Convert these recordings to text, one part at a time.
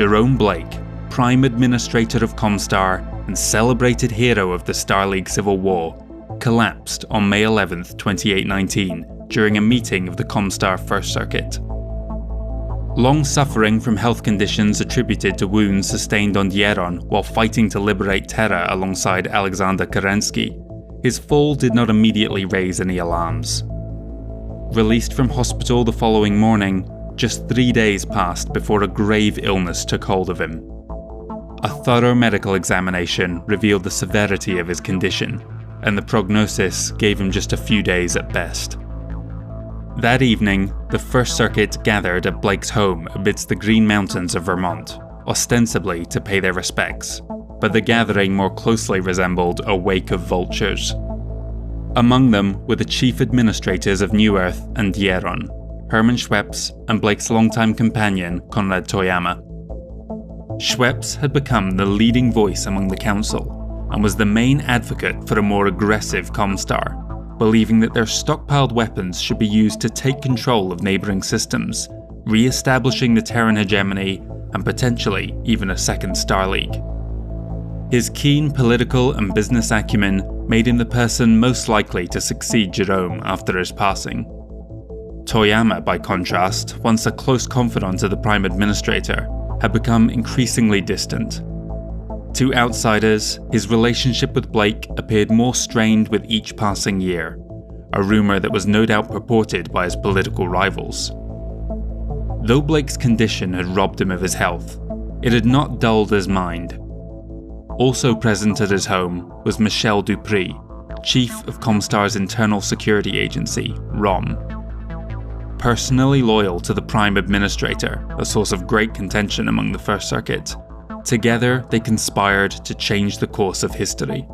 Jerome Blake, Prime Administrator of Comstar and celebrated hero of the Star League Civil War, collapsed on May 11, 2819, during a meeting of the Comstar First Circuit. Long suffering from health conditions attributed to wounds sustained on Dieron while fighting to liberate Terra alongside Alexander Kerensky, his fall did not immediately raise any alarms. Released from hospital the following morning, just 3 days passed before a grave illness took hold of him. A thorough medical examination revealed the severity of his condition, and the prognosis gave him just a few days at best. That evening, the First Circuit gathered at Blake's home amidst the Green Mountains of Vermont, ostensibly to pay their respects, but the gathering more closely resembled a wake of vultures. Among them were the chief administrators of New Earth and Dieron, Hermann Schweppes and Blake's longtime companion, Konrad Toyama. Schweppes had become the leading voice among the council, and was the main advocate for a more aggressive Comstar, believing that their stockpiled weapons should be used to take control of neighbouring systems, re-establishing the Terran hegemony and potentially even a second Star League. His keen political and business acumen made him the person most likely to succeed Jerome after his passing. Toyama, by contrast, once a close confidant of the Prime Administrator, had become increasingly distant. To outsiders, his relationship with Blake appeared more strained with each passing year, a rumour that was no doubt purported by his political rivals. Though Blake's condition had robbed him of his health, it had not dulled his mind. Also present at his home was Michel Dupree, chief of Comstar's internal security agency, ROM. Personally loyal to the Prime Administrator, a source of great contention among the First Circuit, together they conspired to change the course of history.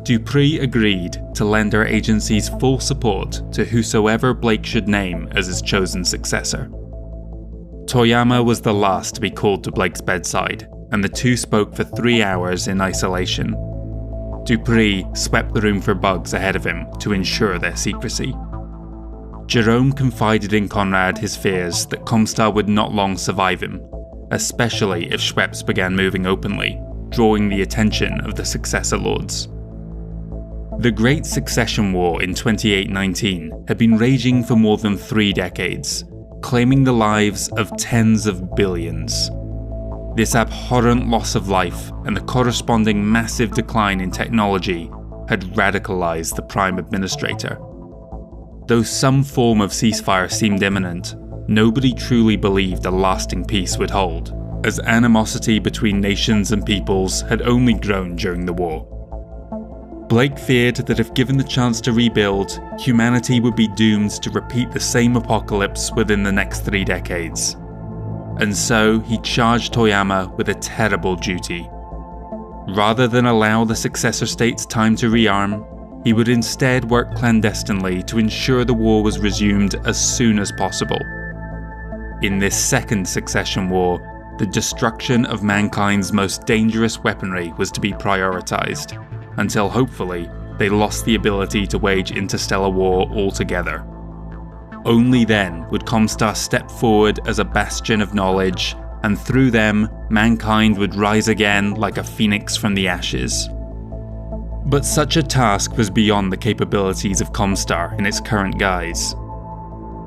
Dupree agreed to lend our agency's full support to whosoever Blake should name as his chosen successor. Toyama was the last to be called to Blake's bedside, and the two spoke for 3 hours in isolation. Dupree swept the room for bugs ahead of him to ensure their secrecy. Jerome confided in Konrad his fears that Comstar would not long survive him, especially if Schweppes began moving openly, drawing the attention of the successor lords. The Great Succession War in 2819 had been raging for more than 3 decades, claiming the lives of tens of billions. This abhorrent loss of life and the corresponding massive decline in technology had radicalized the Prime Administrator. Though some form of ceasefire seemed imminent, nobody truly believed a lasting peace would hold, as animosity between nations and peoples had only grown during the war. Blake feared that if given the chance to rebuild, humanity would be doomed to repeat the same apocalypse within the next 3 decades. And so he charged Toyama with a terrible duty. Rather than allow the successor states time to rearm, he would instead work clandestinely to ensure the war was resumed as soon as possible. In this second succession war, the destruction of mankind's most dangerous weaponry was to be prioritized, until hopefully they lost the ability to wage interstellar war altogether. Only then would Comstar step forward as a bastion of knowledge, and through them, mankind would rise again like a phoenix from the ashes. But such a task was beyond the capabilities of Comstar in its current guise.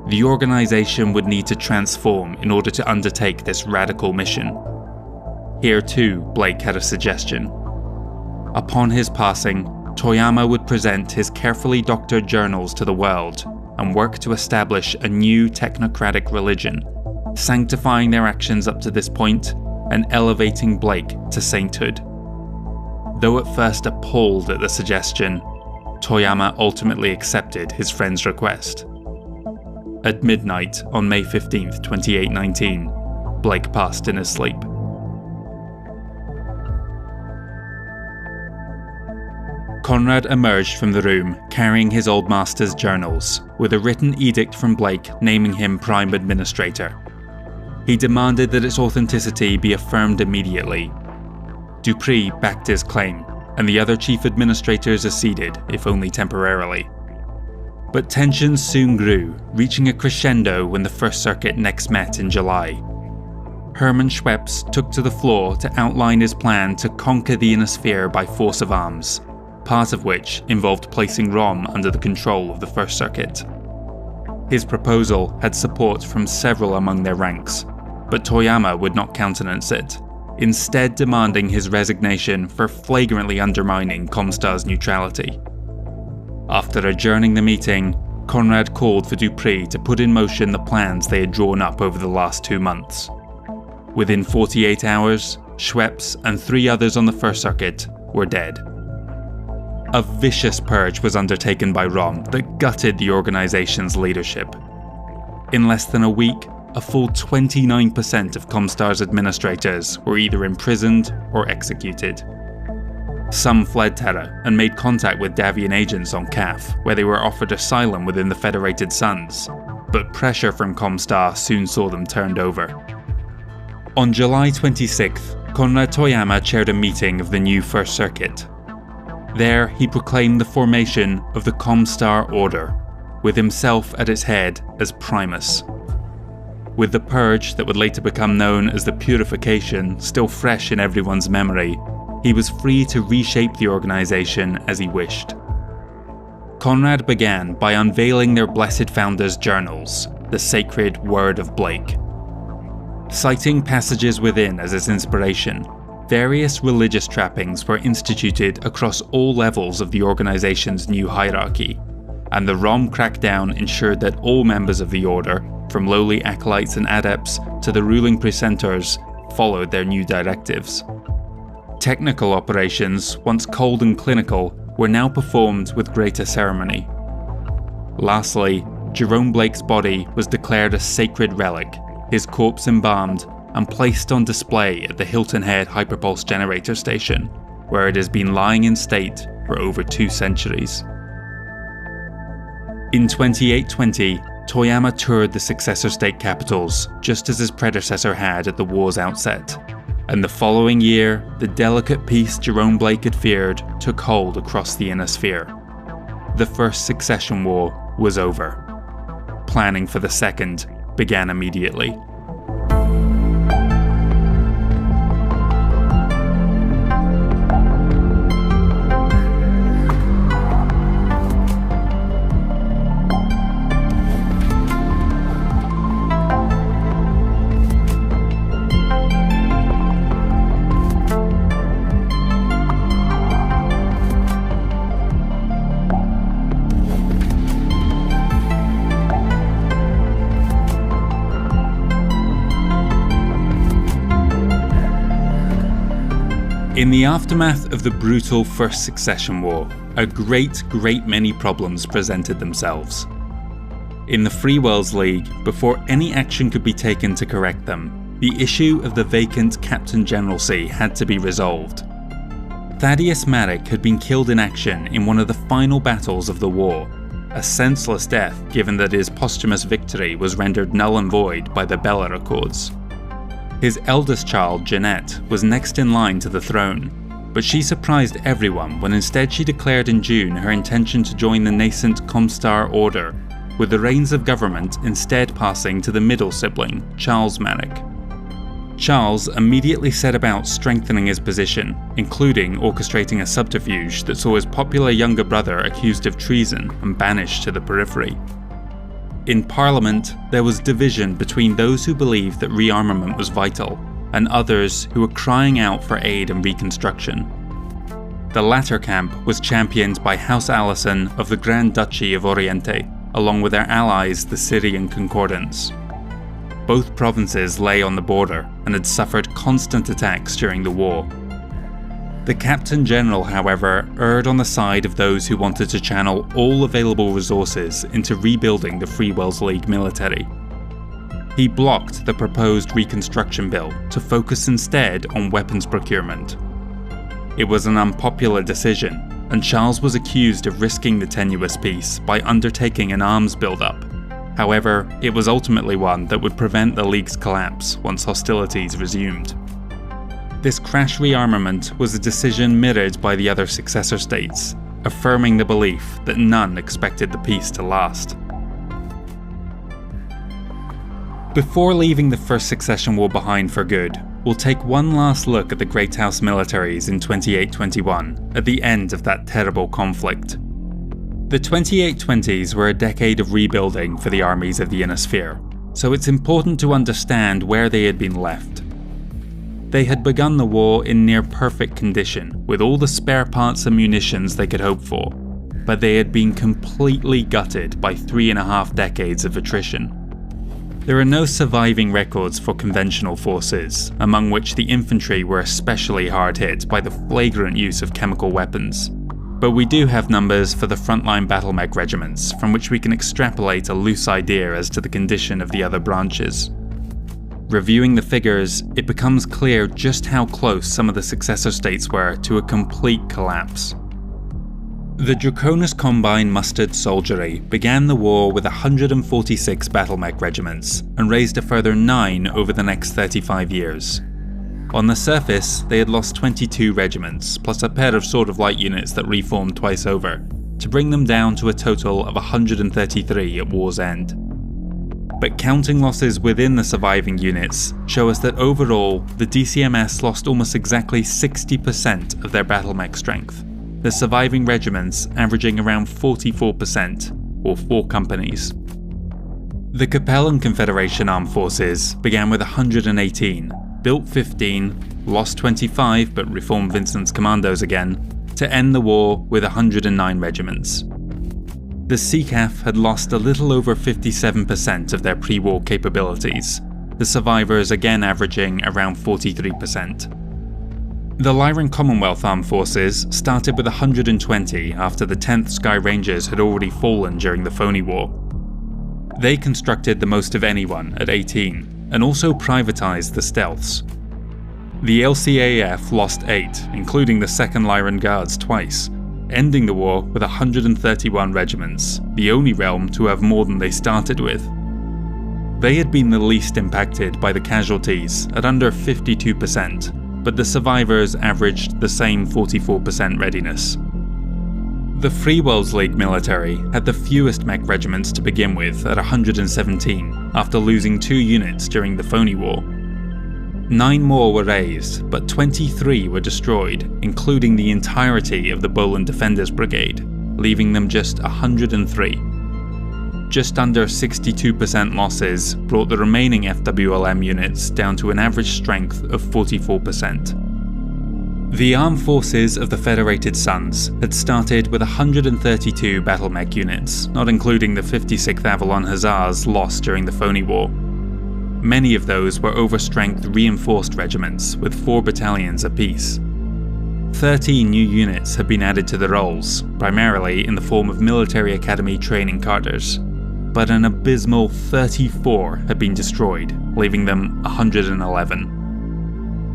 The organisation would need to transform in order to undertake this radical mission. Here too, Blake had a suggestion. Upon his passing, Toyama would present his carefully doctored journals to the world and work to establish a new technocratic religion, sanctifying their actions up to this point and elevating Blake to sainthood. Though at first appalled at the suggestion, Toyama ultimately accepted his friend's request. At midnight on May 15, 2819, Blake passed in his sleep. Konrad emerged from the room carrying his old master's journals, with a written edict from Blake naming him Prime Administrator. He demanded that its authenticity be affirmed immediately. Dupree backed his claim, and the other chief administrators acceded, if only temporarily. But tensions soon grew, reaching a crescendo when the First Circuit next met in July. Hermann Schweppes took to the floor to outline his plan to conquer the inner sphere by force of arms, part of which involved placing Röhm under the control of the First Circuit. His proposal had support from several among their ranks, but Toyama would not countenance it, instead demanding his resignation for flagrantly undermining Comstar's neutrality. After adjourning the meeting, Conrad called for Dupré to put in motion the plans they had drawn up over the last 2 months. Within 48 hours, Schweppes and 3 others on the First Circuit were dead. A vicious purge was undertaken by Röhm that gutted the organization's leadership. In less than a week, a full 29% of Comstar's administrators were either imprisoned or executed. Some fled Terra and made contact with Davian agents on CAF, where they were offered asylum within the Federated Suns, but pressure from Comstar soon saw them turned over. On July 26th, Konrad Toyama chaired a meeting of the new First Circuit. There, he proclaimed the formation of the Comstar Order, with himself at its head as Primus. With the purge that would later become known as the Purification still fresh in everyone's memory, he was free to reshape the organization as he wished. Konrad began by unveiling their blessed founder's journals, the sacred Word of Blake. Citing passages within as its inspiration, various religious trappings were instituted across all levels of the organization's new hierarchy, and the Röhm crackdown ensured that all members of the order, from lowly acolytes and adepts to the ruling precentors, followed their new directives. Technical operations, once cold and clinical, were now performed with greater ceremony. Lastly, Jerome Blake's body was declared a sacred relic, his corpse embalmed, and placed on display at the Hilton Head Hyperpulse Generator Station, where it has been lying in state for over 2 centuries. In 2820, Toyama toured the successor state capitals, just as his predecessor had at the war's outset, and the following year, the delicate peace Jerome Blake had feared took hold across the inner sphere. The First Succession War was over. Planning for the second began immediately. In the aftermath of the brutal First Succession War, a great many problems presented themselves. In the Free Worlds League, before any action could be taken to correct them, the issue of the vacant Captain Generalcy had to be resolved. Thaddeus Marek had been killed in action in one of the final battles of the war, a senseless death given that his posthumous victory was rendered null and void by the Beller Accords. His eldest child, Jeanette, was next in line to the throne, but she surprised everyone when instead she declared in June her intention to join the nascent Comstar Order, with the reins of government instead passing to the middle sibling, Charles Marek. Charles immediately set about strengthening his position, including orchestrating a subterfuge that saw his popular younger brother accused of treason and banished to the periphery. In Parliament, there was division between those who believed that rearmament was vital, and others who were crying out for aid and reconstruction. The latter camp was championed by House Allison of the Grand Duchy of Oriente, along with their allies the Syrian Concordants. Both provinces lay on the border and had suffered constant attacks during the war. The Captain General, however, erred on the side of those who wanted to channel all available resources into rebuilding the Free Worlds League military. He blocked the proposed reconstruction bill to focus instead on weapons procurement. It was an unpopular decision, and Charles was accused of risking the tenuous peace by undertaking an arms build-up. However, it was ultimately one that would prevent the League's collapse once hostilities resumed. This crash rearmament was a decision mirrored by the other successor states, affirming the belief that none expected the peace to last. Before leaving the First Succession War behind for good, we'll take one last look at the Great House militaries in 2821, at the end of that terrible conflict. The 2820s were a decade of rebuilding for the armies of the Inner Sphere, so it's important to understand where they had been left. They had begun the war in near perfect condition, with all the spare parts and munitions they could hope for, but they had been completely gutted by 3.5 decades of attrition. There are no surviving records for conventional forces, among which the infantry were especially hard hit by the flagrant use of chemical weapons. But we do have numbers for the frontline battle mech regiments, from which we can extrapolate a loose idea as to the condition of the other branches. Reviewing the figures, it becomes clear just how close some of the successor states were to a complete collapse. The Draconis Combine mustered soldiery began the war with 146 battle mech regiments and raised a further 9 over the next 35 years. On the surface, they had lost 22 regiments, plus a pair of Sword of Light units that reformed twice over, to bring them down to a total of 133 at war's end. But counting losses within the surviving units show us that overall, the DCMS lost almost exactly 60% of their battle mech strength, the surviving regiments averaging around 44%, or 4 companies. The Capellan Confederation Armed Forces began with 118, built 15, lost 25 but reformed Vincent's commandos again, to end the war with 109 regiments. The CCAF had lost a little over 57% of their pre-war capabilities, the survivors again averaging around 43%. The Lyran Commonwealth Armed Forces started with 120 after the 10th Sky Rangers had already fallen during the Phony War. They constructed the most of anyone at 18, and also privatised the stealths. The LCAF lost 8, including the 2nd Lyran Guards twice, ending the war with 131 regiments, the only realm to have more than they started with. They had been the least impacted by the casualties at under 52%, but the survivors averaged the same 44% readiness. The Free Worlds League military had the fewest mech regiments to begin with at 117, after losing 2 units during the Phony War. 9 more were raised, but 23 were destroyed, including the entirety of the Boland Defenders Brigade, leaving them just 103. Just under 62% losses brought the remaining FWLM units down to an average strength of 44%. The armed forces of the Federated Suns had started with 132 battle mech units, not including the 56th Avalon Hussars lost during the Phony War. Many of those were overstrength reinforced regiments with 4 battalions apiece. 13 new units had been added to the rolls, primarily in the form of military academy training cadres, but an abysmal 34 had been destroyed, leaving them 111.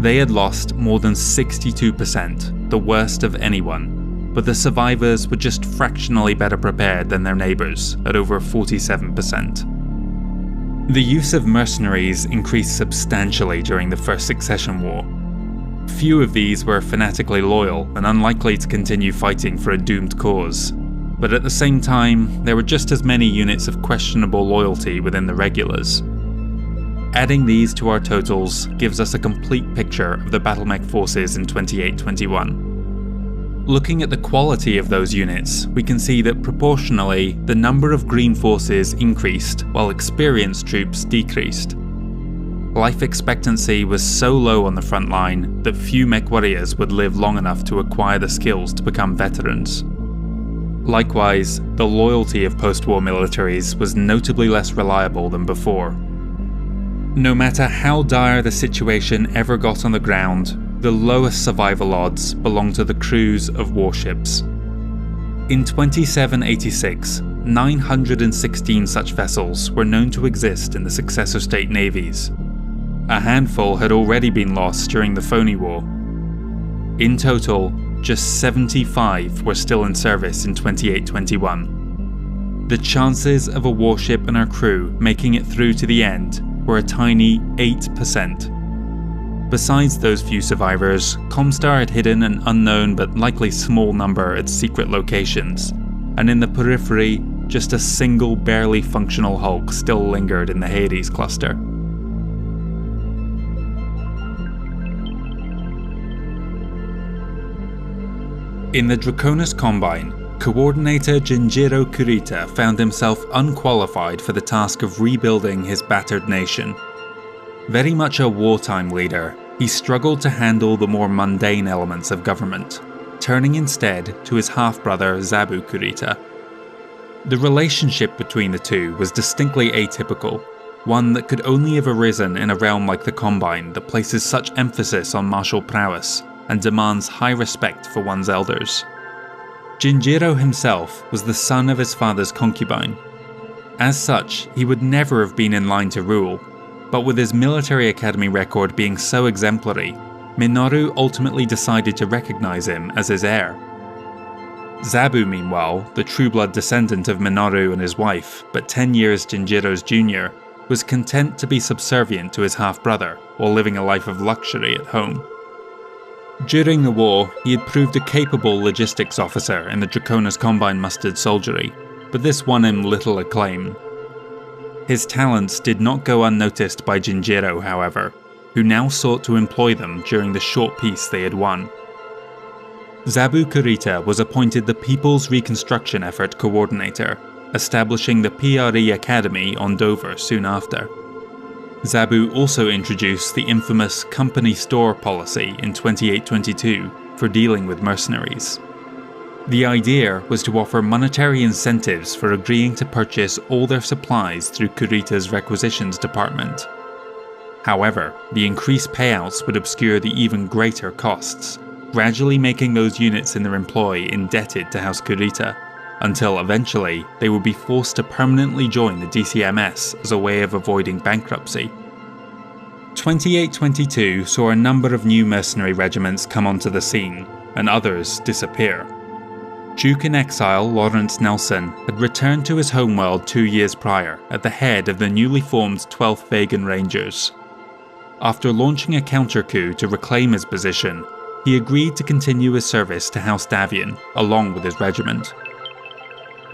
They had lost more than 62%, the worst of anyone, but the survivors were just fractionally better prepared than their neighbours, at over 47%. The use of mercenaries increased substantially during the First Succession War. Few of these were fanatically loyal and unlikely to continue fighting for a doomed cause, but at the same time, there were just as many units of questionable loyalty within the regulars. Adding these to our totals gives us a complete picture of the battle mech forces in 2821. Looking at the quality of those units, we can see that proportionally, the number of green forces increased while experienced troops decreased. Life expectancy was so low on the front line that few mech warriors would live long enough to acquire the skills to become veterans. Likewise, the loyalty of post-war militaries was notably less reliable than before. No matter how dire the situation ever got on the ground, the lowest survival odds belong to the crews of warships. In 2786, 916 such vessels were known to exist in the successor state navies. A handful had already been lost during the Phony War. In total, just 75 were still in service in 2821. The chances of a warship and her crew making it through to the end were a tiny 8%. Besides those few survivors, Comstar had hidden an unknown but likely small number at secret locations, and in the periphery, just a single barely functional hulk still lingered in the Hades cluster. In the Draconis Combine, Coordinator Jinjiro Kurita found himself unqualified for the task of rebuilding his battered nation. Very much a wartime leader, he struggled to handle the more mundane elements of government, turning instead to his half-brother Zabu Kurita. The relationship between the two was distinctly atypical, one that could only have arisen in a realm like the Combine that places such emphasis on martial prowess and demands high respect for one's elders. Jinjiro himself was the son of his father's concubine. As such, he would never have been in line to rule, but with his military academy record being so exemplary, Minoru ultimately decided to recognize him as his heir. Zabu, meanwhile, the true-blood descendant of Minoru and his wife, but 10 years Jinjiro's junior, was content to be subservient to his half-brother while living a life of luxury at home. During the war, he had proved a capable logistics officer in the Draconis Combine mustered soldiery, but this won him little acclaim. His talents did not go unnoticed by Jinjiro, however, who now sought to employ them during the short peace they had won. Zabu Kurita was appointed the People's Reconstruction Effort Coordinator, establishing the PRE Academy on Dover soon after. Zabu also introduced the infamous company store policy in 2822 for dealing with mercenaries. The idea was to offer monetary incentives for agreeing to purchase all their supplies through Kurita's requisitions department. However, the increased payouts would obscure the even greater costs, gradually making those units in their employ indebted to House Kurita, until eventually they would be forced to permanently join the DCMS as a way of avoiding bankruptcy. 2822 saw a number of new mercenary regiments come onto the scene, and others disappear. Duke in exile Lawrence Nelson had returned to his homeworld 2 years prior at the head of the newly formed 12th Vegan Rangers. After launching a counter-coup to reclaim his position, he agreed to continue his service to House Davian, along with his regiment.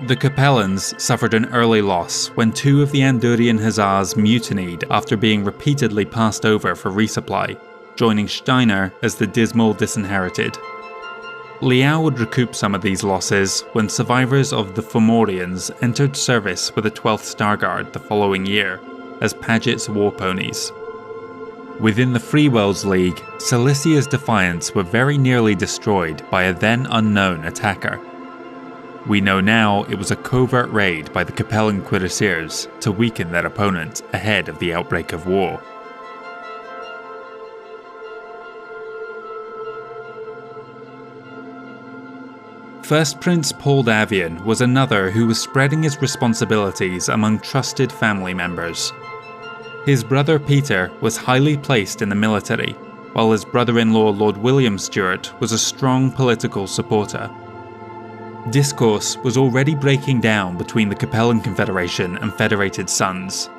The Capellans suffered an early loss when 2 of the Andurian Hussars mutinied after being repeatedly passed over for resupply, joining Steiner as the dismal disinherited. Liao would recoup some of these losses when survivors of the Fomorians entered service with the 12th Star Guard the following year, as Paget's war ponies. Within the Free Worlds League, Cilicia's Defiants were very nearly destroyed by a then unknown attacker. We know now it was a covert raid by the Capellan Cuirassiers to weaken their opponent ahead of the outbreak of war. First Prince Paul Davian was another who was spreading his responsibilities among trusted family members. His brother Peter was highly placed in the military, while his brother-in-law Lord William Stuart was a strong political supporter. Discourse was already breaking down between the Capellan Confederation and Federated Sons.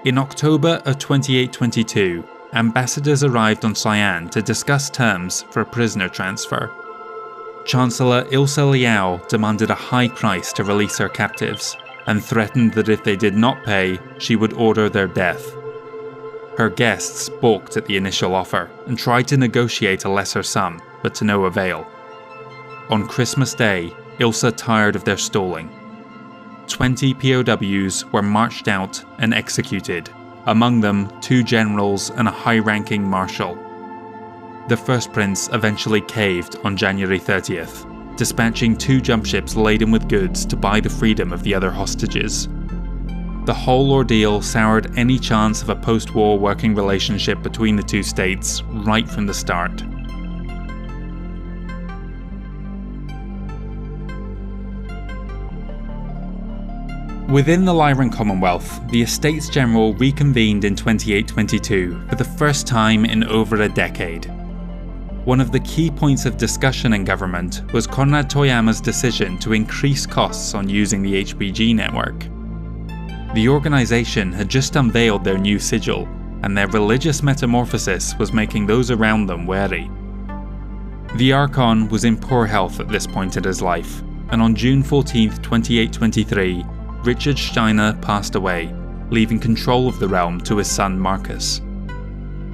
In October of 2822, ambassadors arrived on Cyan to discuss terms for a prisoner transfer. Chancellor Ilse Liao demanded a high price to release her captives, and threatened that if they did not pay, she would order their death. Her guests balked at the initial offer and tried to negotiate a lesser sum, but to no avail. On Christmas Day, Ilse tired of their stalling. 20 POWs were marched out and executed, among them 2 generals and a high-ranking marshal. The First Prince eventually caved on January 30th, dispatching 2 jump ships laden with goods to buy the freedom of the other hostages. The whole ordeal soured any chance of a post-war working relationship between the 2 states right from the start. Within the Lyran Commonwealth, the Estates General reconvened in 2822 for the first time in over a decade. One of the key points of discussion in government was Konrad Toyama's decision to increase costs on using the HPG network. The organisation had just unveiled their new sigil, and their religious metamorphosis was making those around them wary. The Archon was in poor health at this point in his life, and on June 14, 2823, Richard Steiner passed away, leaving control of the realm to his son Marcus.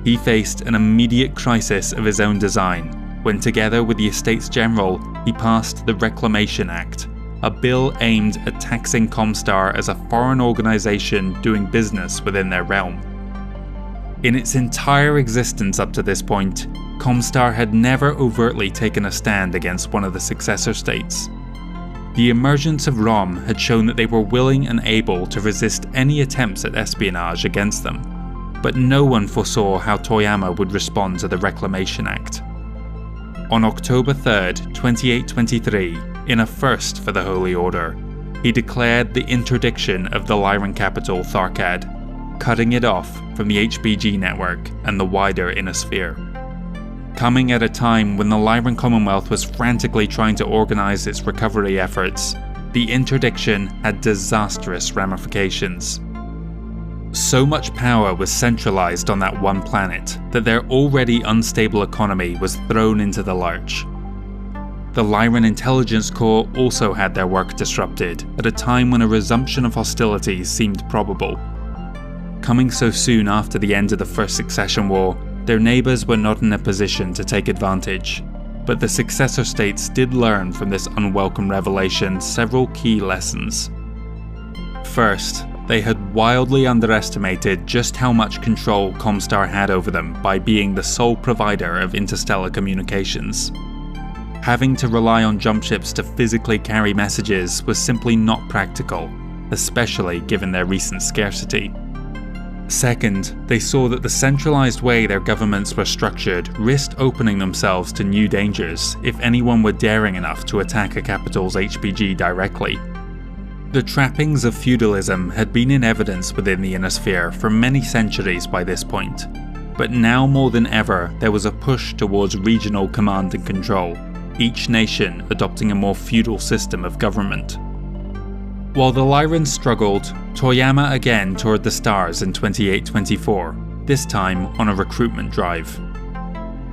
He faced an immediate crisis of his own design when, together with the Estates General, he passed the Reclamation Act, a bill aimed at taxing Comstar as a foreign organisation doing business within their realm. In its entire existence up to this point, Comstar had never overtly taken a stand against one of the successor states. The emergence of ROM had shown that they were willing and able to resist any attempts at espionage against them, but no one foresaw how Toyama would respond to the Reclamation Act. On October 3rd, 2823, in a first for the Holy Order, he declared the interdiction of the Lyran capital Tharkad, cutting it off from the HBG network and the wider Inner Sphere. Coming at a time when the Lyran Commonwealth was frantically trying to organise its recovery efforts, the interdiction had disastrous ramifications. So much power was centralised on that one planet that their already unstable economy was thrown into the lurch. The Lyran Intelligence Corps also had their work disrupted at a time when a resumption of hostilities seemed probable. Coming so soon after the end of the First Succession War, their neighbours were not in a position to take advantage, but the successor states did learn from this unwelcome revelation several key lessons. First, they had wildly underestimated just how much control Comstar had over them by being the sole provider of interstellar communications. Having to rely on jump ships to physically carry messages was simply not practical, especially given their recent scarcity. Second, they saw that the centralised way their governments were structured risked opening themselves to new dangers if anyone were daring enough to attack a capital's HBG directly. The trappings of feudalism had been in evidence within the Inner Sphere for many centuries by this point, but now more than ever there was a push towards regional command and control, each nation adopting a more feudal system of government. While the Lyran struggled, Toyama again toured the stars in 2824, this time on a recruitment drive.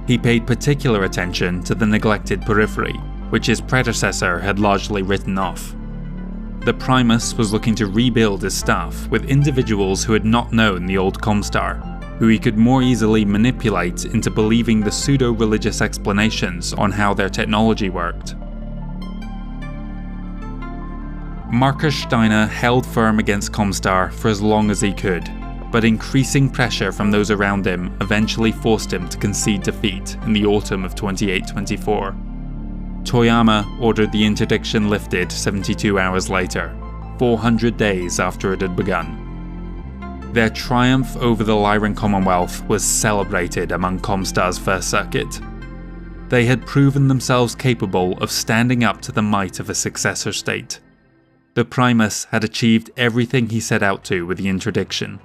He paid particular attention to the neglected periphery, which his predecessor had largely written off. The Primus was looking to rebuild his staff with individuals who had not known the old Comstar, who he could more easily manipulate into believing the pseudo-religious explanations on how their technology worked. Marcus Steiner held firm against Comstar for as long as he could, but increasing pressure from those around him eventually forced him to concede defeat in the autumn of 2824. Toyama ordered the interdiction lifted 72 hours later, 400 days after it had begun. Their triumph over the Lyran Commonwealth was celebrated among Comstar's First Circuit. They had proven themselves capable of standing up to the might of a successor state. The Primus had achieved everything he set out to with the interdiction.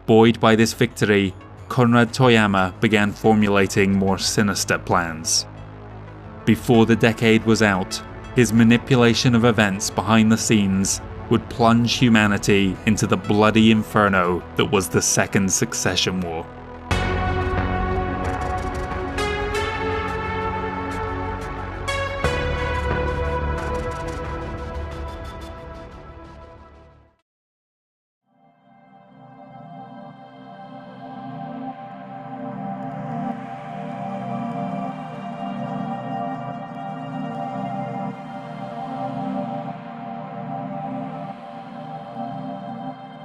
Buoyed by this victory, Konrad Toyama began formulating more sinister plans. Before the decade was out, his manipulation of events behind the scenes would plunge humanity into the bloody inferno that was the Second Succession War.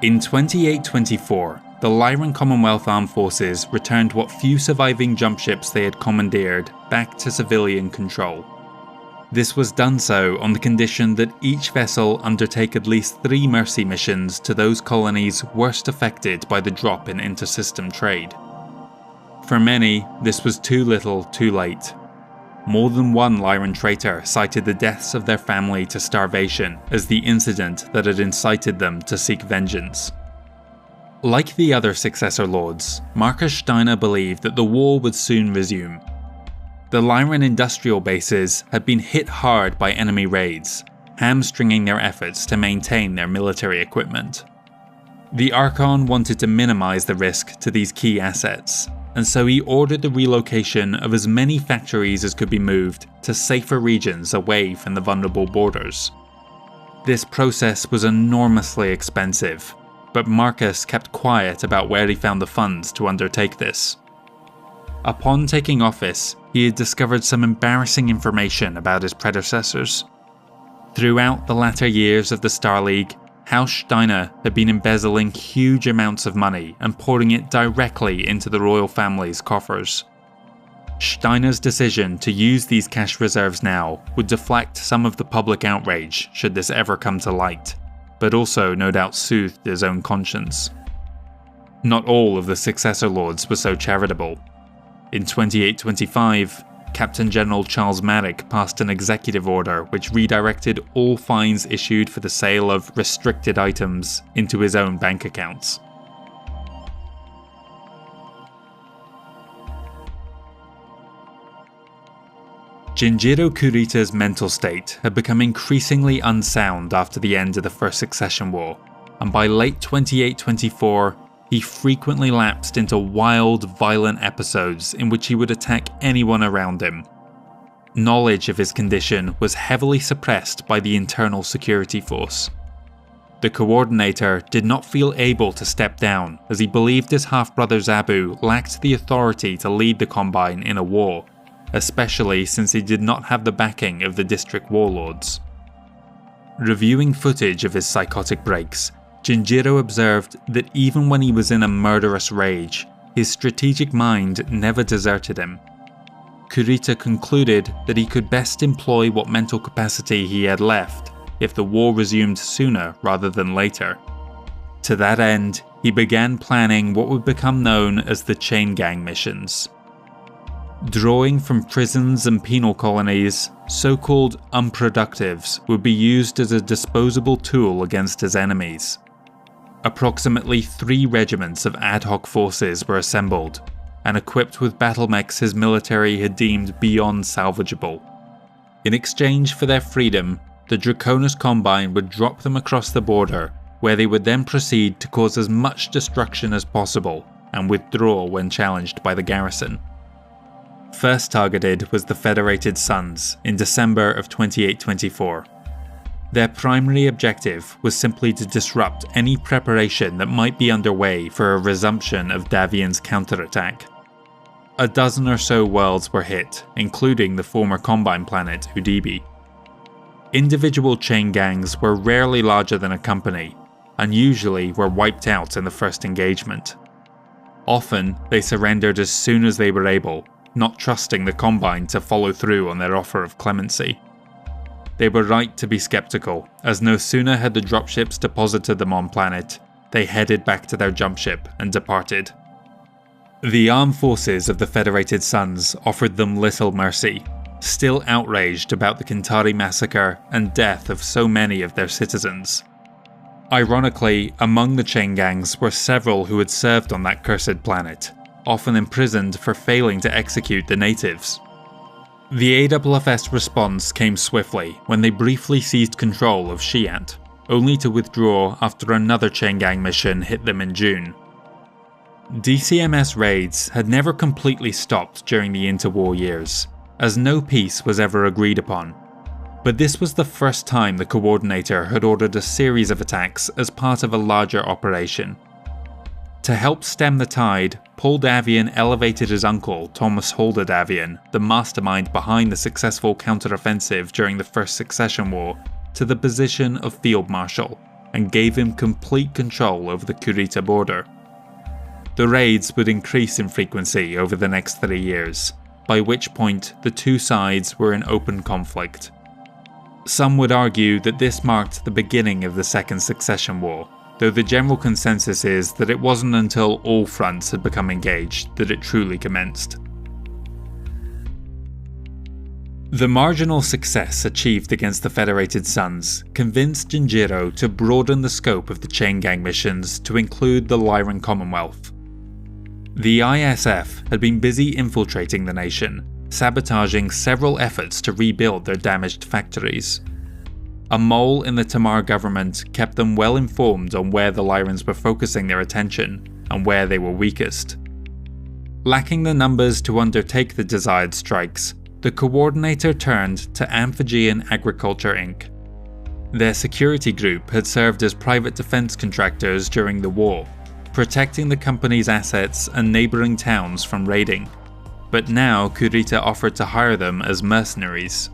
In 2824, the Lyran Commonwealth Armed Forces returned what few surviving jump ships they had commandeered back to civilian control. This was done so on the condition that each vessel undertake at least 3 mercy missions to those colonies worst affected by the drop in inter-system trade. For many, this was too little, too late. More than one Lyran traitor cited the deaths of their family to starvation as the incident that had incited them to seek vengeance. Like the other successor lords, Marcus Steiner believed that the war would soon resume. The Lyran industrial bases had been hit hard by enemy raids, hamstringing their efforts to maintain their military equipment. The Archon wanted to minimize the risk to these key assets, and so he ordered the relocation of as many factories as could be moved to safer regions away from the vulnerable borders. This process was enormously expensive, but Marcus kept quiet about where he found the funds to undertake this. Upon taking office, he had discovered some embarrassing information about his predecessors. Throughout the latter years of the Star League, House Steiner had been embezzling huge amounts of money and pouring it directly into the royal family's coffers. Steiner's decision to use these cash reserves now would deflect some of the public outrage should this ever come to light, but also no doubt soothed his own conscience. Not all of the successor lords were so charitable. In 2825, Captain General Charles Marek passed an executive order which redirected all fines issued for the sale of restricted items into his own bank accounts. Jinjiro Kurita's mental state had become increasingly unsound after the end of the First Succession War, and by late 2824, he frequently lapsed into wild, violent episodes in which he would attack anyone around him. Knowledge of his condition was heavily suppressed by the internal security force. The coordinator did not feel able to step down as he believed his half-brother Zabu lacked the authority to lead the Combine in a war, especially since he did not have the backing of the district warlords. Reviewing footage of his psychotic breaks, Jinjiro observed that even when he was in a murderous rage, his strategic mind never deserted him. Kurita concluded that he could best employ what mental capacity he had left if the war resumed sooner rather than later. To that end, he began planning what would become known as the Chain Gang missions. Drawing from prisons and penal colonies, so-called unproductives would be used as a disposable tool against his enemies. Approximately 3 regiments of ad hoc forces were assembled, and equipped with battle mechs his military had deemed beyond salvageable. In exchange for their freedom, the Draconis Combine would drop them across the border, where they would then proceed to cause as much destruction as possible, and withdraw when challenged by the garrison. First targeted was the Federated Sons in December of 2824. Their primary objective was simply to disrupt any preparation that might be underway for a resumption of Davian's counterattack. A dozen or so worlds were hit, including the former Combine planet Udibi. Individual chain gangs were rarely larger than a company, and usually were wiped out in the first engagement. Often, they surrendered as soon as they were able, not trusting the Combine to follow through on their offer of clemency. They were right to be skeptical, as no sooner had the dropships deposited them on planet, they headed back to their jump ship and departed. The armed forces of the Federated Sons offered them little mercy, still outraged about the Kintari massacre and death of so many of their citizens. Ironically, among the chain gangs were several who had served on that cursed planet, often imprisoned for failing to execute the natives. The AFF's response came swiftly when they briefly seized control of Shiant, only to withdraw after another chain gang mission hit them in June. DCMS raids had never completely stopped during the interwar years, as no peace was ever agreed upon, but this was the first time the Coordinator had ordered a series of attacks as part of a larger operation. To help stem the tide, Paul Davian elevated his uncle, Thomas Holder Davian, the mastermind behind the successful counteroffensive during the First Succession War, to the position of Field Marshal, and gave him complete control over the Kurita border. The raids would increase in frequency over the next 3 years, by which point the two sides were in open conflict. Some would argue that this marked the beginning of the Second Succession War, though the general consensus is that it wasn't until all fronts had become engaged that it truly commenced. The marginal success achieved against the Federated Sons convinced Jinjiro to broaden the scope of the chain gang missions to include the Lyran Commonwealth. The ISF had been busy infiltrating the nation, sabotaging several efforts to rebuild their damaged factories. A mole in the Tamar government kept them well informed on where the Lyrans were focusing their attention and where they were weakest. Lacking the numbers to undertake the desired strikes, the coordinator turned to Amphigean Agriculture Inc. Their security group had served as private defense contractors during the war, protecting the company's assets and neighboring towns from raiding. But now Kurita offered to hire them as mercenaries.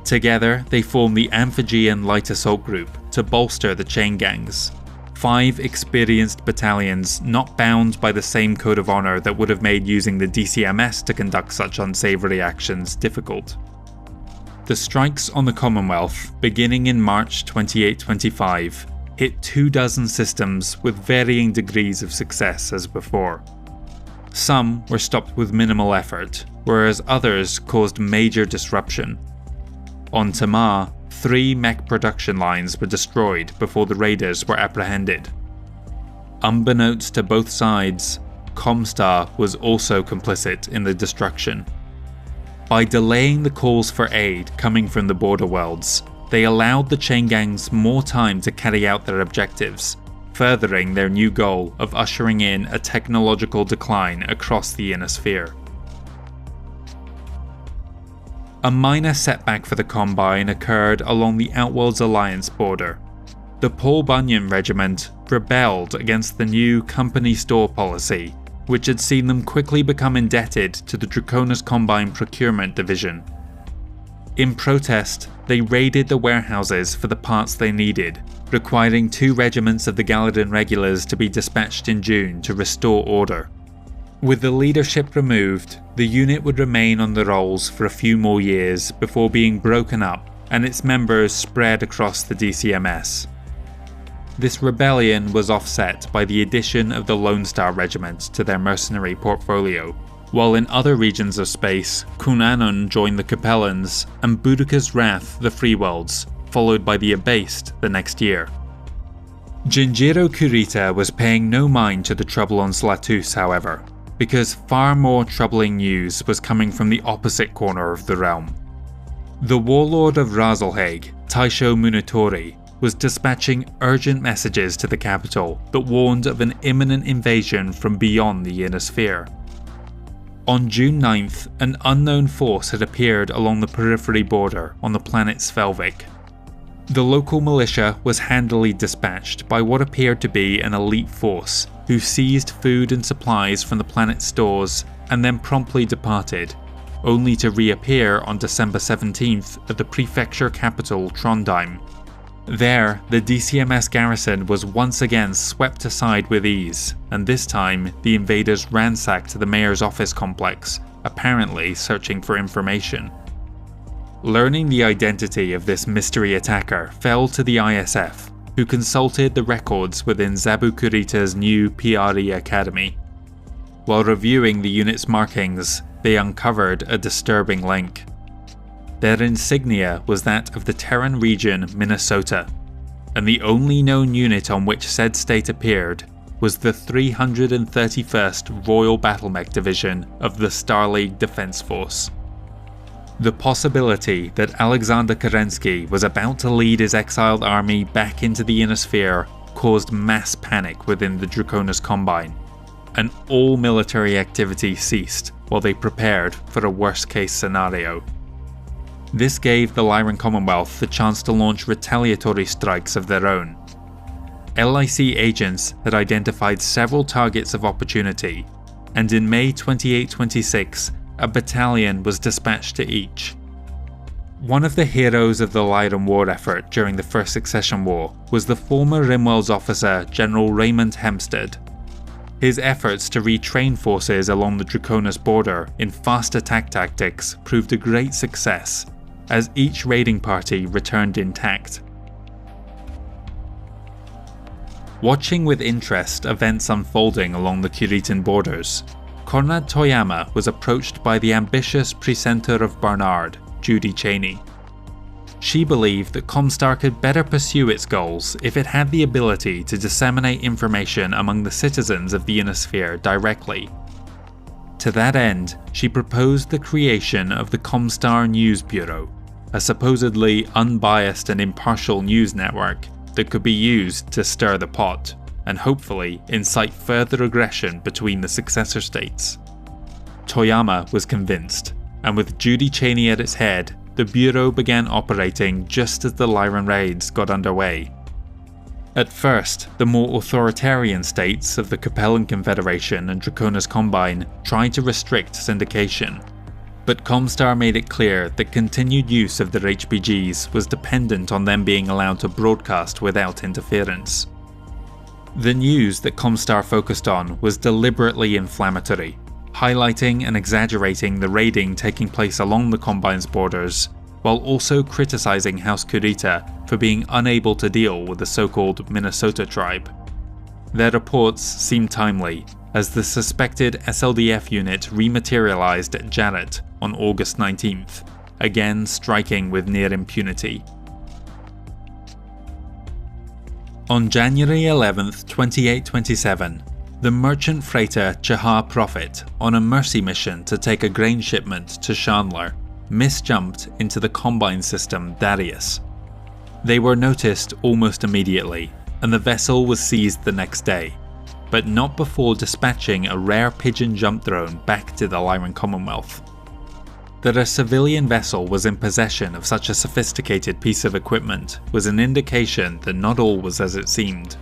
Together, they formed the Amphigean Light Assault Group to bolster the chain gangs. 5 experienced battalions not bound by the same code of honor that would have made using the DCMS to conduct such unsavory actions difficult. The strikes on the Commonwealth, beginning in March 2825, hit 24 systems with varying degrees of success as before. Some were stopped with minimal effort, whereas others caused major disruption. On Tamar, 3 mech production lines were destroyed before the raiders were apprehended. Unbeknownst to both sides, Comstar was also complicit in the destruction. By delaying the calls for aid coming from the border worlds, they allowed the chain gangs more time to carry out their objectives, furthering their new goal of ushering in a technological decline across the Inner Sphere. A minor setback for the Combine occurred along the Outworlds Alliance border. The Paul Bunyan Regiment rebelled against the new company store policy, which had seen them quickly become indebted to the Draconis Combine Procurement Division. In protest, they raided the warehouses for the parts they needed, requiring 2 regiments of the Galladan Regulars to be dispatched in June to restore order. With the leadership removed, the unit would remain on the rolls for a few more years before being broken up and its members spread across the DCMS. This rebellion was offset by the addition of the Lone Star Regiment to their mercenary portfolio, while in other regions of space, Kunanun joined the Capellans and Boudica's Wrath the Freeworlds, followed by the Abased the next year. Jinjiro Kurita was paying no mind to the trouble on Slatus, however, because far more troubling news was coming from the opposite corner of the realm. The warlord of Razelhague, Taisho Munitori, was dispatching urgent messages to the capital that warned of an imminent invasion from beyond the Inner Sphere. On June 9th, an unknown force had appeared along the periphery border on the planet Svelvik. The local militia was handily dispatched by what appeared to be an elite force, who seized food and supplies from the planet's stores and then promptly departed, only to reappear on December 17th at the prefecture capital Trondheim. There, the DCMS garrison was once again swept aside with ease, and this time the invaders ransacked the mayor's office complex, apparently searching for information. Learning the identity of this mystery attacker fell to the ISF, who consulted the records within Zabu Kurita's new PRE Academy. While reviewing the unit's markings, they uncovered a disturbing link. Their insignia was that of the Terran region Minnesota, and the only known unit on which said state appeared was the 331st Royal Battlemech Division of the Star League Defense Force. The possibility that Alexander Kerensky was about to lead his exiled army back into the Inner Sphere caused mass panic within the Draconis Combine, and all military activity ceased while they prepared for a worst-case scenario. This gave the Lyran Commonwealth the chance to launch retaliatory strikes of their own. LIC agents had identified several targets of opportunity, and in May 2826, a battalion was dispatched to each. One of the heroes of the Lyran war effort during the First Succession War was the former Rimworld's officer General Raymond Hempstead. His efforts to retrain forces along the Draconis border in fast attack tactics proved a great success, as each raiding party returned intact. Watching with interest events unfolding along the Kuritan borders, Konrad Toyama was approached by the ambitious precentor of Barnard, Judy Cheney. She believed that Comstar could better pursue its goals if it had the ability to disseminate information among the citizens of the Inner Sphere directly. To that end, she proposed the creation of the Comstar News Bureau, a supposedly unbiased and impartial news network that could be used to stir the pot and hopefully incite further aggression between the successor states. Toyama was convinced, and with Judy Cheney at its head, the Bureau began operating just as the Lyran raids got underway. At first, the more authoritarian states of the Capellan Confederation and Draconis Combine tried to restrict syndication, but Comstar made it clear that continued use of their HPGs was dependent on them being allowed to broadcast without interference. The news that Comstar focused on was deliberately inflammatory, highlighting and exaggerating the raiding taking place along the Combine's borders, while also criticizing House Kurita for being unable to deal with the so-called Minnesota tribe. Their reports seemed timely, as the suspected SLDF unit rematerialized at Jarrett on August 19th, again striking with near impunity. On January 11th, 2827, the merchant freighter Chahar Prophet, on a mercy mission to take a grain shipment to Chandler, misjumped into the Combine system Darius. They were noticed almost immediately, and the vessel was seized the next day, but not before dispatching a rare pigeon jump drone back to the Lyran Commonwealth. That a civilian vessel was in possession of such a sophisticated piece of equipment was an indication that not all was as it seemed.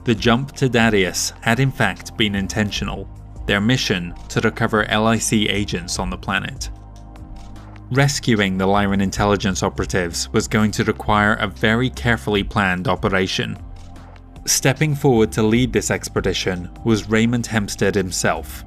The jump to Darius had in fact been intentional, their mission to recover LIC agents on the planet. Rescuing the Lyran intelligence operatives was going to require a very carefully planned operation. Stepping forward to lead this expedition was Raymond Hempstead himself.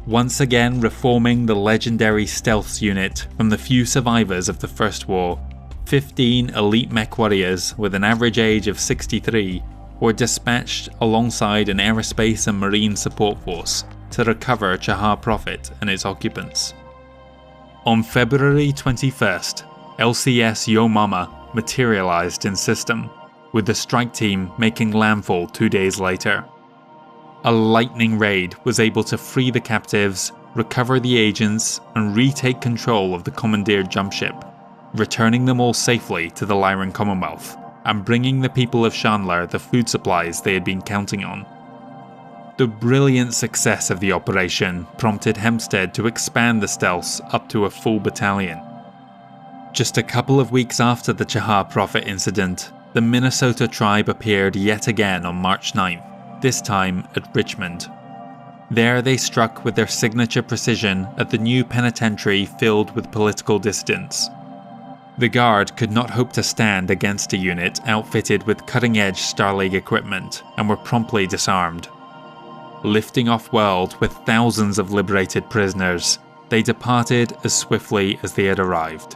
Once again reforming the legendary stealths unit from the few survivors of the First War, 15 elite mech warriors with an average age of 63 were dispatched alongside an aerospace and marine support force to recover Chahar Prophet and its occupants. On February 21st, LCS Yo Mama materialized in system, with the strike team making landfall 2 days later. A lightning raid was able to free the captives, recover the agents, and retake control of the commandeered jump ship, returning them all safely to the Lyran Commonwealth, and bringing the people of Chandler the food supplies they had been counting on. The brilliant success of the operation prompted Hempstead to expand the stealths up to a full battalion. Just a couple of weeks after the Chahar Prophet incident, the Minnesota tribe appeared yet again on March 9th, this time at Richmond. There they struck with their signature precision at the new penitentiary filled with political dissidents. The Guard could not hope to stand against a unit outfitted with cutting-edge Star League equipment and were promptly disarmed. Lifting off-world with thousands of liberated prisoners, they departed as swiftly as they had arrived.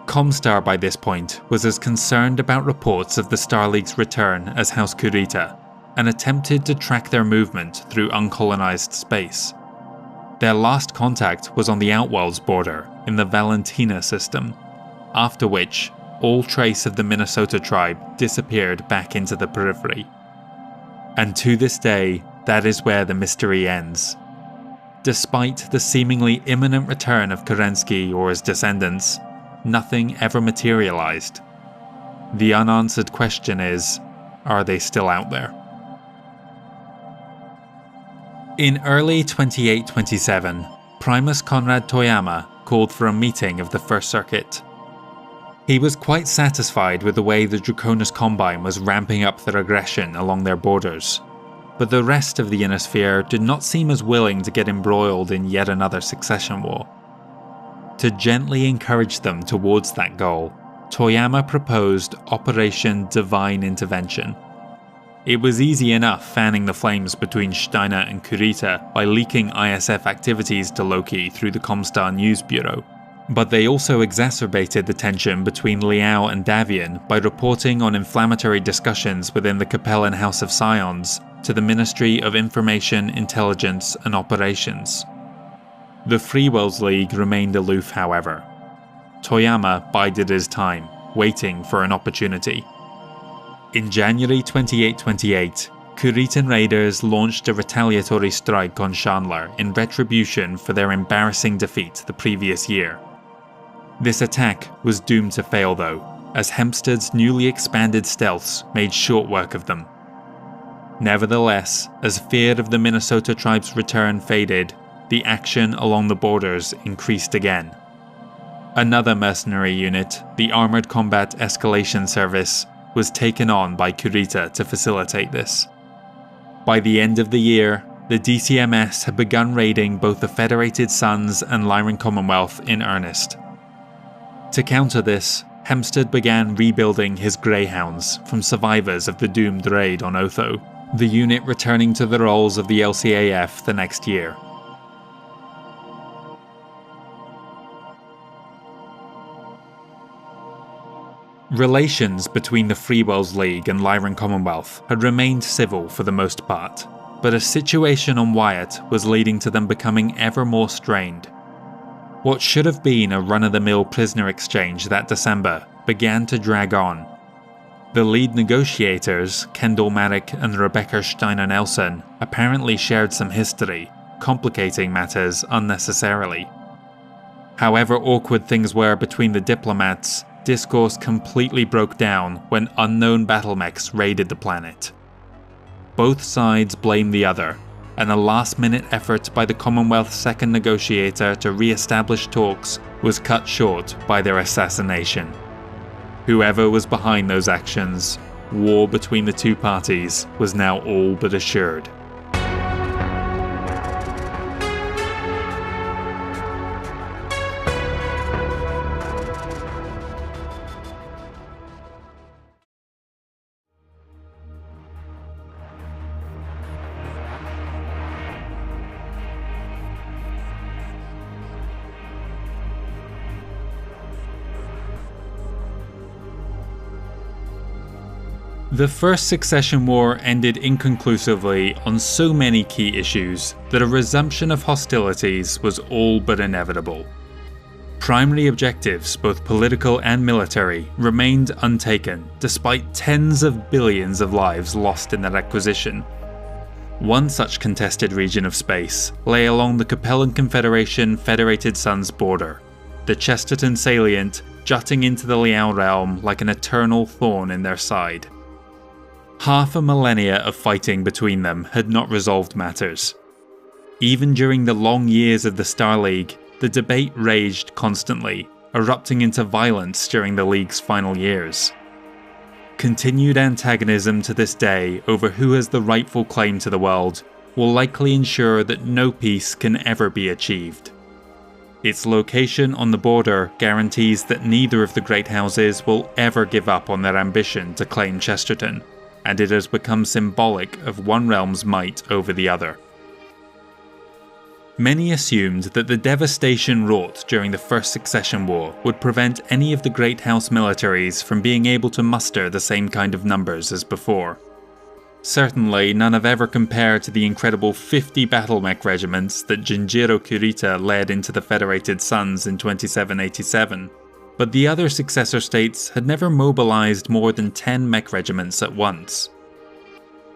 Comstar by this point was as concerned about reports of the Star League's return as House Kurita, and attempted to track their movement through uncolonized space. Their last contact was on the Outworld's border in the Valentina system, after which all trace of the Minnesota tribe disappeared back into the periphery. And to this day, that is where the mystery ends. Despite the seemingly imminent return of Kerensky or his descendants, nothing ever materialized. The unanswered question is, are they still out there? In early 2827, Primus Konrad Toyama called for a meeting of the First Circuit. He was quite satisfied with the way the Draconis Combine was ramping up their aggression along their borders, but the rest of the Inner Sphere did not seem as willing to get embroiled in yet another succession war. To gently encourage them towards that goal, Toyama proposed Operation Divine Intervention. It was easy enough fanning the flames between Steiner and Kurita by leaking ISF activities to Loki through the Comstar News Bureau, but they also exacerbated the tension between Liao and Davian by reporting on inflammatory discussions within the Capellan House of Scions to the Ministry of Information, Intelligence and Operations. The Free Worlds League remained aloof, however. Toyama bided his time, waiting for an opportunity. In January 2828, Kuritan raiders launched a retaliatory strike on Chandler in retribution for their embarrassing defeat the previous year. This attack was doomed to fail though, as Hempstead's newly expanded stealths made short work of them. Nevertheless, as fear of the Minnesota tribe's return faded, the action along the borders increased again. Another mercenary unit, the Armoured Combat Escalation Service, was taken on by Kurita to facilitate this. By the end of the year, the DCMS had begun raiding both the Federated Suns and Lyran Commonwealth in earnest. To counter this, Hempstead began rebuilding his Greyhounds from survivors of the doomed raid on Otho, the unit returning to the roles of the LCAF the next year. Relations between the Freewells League and Lyran Commonwealth had remained civil for the most part, but a situation on Wyatt was leading to them becoming ever more strained. What should have been a run-of-the-mill prisoner exchange that December began to drag on. The lead negotiators, Kendall Marek and Rebecca Steiner Nelson, apparently shared some history, complicating matters unnecessarily. However awkward things were between the diplomats, discourse completely broke down when unknown battle mechs raided the planet. Both sides blamed the other, and a last-minute effort by the Commonwealth's second negotiator to re-establish talks was cut short by their assassination. Whoever was behind those actions, war between the two parties was now all but assured. The First Succession War ended inconclusively on so many key issues that a resumption of hostilities was all but inevitable. Primary objectives, both political and military, remained untaken despite tens of billions of lives lost in that acquisition. One such contested region of space lay along the Capellan Confederation Federated Suns border, the Chesterton salient jutting into the Liao realm like an eternal thorn in their side. Half a millennia of fighting between them had not resolved matters. Even during the long years of the Star League, the debate raged constantly, erupting into violence during the League's final years. Continued antagonism to this day over who has the rightful claim to the world will likely ensure that no peace can ever be achieved. Its location on the border guarantees that neither of the great houses will ever give up on their ambition to claim Chesterton, and it has become symbolic of one realm's might over the other. Many assumed that the devastation wrought during the First Succession War would prevent any of the Great House militaries from being able to muster the same kind of numbers as before. Certainly, none have ever compared to the incredible 50 battlemech regiments that Jinjiro Kurita led into the Federated Suns in 2787, but the other successor states had never mobilized more than 10 mech regiments at once.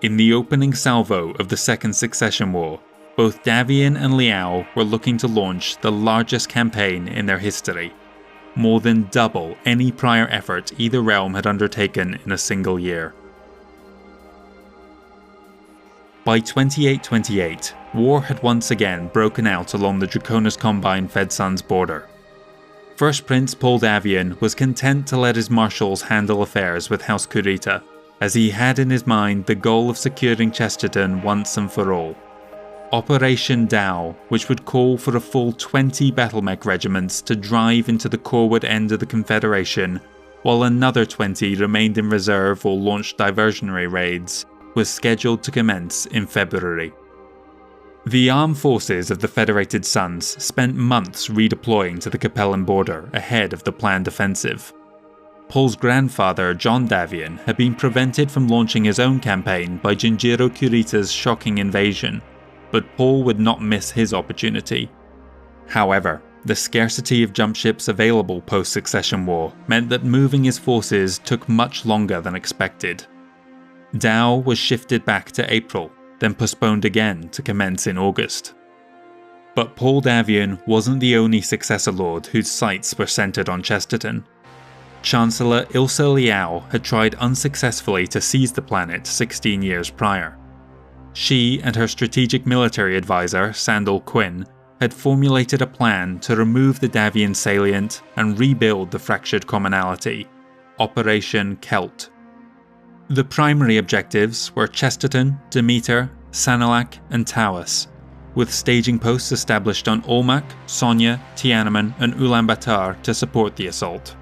In the opening salvo of the Second Succession War, both Davian and Liao were looking to launch the largest campaign in their history, more than double any prior effort either realm had undertaken in a single year. By 2828, war had once again broken out along the Draconis Combine Fed Suns border. First Prince Paul Davian was content to let his marshals handle affairs with House Kurita, as he had in his mind the goal of securing Chesterton once and for all. Operation Dow, which would call for a full 20 battlemech regiments to drive into the Corwood end of the Confederation, while another 20 remained in reserve or launched diversionary raids, was scheduled to commence in February. The armed forces of the Federated Suns spent months redeploying to the Capellan border ahead of the planned offensive. Paul's grandfather, John Davian, had been prevented from launching his own campaign by Jinjiro Kurita's shocking invasion, but Paul would not miss his opportunity. However, the scarcity of jump ships available post-Succession War meant that moving his forces took much longer than expected. Dow was shifted back to April, then postponed again to commence in August. But Paul Davian wasn't the only successor lord whose sights were centred on Chesterton. Chancellor Ilsa Liao had tried unsuccessfully to seize the planet 16 years prior. She and her strategic military advisor, Sandal Quinn, had formulated a plan to remove the Davian salient and rebuild the fractured commonality, Operation Celt. The primary objectives were Chesterton, Demeter, Sanilac, and Tawas, with staging posts established on Olmec, Sonia, Tiananmen, and Ulaanbaatar to support the assault.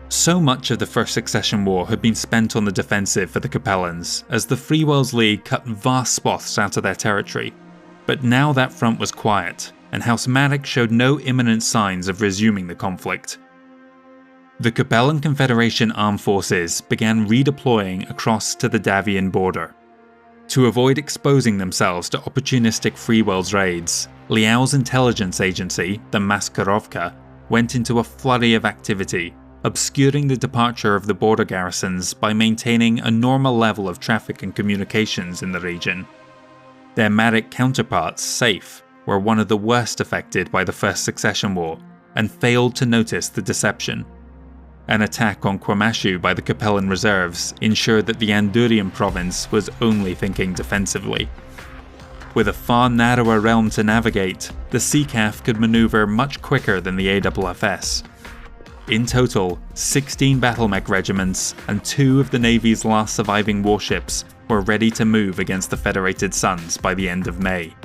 So much of the First Succession War had been spent on the defensive for the Capellans, as the Free Wells League cut vast swaths out of their territory. But now that front was quiet, and House Maddox showed no imminent signs of resuming the conflict. The Capellan Confederation armed forces began redeploying across to the Davian border. To avoid exposing themselves to opportunistic Free Wells raids, Liao's intelligence agency, the Maskarovka, went into a flurry of activity, obscuring the departure of the border garrisons by maintaining a normal level of traffic and communications in the region. Their Marik counterparts, SAFE, were one of the worst affected by the First Succession War, and failed to notice the deception. An attack on Kwamashu by the Capellan reserves ensured that the Andurian province was only thinking defensively. With a far narrower realm to navigate, the CCAF could maneuver much quicker than the AFFS. In total, 16 battlemech regiments and 2 of the Navy's last surviving warships were ready to move against the Federated Sons by the end of May.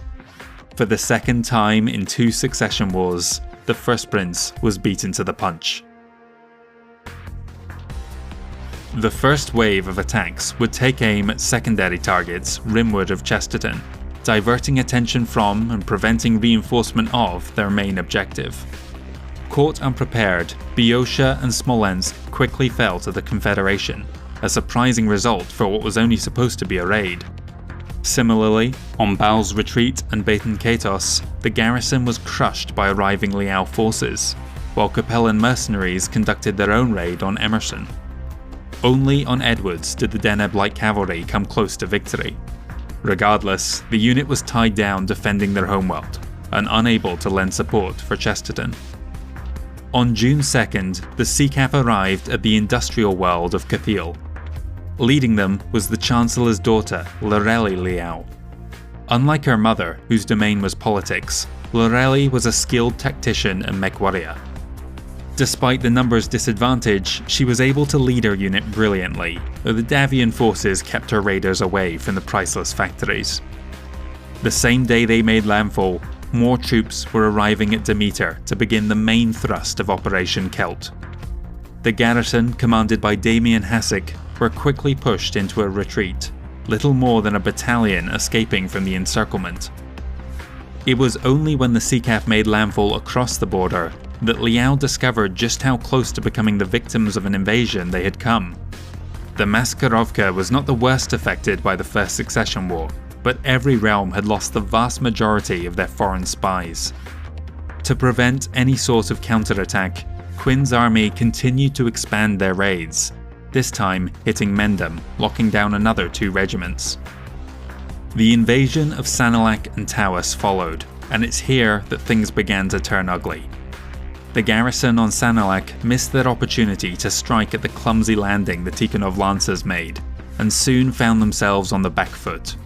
For the second time in 2 succession wars, the First Prince was beaten to the punch. The first wave of attacks would take aim at secondary targets rimward of Chesterton, diverting attention from and preventing reinforcement of their main objective. Caught unprepared, Boeotia and Smolensk quickly fell to the Confederation, a surprising result for what was only supposed to be a raid. Similarly, on Baal's retreat and Beitan Ketos, the garrison was crushed by arriving Liao forces, while Capellan mercenaries conducted their own raid on Emerson. Only on Edwards did the Deneb light cavalry come close to victory. Regardless, the unit was tied down defending their homeworld, and unable to lend support for Chesterton. On June 2nd, the CCAF arrived at the industrial world of Cathil. Leading them was the Chancellor's daughter, Lorelei Liao. Unlike her mother, whose domain was politics, Lorelei was a skilled tactician and mech warrior. Despite the numbers disadvantage, she was able to lead her unit brilliantly, though the Davian forces kept her raiders away from the priceless factories. The same day they made landfall, more troops were arriving at Demeter to begin the main thrust of Operation Celt. The garrison, commanded by Damian Hassick, were quickly pushed into a retreat, little more than a battalion escaping from the encirclement. It was only when the CCAF made landfall across the border that Liao discovered just how close to becoming the victims of an invasion they had come. The Maskarovka was not the worst affected by the First Succession War, but every realm had lost the vast majority of their foreign spies. To prevent any sort of counterattack, Quinn's army continued to expand their raids, this time hitting Mendham, locking down another 2 regiments. The invasion of Sanilac and Tawas followed, and it's here that things began to turn ugly. The garrison on Sanilac missed their opportunity to strike at the clumsy landing the Tikhonov Lancers made, and soon found themselves on the back foot.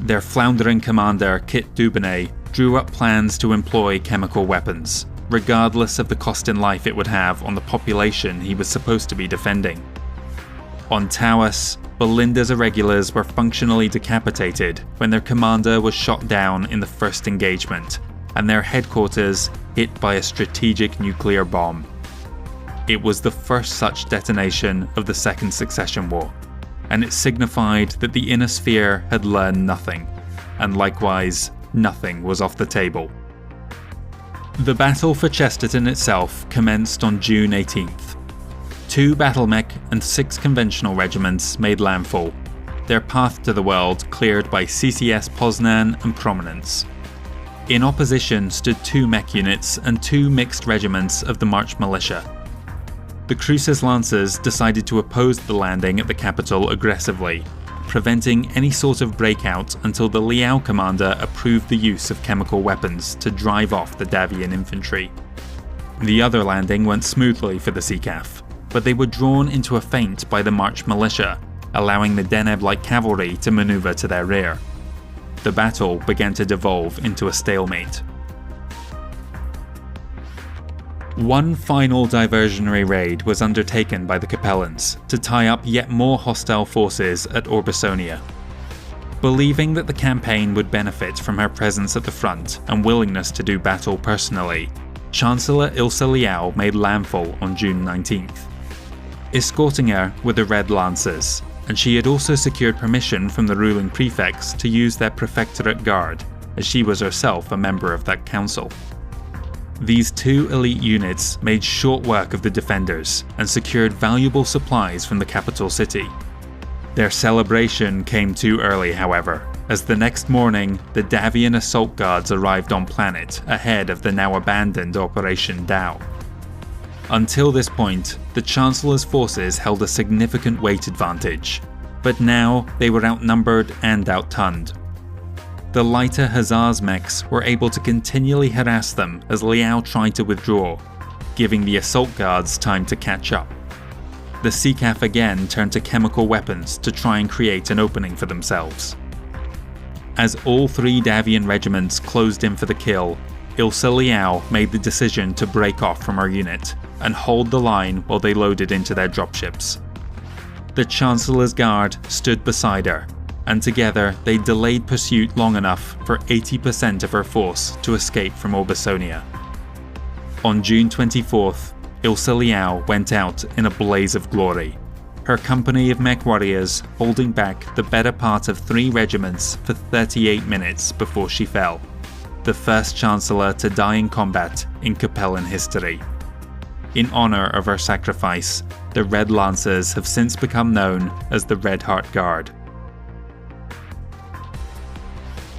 Their floundering commander, Kit Dubonnet, drew up plans to employ chemical weapons, regardless of the cost in life it would have on the population he was supposed to be defending. On Tawas, Belinda's irregulars were functionally decapitated when their commander was shot down in the first engagement, and their headquarters hit by a strategic nuclear bomb. It was the first such detonation of the Second Succession War, and it signified that the Inner Sphere had learned nothing, and likewise, nothing was off the table. The battle for Chesterton itself commenced on June 18th. 2 battlemech and 6 conventional regiments made landfall, their path to the world cleared by CCS Poznan and Prominence. In opposition stood 2 mech units and 2 mixed regiments of the March Militia. The Cruces Lancers decided to oppose the landing at the capital aggressively, preventing any sort of breakout until the Liao commander approved the use of chemical weapons to drive off the Davian infantry. The other landing went smoothly for the CCAF, but they were drawn into a feint by the March Militia, allowing the Deneb light cavalry to maneuver to their rear. The battle began to devolve into a stalemate. One final diversionary raid was undertaken by the Capellans to tie up yet more hostile forces at Orbasonia. Believing that the campaign would benefit from her presence at the front and willingness to do battle personally, Chancellor Ilse Liao made landfall on June 19th. Escorting her were the Red Lancers, and she had also secured permission from the ruling prefects to use their prefectorate guard, as she was herself a member of that council. These two elite units made short work of the defenders and secured valuable supplies from the capital city. Their celebration came too early, however, as the next morning the Davian assault guards arrived on planet ahead of the now abandoned Operation Dao. Until this point, the Chancellor's forces held a significant weight advantage, but now they were outnumbered and outgunned. The lighter Hussars mechs were able to continually harass them as Liao tried to withdraw, giving the assault guards time to catch up. The Seacaf again turned to chemical weapons to try and create an opening for themselves. As all three Davian regiments closed in for the kill, Ilse Liao made the decision to break off from her unit and hold the line while they loaded into their dropships. The Chancellor's guard stood beside her, and together they delayed pursuit long enough for 80% of her force to escape from Orbasonia. On June 24th, Ilse Liao went out in a blaze of glory, her company of mech warriors holding back the better part of 3 regiments for 38 minutes before she fell, the first Chancellor to die in combat in Capellan history. In honour of her sacrifice, the Red Lancers have since become known as the Red Heart Guard.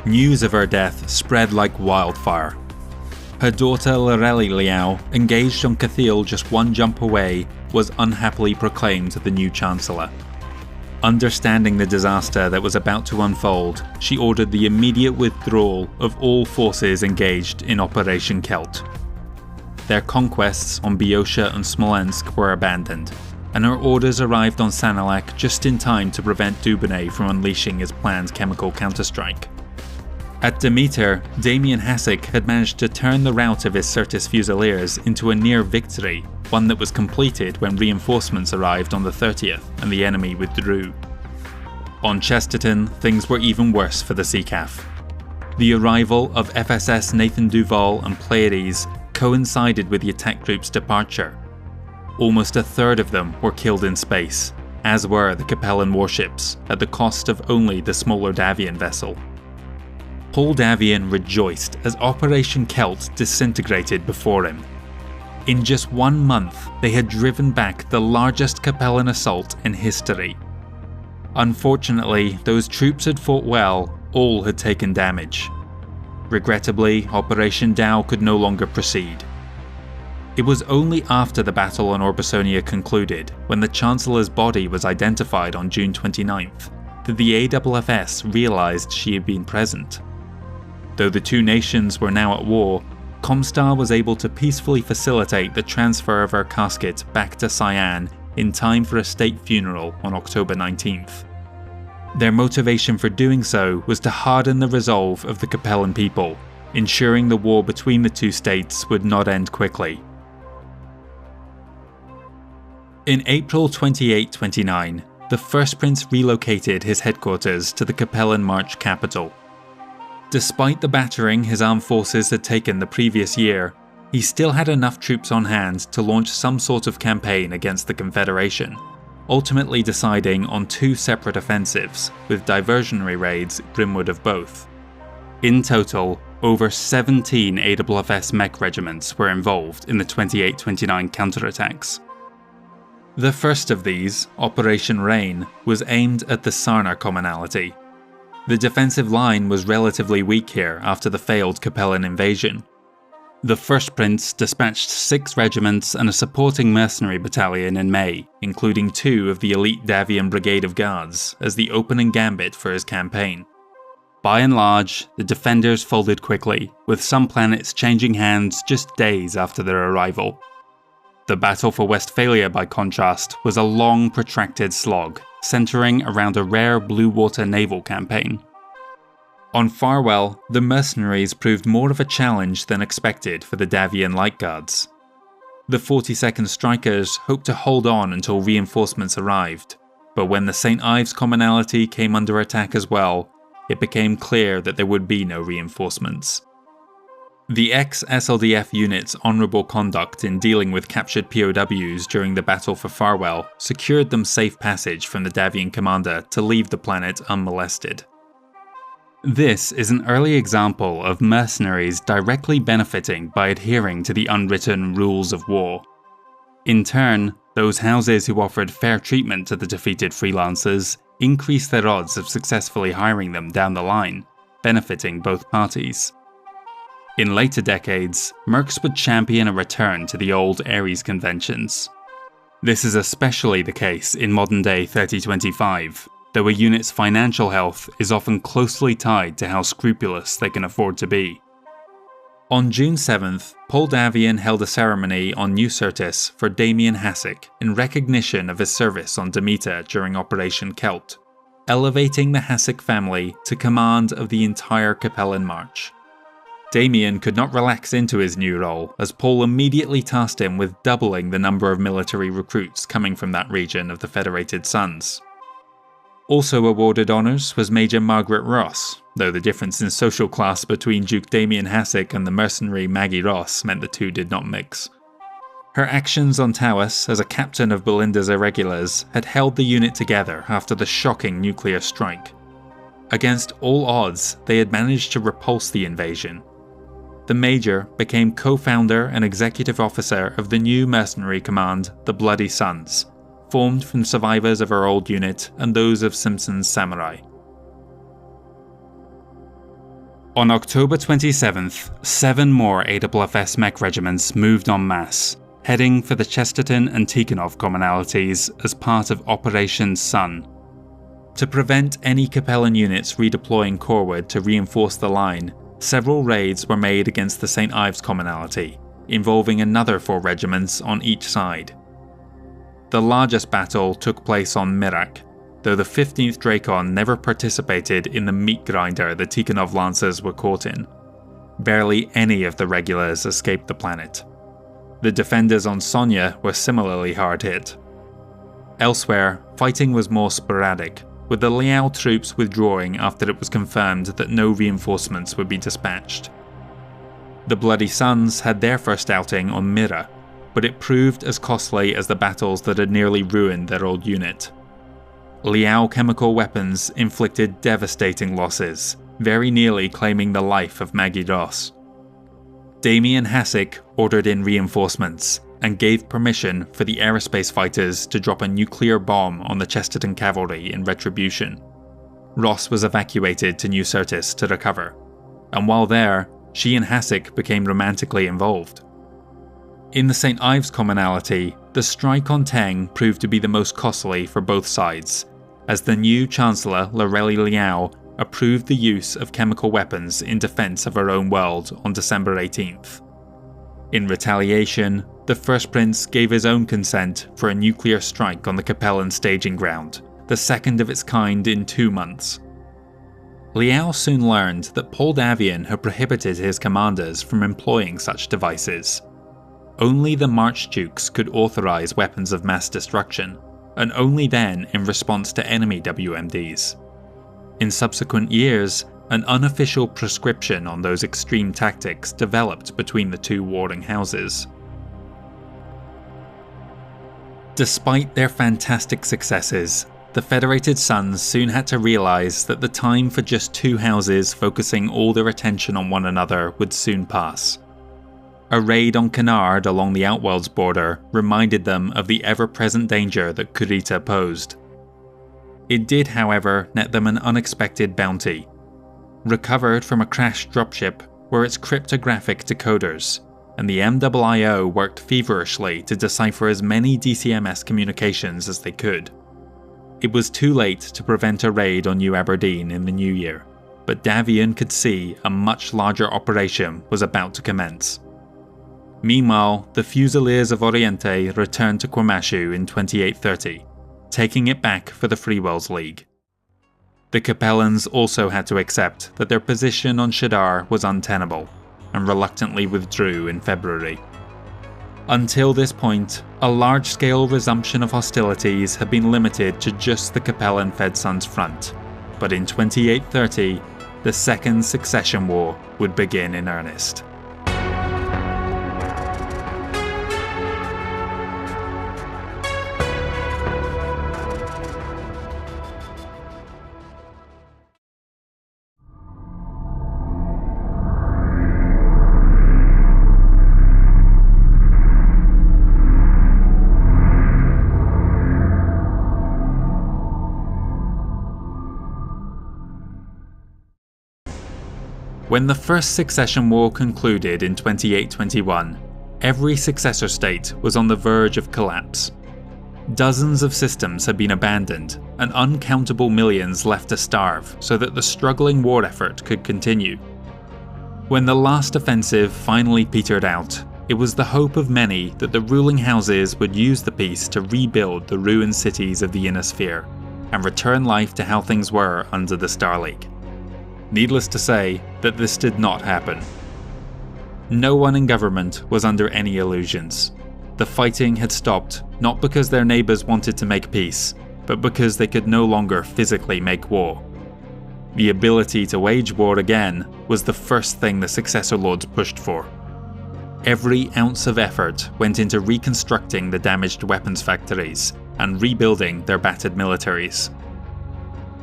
News of her death spread like wildfire. Her daughter Lorelei Liao, engaged on Cathil just one jump away, was unhappily proclaimed the new Chancellor. Understanding the disaster that was about to unfold, she ordered the immediate withdrawal of all forces engaged in Operation Celt. Their conquests on Beotia and Smolensk were abandoned, and her orders arrived on Sanilak just in time to prevent Dubonnet from unleashing his planned chemical counterstrike. At Demeter, Damien Hasek had managed to turn the rout of his Syrtis Fusiliers into a near victory, one that was completed when reinforcements arrived on the 30th and the enemy withdrew. On Chesterton, things were even worse for the Seacaf. The arrival of FSS Nathan Duval and Pleiades coincided with the attack group's departure. Almost a third of them were killed in space, as were the Capellan warships, at the cost of only the smaller Davian vessel. Paul Davian rejoiced as Operation Celt disintegrated before him. In just 1 month, they had driven back the largest Capellan assault in history. Unfortunately, those troops had fought well, all had taken damage. Regrettably, Operation Dao could no longer proceed. It was only after the battle on Orbasonia concluded, when the Chancellor's body was identified on June 29th, that the AFFS realised she had been present. Though the two nations were now at war, Comstar was able to peacefully facilitate the transfer of her casket back to Cyan in time for a state funeral on October 19th. Their motivation for doing so was to harden the resolve of the Capellan people, ensuring the war between the two states would not end quickly. In April 2829, the First Prince relocated his headquarters to the Capellan March capital. Despite the battering his armed forces had taken the previous year, he still had enough troops on hand to launch some sort of campaign against the Confederation, ultimately deciding on 2 separate offensives, with diversionary raids rimward of both. In total, over 17 AFFS mech regiments were involved in the 28-29 counterattacks. The first of these, Operation Rain, was aimed at the Sarnar commonality. The defensive line was relatively weak here after the failed Capellan invasion. The First Prince dispatched 6 regiments and a supporting mercenary battalion in May, including 2 of the elite Davian Brigade of Guards, as the opening gambit for his campaign. By and large, the defenders folded quickly, with some planets changing hands just days after their arrival. The battle for Westphalia, by contrast, was a long, protracted slog, centering around a rare blue water naval campaign. On Farwell, the mercenaries proved more of a challenge than expected for the Davian Light Guards. The 42nd Strikers hoped to hold on until reinforcements arrived, but when the St. Ives commonalty came under attack as well, it became clear that there would be no reinforcements. The ex-SLDF unit's honourable conduct in dealing with captured POWs during the Battle for Farwell secured them safe passage from the Davian commander to leave the planet unmolested. This is an early example of mercenaries directly benefiting by adhering to the unwritten rules of war. In turn, those houses who offered fair treatment to the defeated freelancers increased their odds of successfully hiring them down the line, benefiting both parties. In later decades, mercs would champion a return to the old Ares conventions. This is especially the case in modern-day 3025, though a unit's financial health is often closely tied to how scrupulous they can afford to be. On June 7th, Paul Davian held a ceremony on New Syrtis for Damien Hassick in recognition of his service on Demeter during Operation Celt, elevating the Hassick family to command of the entire Capellan March. Damien could not relax into his new role, as Paul immediately tasked him with doubling the number of military recruits coming from that region of the Federated Suns. Also awarded honours was Major Margaret Ross, though the difference in social class between Duke Damien Hassick and the mercenary Maggie Ross meant the two did not mix. Her actions on Tawas as a captain of Belinda's irregulars had held the unit together after the shocking nuclear strike. Against all odds, they had managed to repulse the invasion. The Major became co-founder and executive officer of the new mercenary command, the Bloody Suns, formed from survivors of her old unit and those of Simpson's Samurai. On October 27th, 7 more AFFS mech regiments moved en masse, heading for the Chesterton and Tikhonov commonalities as part of Operation Sun. To prevent any Capellan units redeploying coreward to reinforce the line, several raids were made against the St. Ives commonalty, involving another 4 regiments on each side. The largest battle took place on Mirak, though the 15th Drakon never participated in the meat grinder the Tikhonov Lancers were caught in. Barely any of the regulars escaped the planet. The defenders on Sonia were similarly hard hit. Elsewhere, fighting was more sporadic, with the Liao troops withdrawing after it was confirmed that no reinforcements would be dispatched. The Bloody Suns had their first outing on Mira, but it proved as costly as the battles that had nearly ruined their old unit. Liao chemical weapons inflicted devastating losses, very nearly claiming the life of Maggie Ross. Damien Hassick ordered in reinforcements and gave permission for the aerospace fighters to drop a nuclear bomb on the Chesterton cavalry in retribution. Ross was evacuated to New Syrtis to recover, and while there, she and Hassick became romantically involved. In the St. Ives commonalty, the strike on Teng proved to be the most costly for both sides, as the new Chancellor Lorelei Liao approved the use of chemical weapons in defense of her own world on December 18th. In retaliation, the First Prince gave his own consent for a nuclear strike on the Capellan staging ground, the second of its kind in 2 months. Liao soon learned that Paul Davian had prohibited his commanders from employing such devices. Only the Marchdukes could authorize weapons of mass destruction, and only then in response to enemy WMDs. In subsequent years, an unofficial prescription on those extreme tactics developed between the two warring houses. Despite their fantastic successes, the Federated Suns soon had to realize that the time for just 2 houses focusing all their attention on one another would soon pass. A raid on Canard along the Outworld's border reminded them of the ever-present danger that Kurita posed. It did, however, net them an unexpected bounty. Recovered from a crashed dropship were its cryptographic decoders, and the MIIO worked feverishly to decipher as many DCMS communications as they could. It was too late to prevent a raid on New Aberdeen in the new year, but Davian could see a much larger operation was about to commence. Meanwhile, the Fusiliers of Oriente returned to Kwamashu in 2830, taking it back for the Freewells League. The Capellans also had to accept that their position on Shadar was untenable, and reluctantly withdrew in February. Until this point, a large-scale resumption of hostilities had been limited to just the Capellan Fedsons front, but in 2830, the Second Succession War would begin in earnest. When the First Succession War concluded in 2821, every successor state was on the verge of collapse. Dozens of systems had been abandoned, and uncountable millions left to starve so that the struggling war effort could continue. When the last offensive finally petered out, it was the hope of many that the ruling houses would use the peace to rebuild the ruined cities of the Inner Sphere, and return life to how things were under the Star League. Needless to say that this did not happen. No one in government was under any illusions. The fighting had stopped not because their neighbours wanted to make peace, but because they could no longer physically make war. The ability to wage war again was the first thing the Successor Lords pushed for. Every ounce of effort went into reconstructing the damaged weapons factories and rebuilding their battered militaries.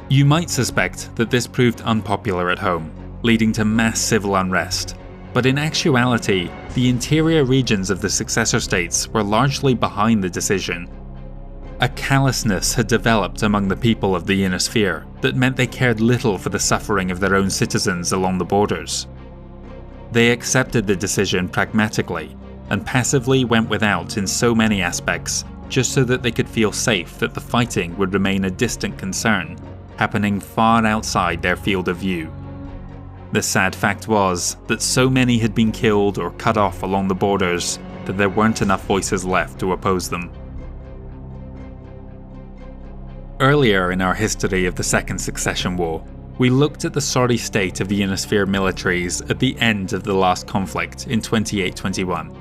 You might suspect that this proved unpopular at home, leading to mass civil unrest, but in actuality, the interior regions of the successor states were largely behind the decision. A callousness had developed among the people of the Inner Sphere that meant they cared little for the suffering of their own citizens along the borders. They accepted the decision pragmatically, and passively went without in so many aspects just so that they could feel safe that the fighting would remain a distant concern, happening far outside their field of view. The sad fact was that so many had been killed or cut off along the borders that there weren't enough voices left to oppose them. Earlier in our history of the Second Succession War, we looked at the sorry state of the Inner Sphere militaries at the end of the last conflict in 2821.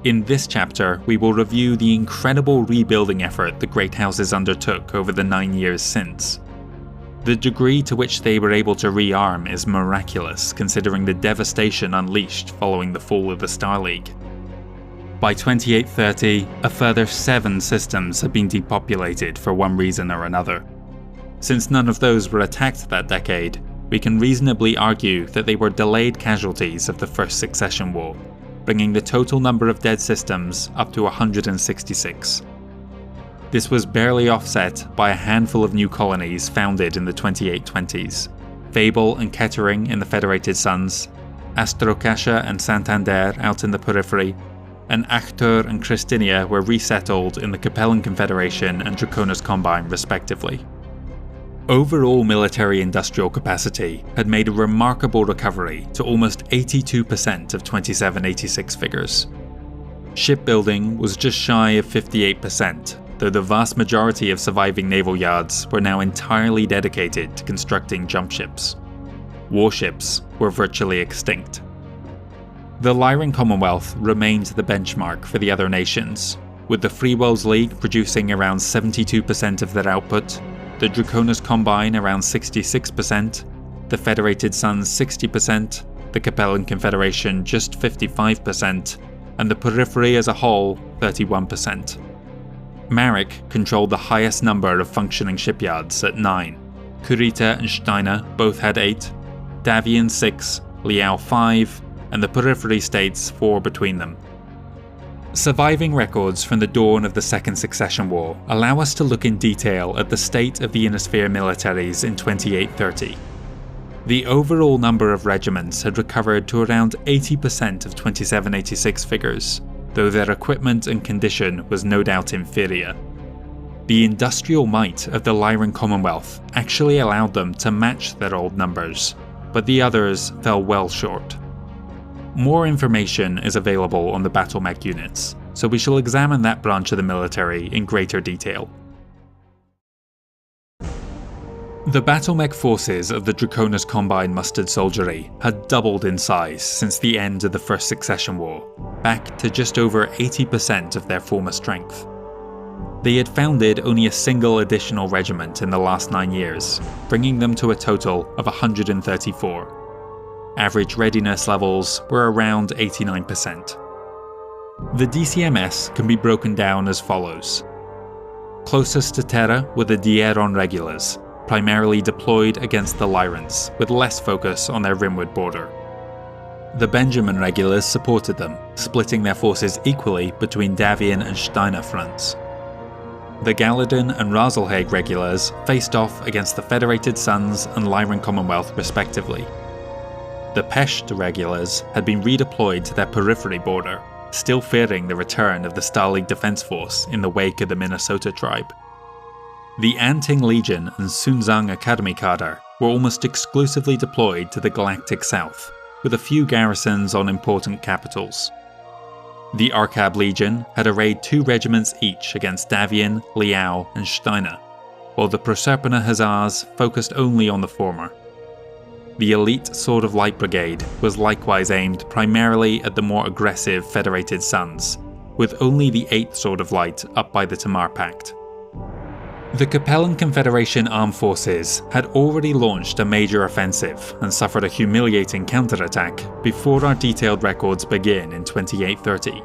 In this chapter, we will review the incredible rebuilding effort the Great Houses undertook over the 9 years since. The degree to which they were able to rearm is miraculous, considering the devastation unleashed following the fall of the Star League. By 2830, a further 7 systems had been depopulated for one reason or another. Since none of those were attacked that decade, we can reasonably argue that they were delayed casualties of the First Succession War, bringing the total number of dead systems up to 166. This was barely offset by a handful of new colonies founded in the 2820s, Fable and Kettering in the Federated Suns, Astrocascia and Santander out in the periphery, and Achtur and Christinia were resettled in the Capellan Confederation and Draconis Combine respectively. Overall military-industrial capacity had made a remarkable recovery to almost 82% of 2786 figures. Shipbuilding was just shy of 58%, though the vast majority of surviving naval yards were now entirely dedicated to constructing jump ships. Warships were virtually extinct. The Lyran Commonwealth remained the benchmark for the other nations, with the Free Worlds League producing around 72% of their output, the Draconis Combine around 66%, the Federated Suns 60%, the Capellan Confederation just 55%, and the periphery as a whole 31%. Marek controlled the highest number of functioning shipyards at 9. Kurita and Steiner both had 8, Davian 6, Liao 5, and the periphery states 4 between them. Surviving records from the dawn of the Second Succession War allow us to look in detail at the state of the Inner Sphere militaries in 2830. The overall number of regiments had recovered to around 80% of 2786 figures, though their equipment and condition was no doubt inferior. The industrial might of the Lyran Commonwealth actually allowed them to match their old numbers, but the others fell well short. More information is available on the battle mech units, so we shall examine that branch of the military in greater detail. The battlemech forces of the Draconis Combine mustered soldiery had doubled in size since the end of the First Succession War, back to just over 80% of their former strength. They had founded only a single additional regiment in the last 9 years, bringing them to a total of 134. Average readiness levels were around 89%. The DCMS can be broken down as follows. Closest to Terra were the Dieron regulars, primarily deployed against the Lyrans, with less focus on their rimward border. The Benjamin regulars supported them, splitting their forces equally between Davian and Steiner fronts. The Galadin and Razelhaig regulars faced off against the Federated Sons and Lyran Commonwealth respectively. The Pesht regulars had been redeployed to their periphery border, still fearing the return of the Star League Defense Force in the wake of the Minnesota tribe. The Anting Legion and Sunzang Academy Cadre were almost exclusively deployed to the Galactic South, with a few garrisons on important capitals. The Arkab Legion had arrayed 2 regiments each against Davian, Liao, and Steiner, while the Proserpina Hussars focused only on the former. The elite Sword of Light Brigade was likewise aimed primarily at the more aggressive Federated Sons, with only the 8th Sword of Light up by the Tamar Pact. The Capellan Confederation armed forces had already launched a major offensive and suffered a humiliating counterattack before our detailed records begin in 2830.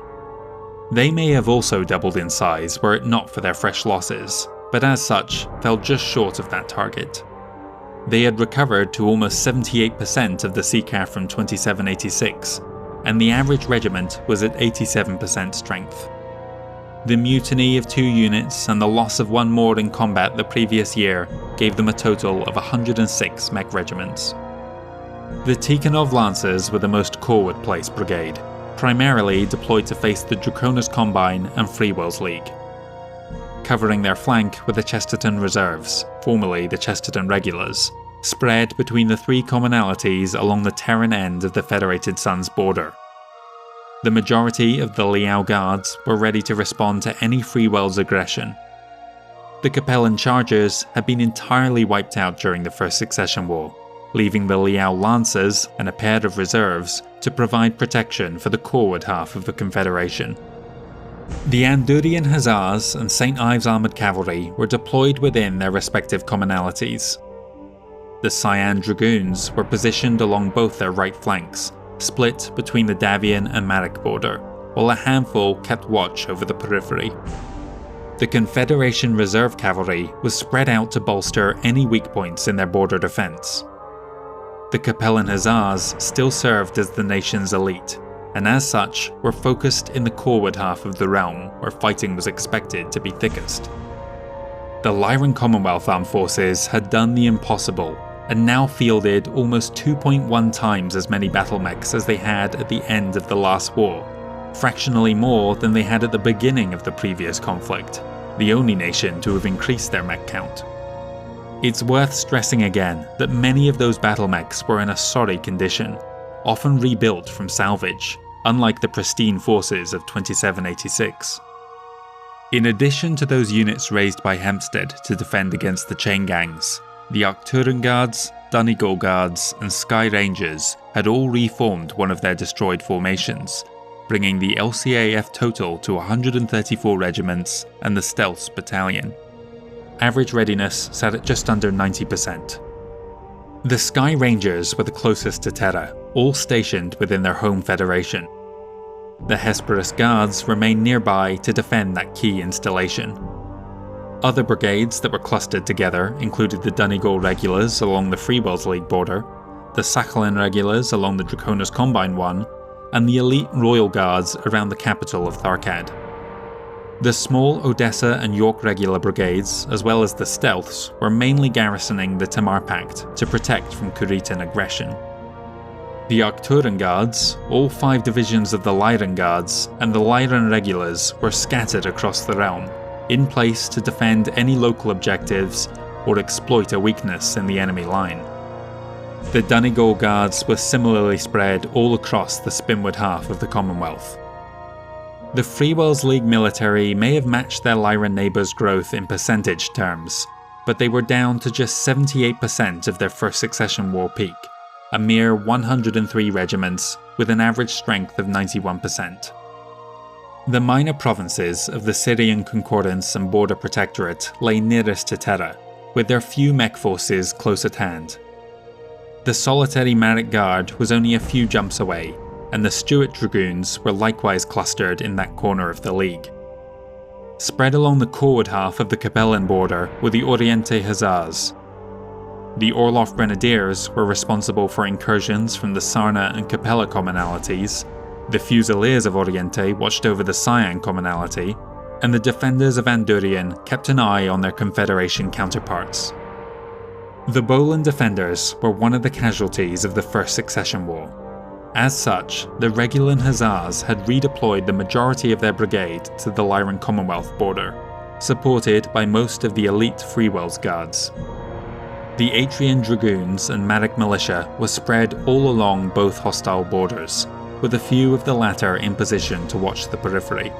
They may have also doubled in size were it not for their fresh losses, but as such fell just short of that target. They had recovered to almost 78% of the Seacar from 2786, and the average regiment was at 87% strength. The mutiny of 2 units and the loss of 1 more in combat the previous year gave them a total of 106 mech regiments. The Tikhonov Lancers were the most forward-placed brigade, primarily deployed to face the Draconis Combine and Free Wills League. Covering their flank were the Chesterton Reserves, formerly the Chesterton Regulars, spread between the 3 commonalities along the Terran end of the Federated Sons border. The majority of the Liao Guards were ready to respond to any Free Wills aggression. The Capellan Chargers had been entirely wiped out during the First Succession War, leaving the Liao Lancers and a pair of reserves to provide protection for the forward half of the Confederation. The Andurian Hussars and St. Ives Armoured Cavalry were deployed within their respective commonalities. The Cyan Dragoons were positioned along both their right flanks, split between the Davian and Marek border, while a handful kept watch over the periphery. The Confederation Reserve Cavalry was spread out to bolster any weak points in their border defence. The Capellan Hussars still served as the nation's elite, and as such were focused in the forward half of the realm where fighting was expected to be thickest. The Lyran Commonwealth Armed Forces had done the impossible and now fielded almost 2.1 times as many battlemechs as they had at the end of the last war, fractionally more than they had at the beginning of the previous conflict, the only nation to have increased their mech count. It's worth stressing again that many of those battlemechs were in a sorry condition, often rebuilt from salvage, unlike the pristine forces of 2786. In addition to those units raised by Hempstead to defend against the chain gangs, the Arcturan Guards, Donegal Guards, and Sky Rangers had all reformed one of their destroyed formations, bringing the LCAF total to 134 regiments and the Stealths Battalion. Average readiness sat at just under 90%. The Sky Rangers were the closest to Terra, all stationed within their home federation. The Hesperus Guards remained nearby to defend that key installation. Other brigades that were clustered together included the Donegal Regulars along the Free Wills League border, the Sakhalin Regulars along the Draconis Combine one, and the elite Royal Guards around the capital of Tharkad. The small Odessa and York Regular brigades, as well as the Stealths, were mainly garrisoning the Tamar Pact to protect from Kuritan aggression. The Arcturan Guards, all 5 divisions of the Lyran Guards, and the Lyran Regulars were scattered across the realm, in place to defend any local objectives or exploit a weakness in the enemy line. The Donegal Guards were similarly spread all across the Spinward half of the Commonwealth. The Free Wills League military may have matched their Lyran neighbours' growth in percentage terms, but they were down to just 78% of their First Succession War peak, a mere 103 regiments with an average strength of 91%. The minor provinces of the Syrian Concordance and Border Protectorate lay nearest to Terra, with their few mech forces close at hand. The solitary Maric Guard was only a few jumps away, and the Stuart Dragoons were likewise clustered in that corner of the League. Spread along the forward half of the Capellan border were the Oriente Hussars. The Orloff Grenadiers were responsible for incursions from the Sarna and Capella commonalities, the Fusiliers of Oriente watched over the Cyan commonality, and the defenders of Andurian kept an eye on their Confederation counterparts. The Bolan defenders were one of the casualties of the First Succession War. As such, the Regulan Hussars had redeployed the majority of their brigade to the Lyran Commonwealth border, supported by most of the elite Freewells Guards. The Atrian Dragoons and Maric militia were spread all along both hostile borders, with a few of the latter in position to watch the periphery.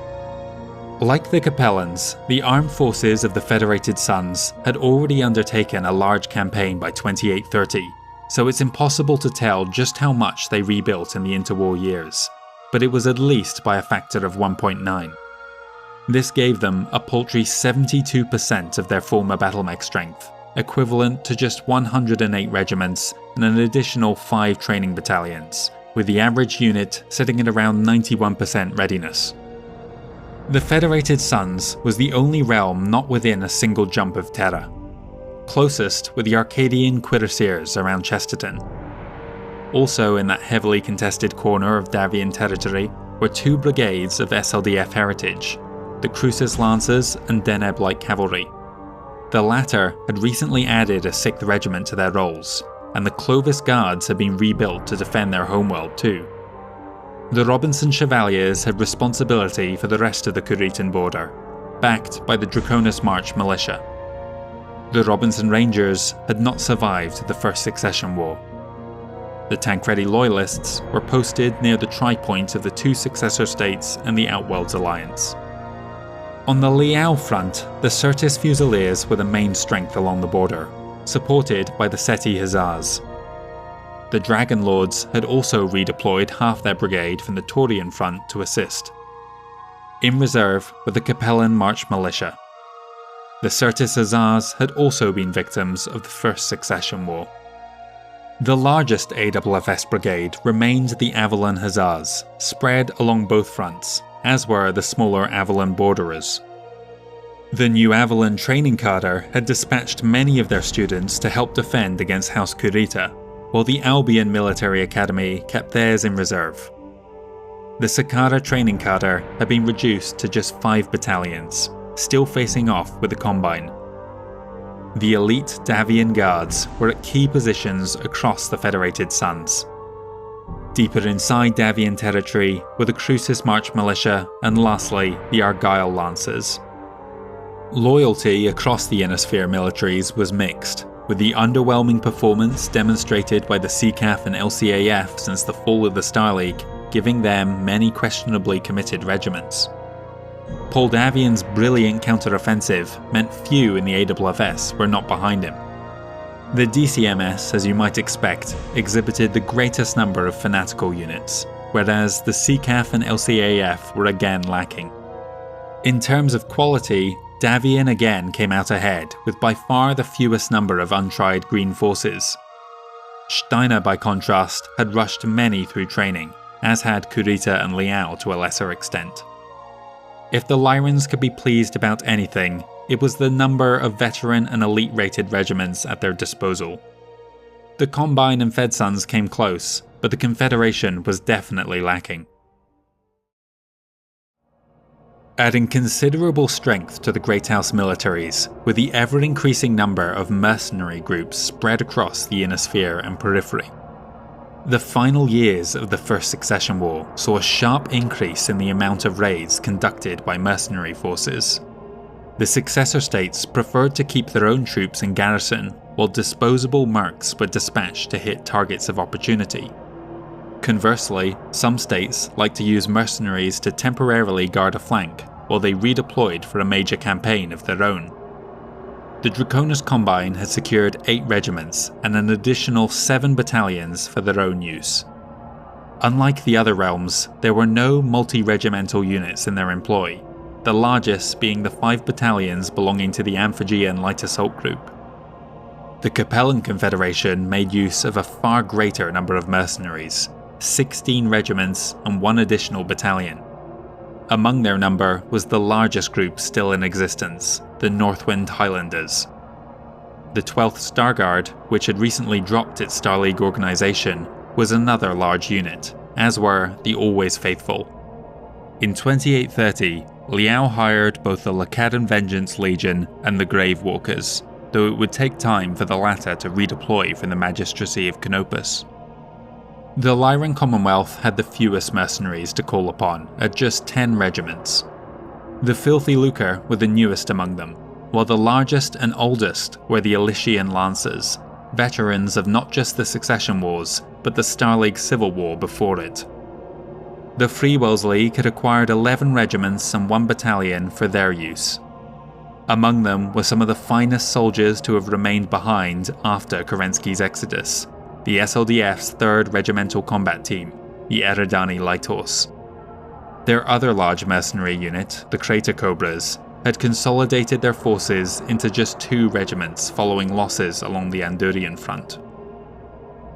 Like the Capellans, the armed forces of the Federated Sons had already undertaken a large campaign by 2830, so it's impossible to tell just how much they rebuilt in the interwar years, but it was at least by a factor of 1.9. This gave them a paltry 72% of their former battlemech strength, equivalent to just 108 regiments and an additional 5 training battalions, with the average unit sitting at around 91% readiness. The Federated Sons was the only realm not within a single jump of Terra. Closest were the Arcadian Cuirassiers around Chesterton. Also in that heavily contested corner of Davian territory were 2 brigades of SLDF heritage, the Crucis Lancers and Deneb Light Cavalry. The latter had recently added a 6th regiment to their rolls, and the Clovis Guards had been rebuilt to defend their homeworld too. The Robinson Chevaliers had responsibility for the rest of the Curitan border, backed by the Draconis March militia. The Robinson Rangers had not survived the First Succession War. The Tancredi Loyalists were posted near the tri-point of the 2 successor states and the Outworlds alliance. On the Liao front, the Certis Fusiliers were the main strength along the border, supported by the Seti Hussars. The Dragon Lords had also redeployed half their brigade from the Taurian front to assist. In reserve were the Capellan March militia. The Certis Hussars had also been victims of the First Succession War. The largest AFFS brigade remained the Avalon Hussars, spread along both fronts, as were the smaller Avalon Borderers. The New Avalon training cadre had dispatched many of their students to help defend against House Curita, while the Albion Military Academy kept theirs in reserve. The Sakara training cadre had been reduced to just 5 battalions, still facing off with the Combine. The elite Davian Guards were at key positions across the Federated Sons. Deeper inside Davian territory were the Crucis March militia and lastly the Argyle Lancers. Loyalty across the Inner Sphere militaries was mixed, with the underwhelming performance demonstrated by the CCAF and LCAF since the fall of the Star League giving them many questionably committed regiments. Paul Davian's brilliant counter-offensive meant few in the AFFS were not behind him. The DCMS, as you might expect, exhibited the greatest number of fanatical units, whereas the CCAF and LCAF were again lacking. In terms of quality, Davian again came out ahead with by far the fewest number of untried green forces. Steiner, by contrast, had rushed many through training, as had Kurita and Liao to a lesser extent. If the Lyrans could be pleased about anything, it was the number of veteran and elite-rated regiments at their disposal. The Combine and Fed Sons came close, but the Confederation was definitely lacking. Adding considerable strength to the Great House militaries were the ever-increasing number of mercenary groups spread across the Inner Sphere and periphery. The final years of the First Succession War saw a sharp increase in the amount of raids conducted by mercenary forces. The successor states preferred to keep their own troops in garrison, while disposable mercs were dispatched to hit targets of opportunity. Conversely, some states liked to use mercenaries to temporarily guard a flank, while they redeployed for a major campaign of their own. The the Draconis Combine had secured 8 regiments and an additional 7 battalions for their own use. Unlike the other realms, there were no multi-regimental units in their employ, the largest being the 5 battalions belonging to the Amphigean Light Assault Group. The Capellan Confederation made use of a far greater number of mercenaries, 16 regiments and 1 additional battalion. Among their number was the largest group still in existence, the Northwind Highlanders. The 12th Star Guard, which had recently dropped its Star League organisation, was another large unit, as were the Always Faithful. In 2830, Liao hired both the Lacadan Vengeance Legion and the Grave Walkers, though it would take time for the latter to redeploy from the Magistracy of Canopus. The Lyran Commonwealth had the fewest mercenaries to call upon, at just 10 regiments. The Filthy Lucre were the newest among them, while the largest and oldest were the Elysian Lancers, veterans of not just the Succession Wars, but the Star League Civil War before it. The Freewells League had acquired 11 regiments and 1 battalion for their use. Among them were some of the finest soldiers to have remained behind after Kerensky's exodus, the SLDF's 3rd Regimental Combat Team, the Eridani Light Horse. Their other large mercenary unit, the Crater Cobras, had consolidated their forces into just 2 regiments following losses along the Andurian front.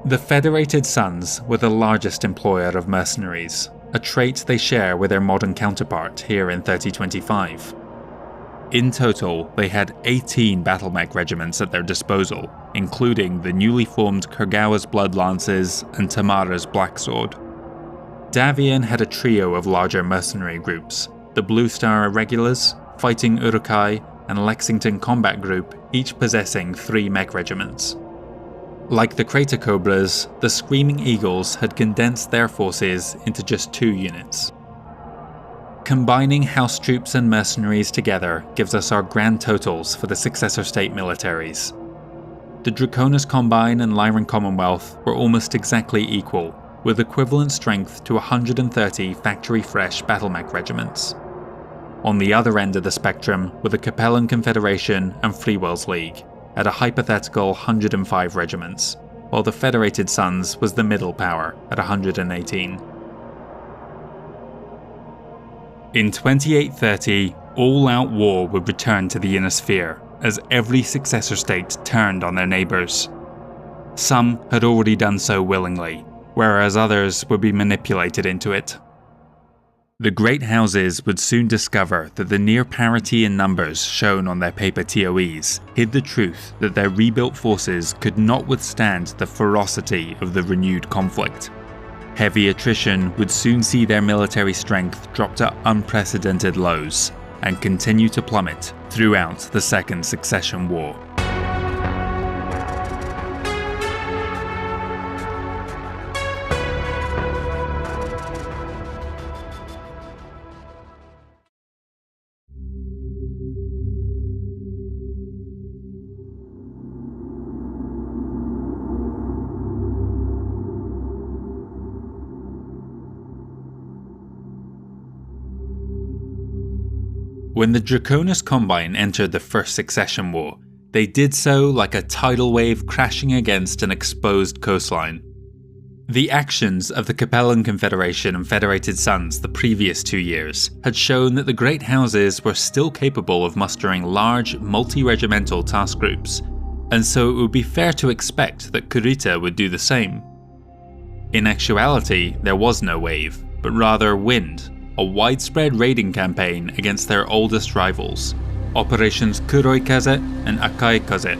The Federated Sons were the largest employer of mercenaries, a trait they share with their modern counterpart here in 3025. In total, they had 18 battlemech regiments at their disposal, including the newly formed Kurgawa's Blood Lances and Tamara's Black Sword. Davian had a trio of larger mercenary groups, the Blue Star Irregulars, Fighting Urukai, and Lexington Combat Group, each possessing 3 mech regiments. Like the Crater Cobras, the Screaming Eagles had condensed their forces into just 2 units. Combining house troops and mercenaries together gives us our grand totals for the successor state militaries. The Draconis Combine and Lyran Commonwealth were almost exactly equal, with equivalent strength to 130 factory-fresh battlemech regiments. On the other end of the spectrum were the Capellan Confederation and Freewells League, at a hypothetical 105 regiments, while the Federated Sons was the middle power at 118. In 2830, all-out war would return to the Inner Sphere, as every successor state turned on their neighbours. Some had already done so willingly, whereas others would be manipulated into it. The great houses would soon discover that the near parity in numbers shown on their paper TOEs hid the truth that their rebuilt forces could not withstand the ferocity of the renewed conflict. Heavy attrition would soon see their military strength drop to unprecedented lows, and continue to plummet throughout the Second Succession War. When the Draconis Combine entered the First Succession War, they did so like a tidal wave crashing against an exposed coastline. The actions of the Capellan Confederation and Federated Sons the previous 2 years had shown that the Great Houses were still capable of mustering large, multi-regimental task groups, and so it would be fair to expect that Kurita would do the same. In actuality, there was no wave, but rather wind, a widespread raiding campaign against their oldest rivals, Operations Kuroikaze and Akaikaze.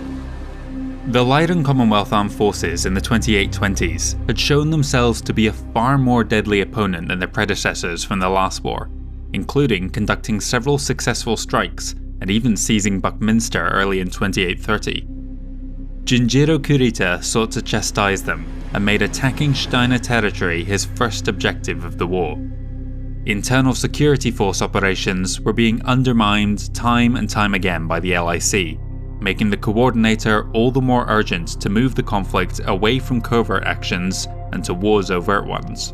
The Lyran Commonwealth Armed Forces in the 2820s had shown themselves to be a far more deadly opponent than their predecessors from the last war, including conducting several successful strikes and even seizing Buckminster early in 2830. Jinjiro Kurita sought to chastise them and made attacking Steiner territory his first objective of the war. Internal security force operations were being undermined time and time again by the LIC, making the coordinator all the more urgent to move the conflict away from covert actions and towards overt ones.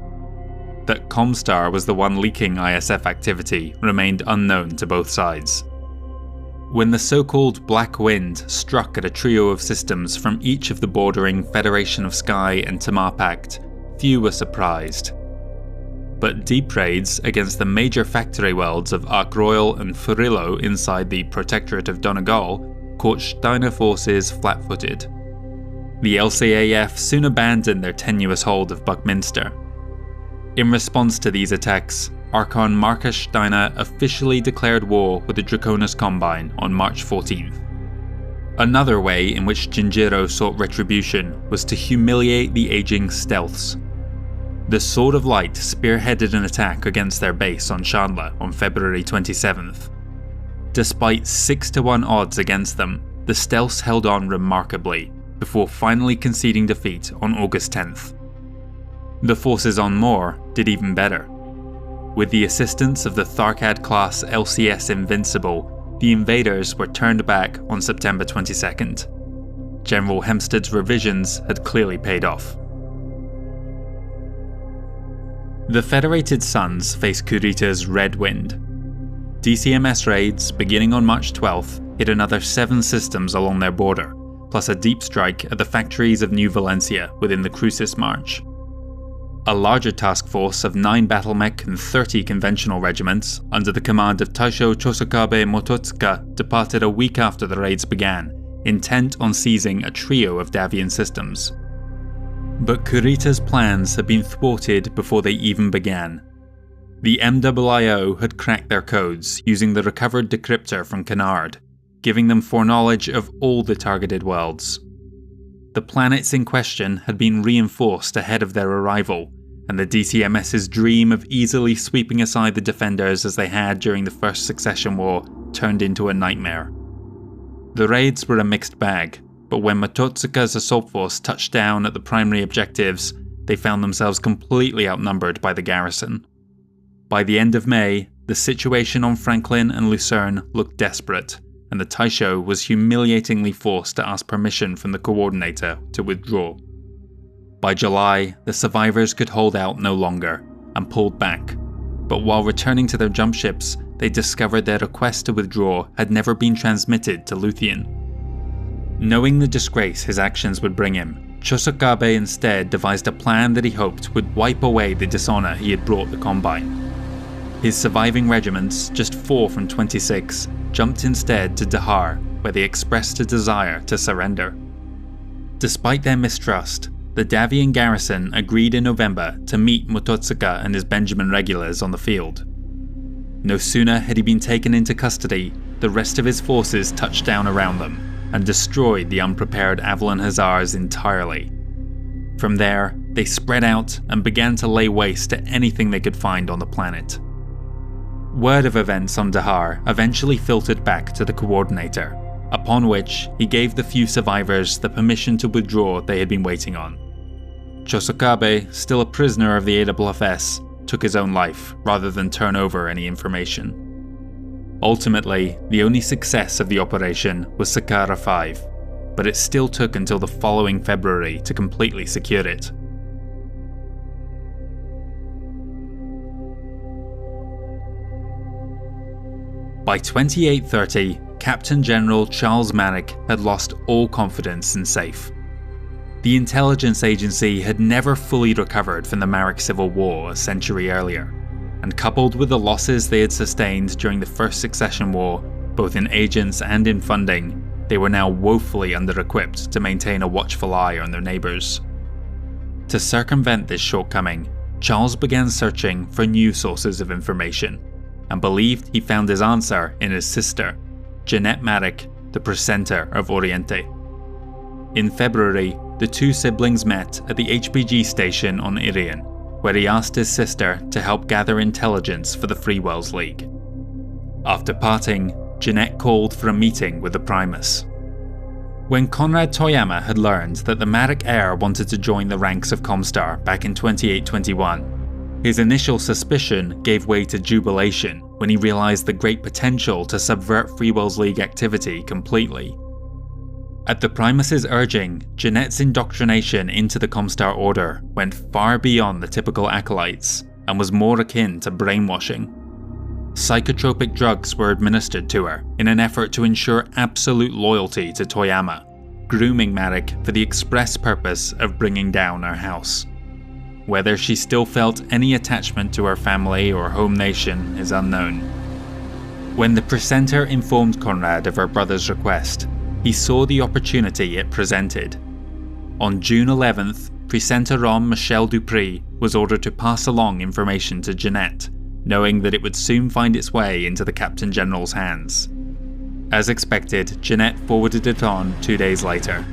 That Comstar was the one leaking ISF activity remained unknown to both sides. When the so-called Black Wind struck at a trio of systems from each of the bordering Federation of Sky and Tamar Pact, few were surprised. But deep raids against the major factory worlds of Ark Royal and Furillo inside the Protectorate of Donegal caught Steiner forces flat-footed. The LCAF soon abandoned their tenuous hold of Buckminster. In response to these attacks, Archon Marcus Steiner officially declared war with the Draconis Combine on March 14th. Another way in which Jinjiro sought retribution was to humiliate the aging Stealths. The Sword of Light spearheaded an attack against their base on Chandler on February 27th. Despite 6-1 odds against them, the Stealths held on remarkably, before finally conceding defeat on August 10th. The forces on Moor did even better. With the assistance of the Tharkad-class LCS Invincible, the invaders were turned back on September 22nd. General Hempstead's revisions had clearly paid off. The Federated Suns faced Kurita's Red Wind. DCMS raids, beginning on March 12th, hit another 7 systems along their border, plus a deep strike at the factories of New Valencia within the Crucis March. A larger task force of 9 battlemech and 30 conventional regiments, under the command of Taisho Chosokabe Mototsuka, departed a week after the raids began, intent on seizing a trio of Davian systems. But Kurita's plans had been thwarted before they even began. The MIIO had cracked their codes using the recovered decryptor from Canard, giving them foreknowledge of all the targeted worlds. The planets in question had been reinforced ahead of their arrival, and the DCMS's dream of easily sweeping aside the defenders as they had during the First Succession War turned into a nightmare. The raids were a mixed bag, but when Mototsuka's assault force touched down at the primary objectives, they found themselves completely outnumbered by the garrison. By the end of May, the situation on Franklin and Lucerne looked desperate, and the Taisho was humiliatingly forced to ask permission from the coordinator to withdraw. By July, the survivors could hold out no longer, and pulled back, but while returning to their jump ships, they discovered their request to withdraw had never been transmitted to Luthien. Knowing the disgrace his actions would bring him, Chosokabe instead devised a plan that he hoped would wipe away the dishonor he had brought the Combine. His surviving regiments, just 4 from 26, jumped instead to Dahar, where they expressed a desire to surrender. Despite their mistrust, the Davian garrison agreed in November to meet Mototsuka and his Benjamin regulars on the field. No sooner had he been taken into custody, the rest of his forces touched down around them, and destroyed the unprepared Avalon Hussars entirely. From there, they spread out and began to lay waste to anything they could find on the planet. Word of events on Dahar eventually filtered back to the coordinator, upon which he gave the few survivors the permission to withdraw they had been waiting on. Chosokabe, still a prisoner of the AFS, took his own life rather than turn over any information. Ultimately, the only success of the operation was Sakara 5, but it still took until the following February to completely secure it. By 2830, Captain General Charles Marek had lost all confidence in SAFE. The intelligence agency had never fully recovered from the Marek Civil War a century earlier, and coupled with the losses they had sustained during the First Succession War, both in agents and in funding, they were now woefully under-equipped to maintain a watchful eye on their neighbours. To circumvent this shortcoming, Charles began searching for new sources of information, and believed he found his answer in his sister, Jeanette Marek, the presenter of Oriente. In February, the two siblings met at the HPG station on Irian, where he asked his sister to help gather intelligence for the Free Wells League. After parting, Jeanette called for a meeting with the Primus. When Conrad Toyama had learned that the Marek heir wanted to join the ranks of Comstar back in 2821, his initial suspicion gave way to jubilation when he realized the great potential to subvert Free Wells League activity completely. At the Primus's urging, Jeanette's indoctrination into the Comstar Order went far beyond the typical acolytes and was more akin to brainwashing. psychotropic drugs were administered to her in an effort to ensure absolute loyalty to Toyama, grooming Marik for the express purpose of bringing down her house. Whether she still felt any attachment to her family or home nation is unknown. When the precentor informed Conrad of her brother's request, he saw the opportunity it presented. On June 11th, Precentor-Rom Michel Dupree was ordered to pass along information to Jeanette, knowing that it would soon find its way into the Captain General's hands. As expected, Jeanette forwarded it on 2 days later.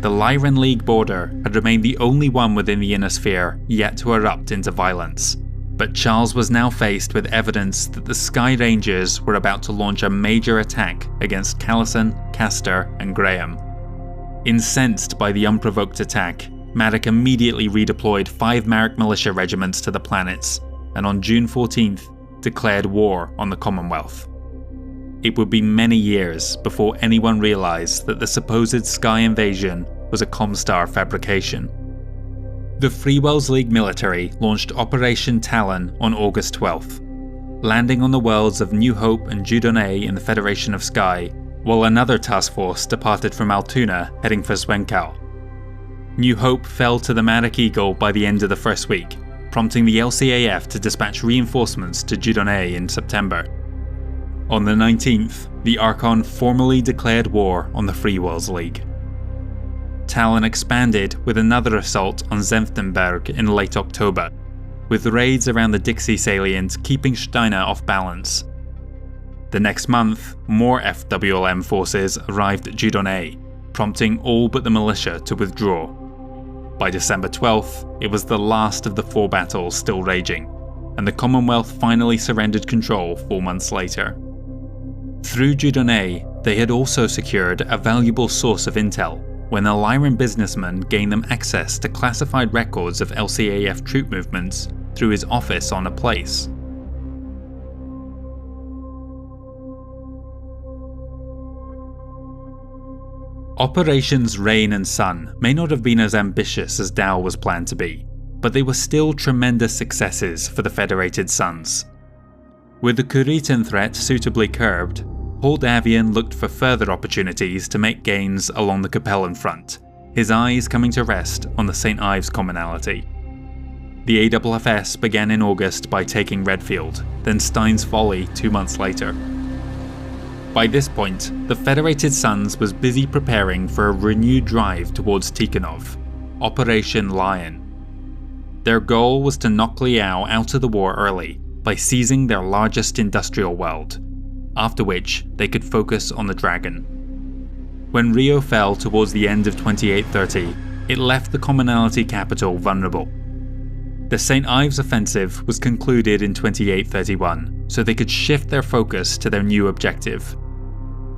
The Lyran League border had remained the only one within the Inner Sphere yet to erupt into violence, but Charles was now faced with evidence that the Sky Rangers were about to launch a major attack against Callison, Castor, and Graham. Incensed by the unprovoked attack, Marik immediately redeployed 5 Marik militia regiments to the planets, and on June 14th declared war on the Commonwealth. It would be many years before anyone realised that the supposed Sky invasion was a Comstar fabrication. The Freewells League military launched Operation Talon on August 12th, landing on the worlds of New Hope and Judone in the Federation of Sky, while another task force departed from Altoona heading for Zwenkau. New Hope fell to the Marik Eagle by the end of the first week, prompting the LCAF to dispatch reinforcements to Judone in September. On the 19th, the Archon formally declared war on the Freewells League. Talon expanded with another assault on Senftenberg in late October, with raids around the Dixie salient keeping Steiner off balance. The next month, more FWLM forces arrived at Judone, prompting all but the militia to withdraw. By December 12th, it was the last of the 4 battles still raging, and the Commonwealth finally surrendered control 4 months later. Through Judone, they had also secured a valuable source of intel when a Lyran businessman gained them access to classified records of LCAF troop movements through his office on a place. Operations Rain and Sun may not have been as ambitious as Tau was planned to be, but they were still tremendous successes for the Federated Suns. With the Kuritan threat suitably curbed, Paul Davian looked for further opportunities to make gains along the Capellan front, his eyes coming to rest on the St. Ives commonality. The AFFS began in August by taking Redfield, then Stein's Folly 2 months later. By this point, the Federated Suns was busy preparing for a renewed drive towards Tikhonov, Operation Lion. Their goal was to knock Liao out of the war early by seizing their largest industrial world, after which they could focus on the Dragon. When Rio fell towards the end of 2830, it left the Commonalty capital vulnerable. The St. Ives offensive was concluded in 2831, so they could shift their focus to their new objective.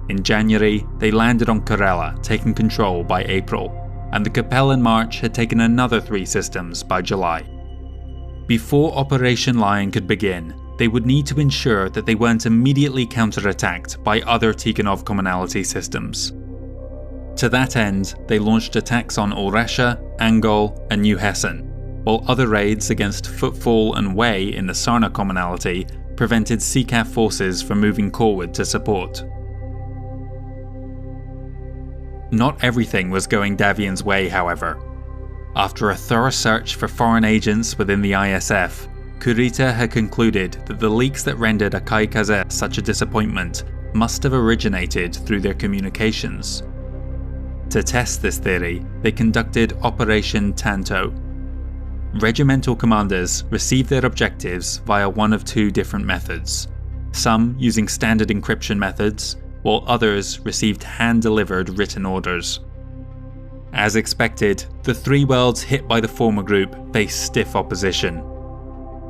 In January, they landed on Karela, taking control by April, and the Capellan March had taken another 3 systems by July. Before Operation Lion could begin, they would need to ensure that they weren't immediately counterattacked by other Tikhonov Commonalty systems. To that end, they launched attacks on Oresha, Angol, and New Hessen, while other raids against Footfall and Wei in the Sarna Commonalty prevented CCAF forces from moving forward to support. Not everything was going Davian's way, however. After a thorough search for foreign agents within the ISF, Kurita had concluded that the leaks that rendered Akai Kaze such a disappointment must have originated through their communications. To test this theory, they conducted Operation Tanto. Regimental commanders received their objectives via one of 2 different methods, some using standard encryption methods, while others received hand-delivered written orders. As expected, the 3 worlds hit by the former group faced stiff opposition.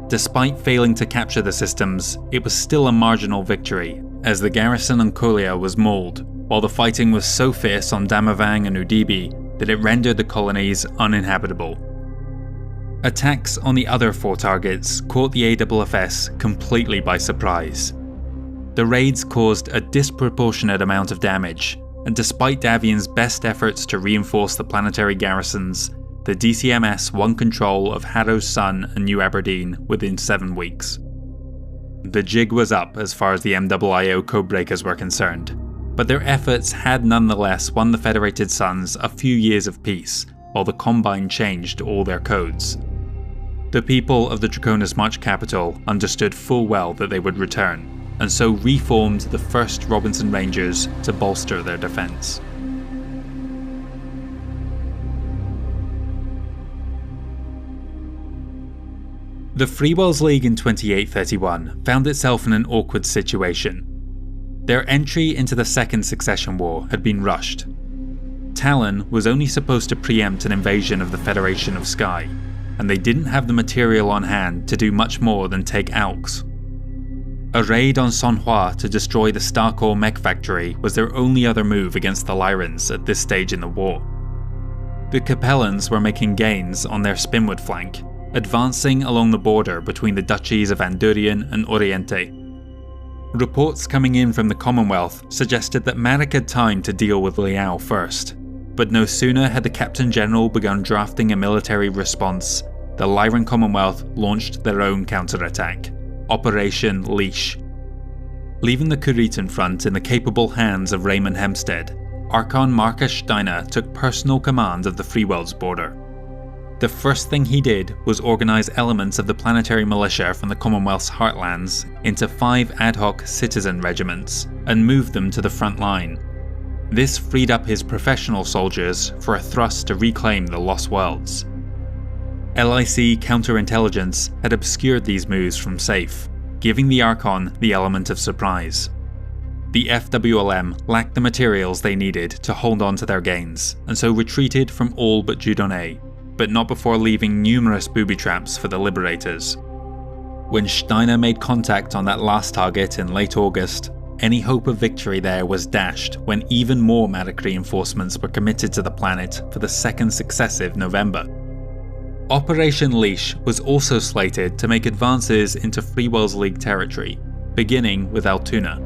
Despite failing to capture the systems, it was still a marginal victory, as the garrison on Kolia was mauled, while the fighting was so fierce on Damavang and Udibi that it rendered the colonies uninhabitable. Attacks on the other 4 targets caught the AFFS completely by surprise. The raids caused a disproportionate amount of damage, and despite Davian's best efforts to reinforce the planetary garrisons, the DCMS won control of Harrow's Sun and New Aberdeen within 7 weeks. The jig was up as far as the MIIO codebreakers were concerned, but their efforts had nonetheless won the Federated Sons a few years of peace, while the Combine changed all their codes. The people of the Draconis March capital understood full well that they would return, and so reformed the 1st Robinson Rangers to bolster their defence. The Freewells League in 2831 found itself in an awkward situation. Their entry into the Second Succession War had been rushed. Talon was only supposed to preempt an invasion of the Federation of Sky, and they didn't have the material on hand to do much more than take Aux. A raid on Sonhua to destroy the Starcore mech factory was their only other move against the Lyrans at this stage in the war. The Capellans were making gains on their Spinwood flank, advancing along the border between the duchies of Andurian and Oriente. Reports coming in from the Commonwealth suggested that Marek had time to deal with Liao first, but no sooner had the Captain General begun drafting a military response, the Lyran Commonwealth launched their own counterattack, Operation Leash. Leaving the Kuritan front in the capable hands of Raymond Hempstead, Archon Marcus Steiner took personal command of the Freewells border. The first thing he did was organise elements of the planetary militia from the Commonwealth's heartlands into 5 ad hoc citizen regiments and moved them to the front line. This freed up his professional soldiers for a thrust to reclaim the Lost Worlds. LIC counterintelligence had obscured these moves from SAFE, giving the Archon the element of surprise. The FWLM lacked the materials they needed to hold on to their gains, and so retreated from all but Judonné, but not before leaving numerous booby traps for the Liberators. When Steiner made contact on that last target in late August, any hope of victory there was dashed when even more Marek reinforcements were committed to the planet for the 2nd successive November. Operation Leash was also slated to make advances into Freewells League territory, beginning with Altoona.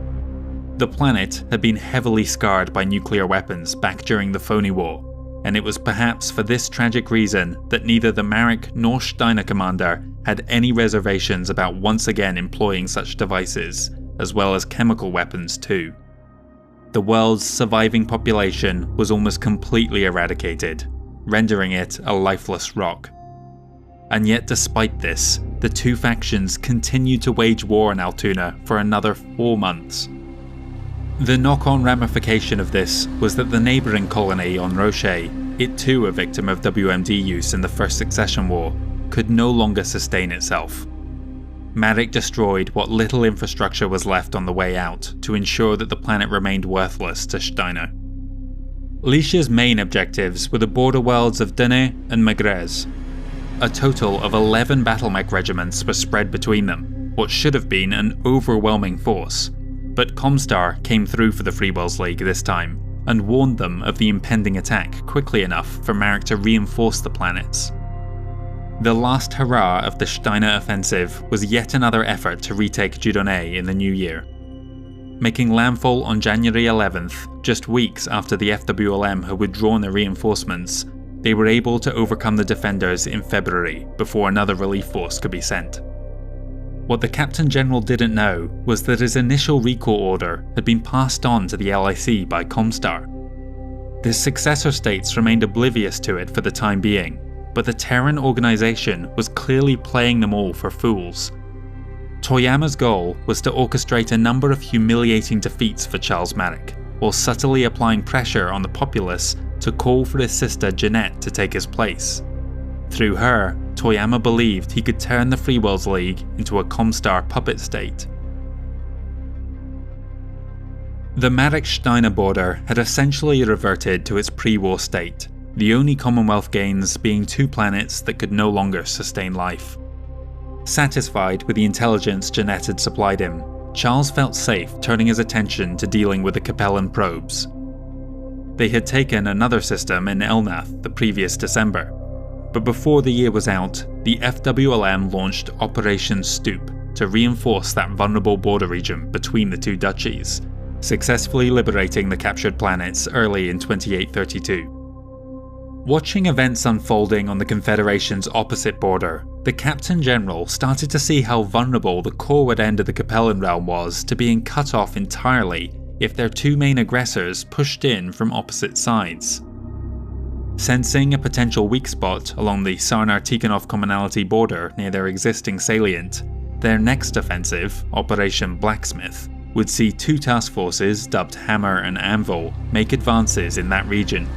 The planet had been heavily scarred by nuclear weapons back during the Phony War, and it was perhaps for this tragic reason that neither the Marek nor Steiner commander had any reservations about once again employing such devices, as well as chemical weapons too. The world's surviving population was almost completely eradicated, rendering it a lifeless rock. And yet despite this, the two factions continued to wage war in Altoona for another 4 months. The knock-on ramification of this was that the neighbouring colony on Roche, it too a victim of WMD use in the First Succession War, could no longer sustain itself. Marek destroyed what little infrastructure was left on the way out to ensure that the planet remained worthless to Steiner. Leash's main objectives were the border worlds of Dene and Magrez. A total of 11 battlemech regiments were spread between them, what should have been an overwhelming force. But Comstar came through for the Freewells League this time, and warned them of the impending attack quickly enough for Marek to reinforce the planets. The last hurrah of the Steiner offensive was yet another effort to retake Judonné in the new year. Making landfall on January 11th, just weeks after the FWLM had withdrawn their reinforcements, they were able to overcome the defenders in February before another relief force could be sent. What the Captain General didn't know was that his initial recall order had been passed on to the LIC by Comstar. The successor states remained oblivious to it for the time being, but the Terran organization was clearly playing them all for fools. Toyama's goal was to orchestrate a number of humiliating defeats for Charles Marek, while subtly applying pressure on the populace to call for his sister Jeanette to take his place. Through her, Toyama believed he could turn the Freewells League into a Comstar puppet state. The Marek-Steiner border had essentially reverted to its pre-war state, the only Commonwealth gains being 2 planets that could no longer sustain life. Satisfied with the intelligence Jeanette had supplied him, Charles felt safe turning his attention to dealing with the Capellan probes. They had taken another system in Elnath the previous December, but before the year was out, the FWLM launched Operation Stoop to reinforce that vulnerable border region between the 2 duchies, successfully liberating the captured planets early in 2832. Watching events unfolding on the Confederation's opposite border, the Captain General started to see how vulnerable the Corward end of the Capellan realm was to being cut off entirely if their two main aggressors pushed in from opposite sides. Sensing a potential weak spot along the Sarnar-Tikhonov commonality border near their existing salient, their next offensive, Operation Blacksmith, would see two task forces dubbed Hammer and Anvil make advances in that region.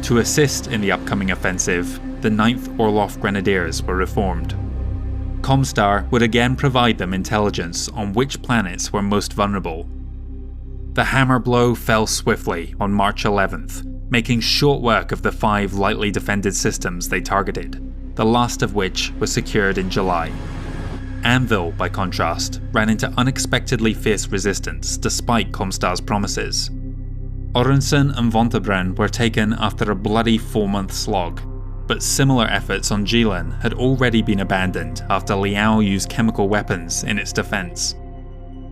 To assist in the upcoming offensive, the 9th Orloff Grenadiers were reformed. Comstar would again provide them intelligence on which planets were most vulnerable. The hammer blow fell swiftly on March 11th, making short work of the 5 lightly defended systems they targeted, the last of which was secured in July. Anvil, by contrast, ran into unexpectedly fierce resistance despite Comstar's promises. Orensen and Vontebren were taken after a bloody 4-month slog, but similar efforts on Jylland had already been abandoned after Liao used chemical weapons in its defence.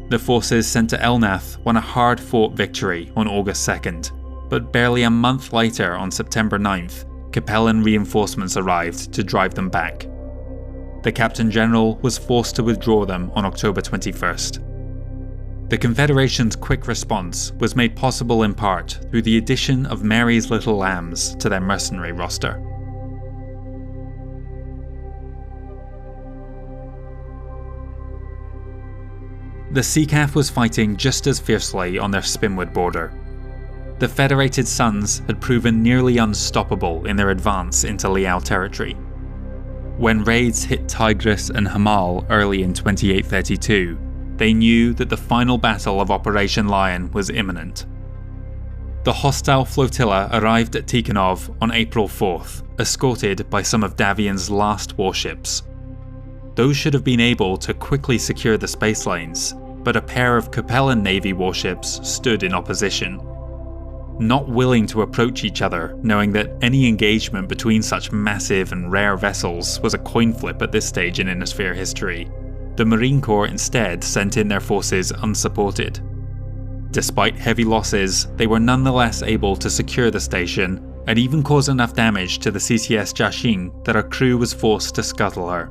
The forces sent to Elnath won a hard-fought victory on August 2nd, but barely a month later on September 9th, Capellan reinforcements arrived to drive them back. The Captain General was forced to withdraw them on October 21st. The Confederation's quick response was made possible in part through the addition of Mary's Little Lambs to their mercenary roster. The Seacav was fighting just as fiercely on their Spinwood border. The Federated Sons had proven nearly unstoppable in their advance into Liao territory. When raids hit Tigris and Hamal early in 2832, they knew that the final battle of Operation Lion was imminent. The hostile flotilla arrived at Tikhonov on April 4th, escorted by some of Davian's last warships. Those should have been able to quickly secure the space lanes, but a pair of Capellan Navy warships stood in opposition. Not willing to approach each other, knowing that any engagement between such massive and rare vessels was a coin flip at this stage in Innisphere history, the Marine Corps instead sent in their forces unsupported. Despite heavy losses, they were nonetheless able to secure the station and even cause enough damage to the CCS Jiaxing that her crew was forced to scuttle her.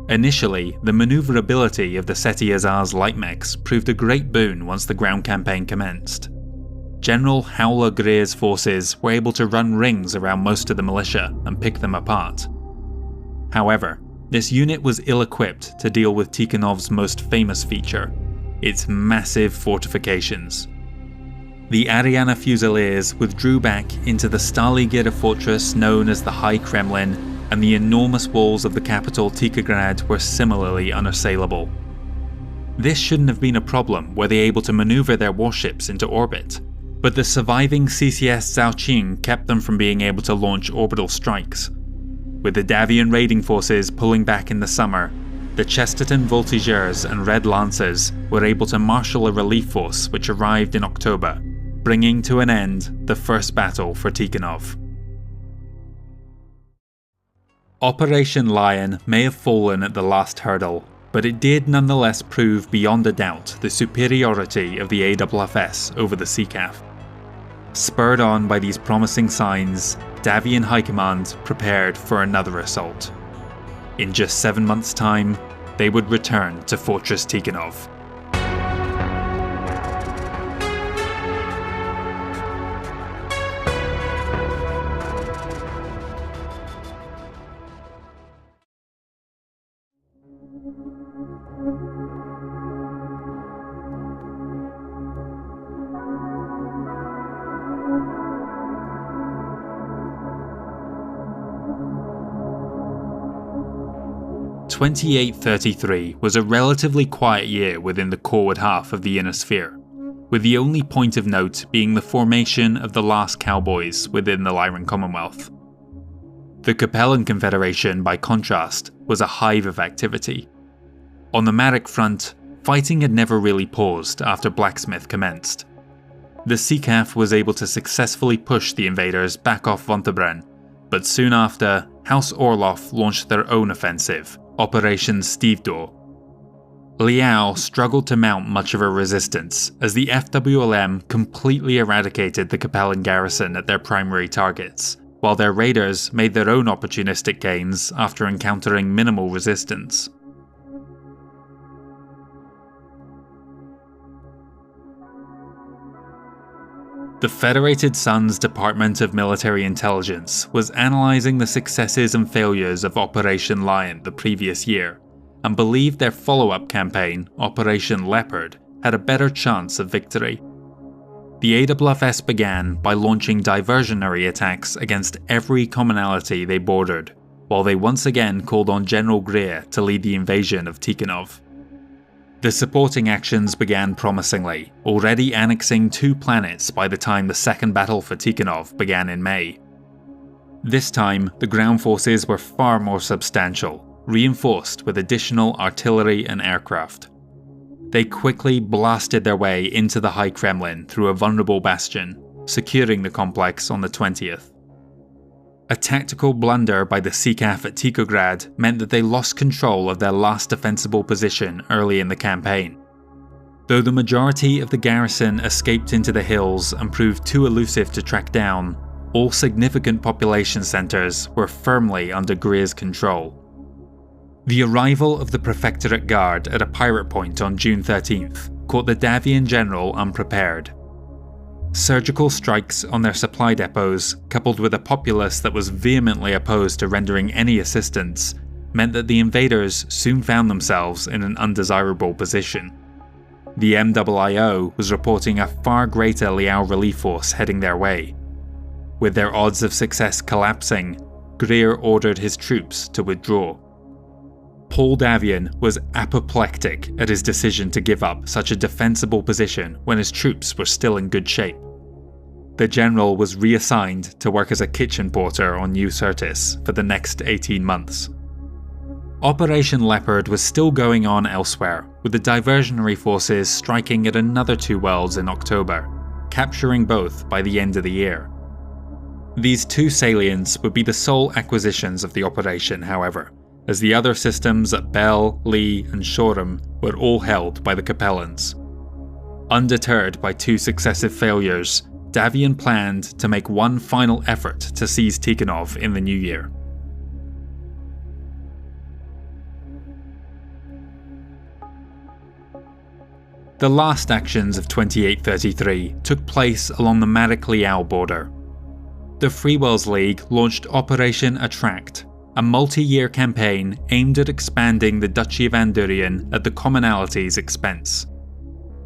Initially, the manoeuvrability of the Seti Azaz light mechs proved a great boon once the ground campaign commenced. General Howler Greer's forces were able to run rings around most of the militia and pick them apart. However, this unit was ill-equipped to deal with Tikhonov's most famous feature, its massive fortifications. The Ariana Fusiliers withdrew back into the Staligera fortress known as the High Kremlin, and the enormous walls of the capital Tikhograd were similarly unassailable. This shouldn't have been a problem were they able to maneuver their warships into orbit, but the surviving CCS Zhaoqing kept them from being able to launch orbital strikes. With the Davian raiding forces pulling back in the summer, the Chesterton Voltigeurs and Red Lancers were able to marshal a relief force which arrived in October, bringing to an end the first battle for Tikhonov. Operation Lion may have fallen at the last hurdle, but it did nonetheless prove beyond a doubt the superiority of the AFFS over the Seacav. Spurred on by these promising signs, Davian High Command prepared for another assault. In just 7 months' time, they would return to Fortress Tikhonov. (2833) was a relatively quiet year within the Corward half of the Inner Sphere, with the only point of note being the formation of the last cowboys within the Lyran Commonwealth. The Capellan Confederation, by contrast, was a hive of activity. On the Marek front, fighting had never really paused after Blacksmith commenced. The Seacav was able to successfully push the invaders back off Vontebren, but soon after, House Orloff launched their own offensive, Operation Stevedore. Liao struggled to mount much of a resistance as the FWLM completely eradicated the Capellan garrison at their primary targets, while their raiders made their own opportunistic gains after encountering minimal resistance. The Federated Sun's Department of Military Intelligence was analysing the successes and failures of Operation Lion the previous year, and believed their follow-up campaign, Operation Leopard, had a better chance of victory. The AFS began by launching diversionary attacks against every commonality they bordered, while they once again called on General Greer to lead the invasion of Tikhonov. The supporting actions began promisingly, already annexing 2 planets by the time the second battle for Tikhonov began in May. This time, the ground forces were far more substantial, reinforced with additional artillery and aircraft. They quickly blasted their way into the High Kremlin through a vulnerable bastion, securing the complex on the 20th. A tactical blunder by the SECAF at Tikhograd meant that they lost control of their last defensible position early in the campaign. Though the majority of the garrison escaped into the hills and proved too elusive to track down, all significant population centres were firmly under Greer's control. The arrival of the Prefectorate Guard at a pirate point on June 13th caught the Davian general unprepared. Surgical strikes on their supply depots, coupled with a populace that was vehemently opposed to rendering any assistance, meant that the invaders soon found themselves in an undesirable position. The MIIO was reporting a far greater Liao relief force heading their way. With their odds of success collapsing, Greer ordered his troops to withdraw. Paul Davian was apoplectic at his decision to give up such a defensible position when his troops were still in good shape. The general was reassigned to work as a kitchen porter on New Syrtis for the next 18 months. Operation Leopard was still going on elsewhere, with the diversionary forces striking at another 2 worlds in October, capturing both by the end of the year. These 2 salients would be the sole acquisitions of the operation, however, as the other systems at Bel, Lee and Shorum were all held by the Capellans. Undeterred by 2 successive failures, Davian planned to make one final effort to seize Tikhonov in the new year. The last actions of 2833 took place along the Marek-Liao border. The Free Worlds League launched Operation Attract, a multi-year campaign aimed at expanding the Duchy of Andurian at the commonality's expense.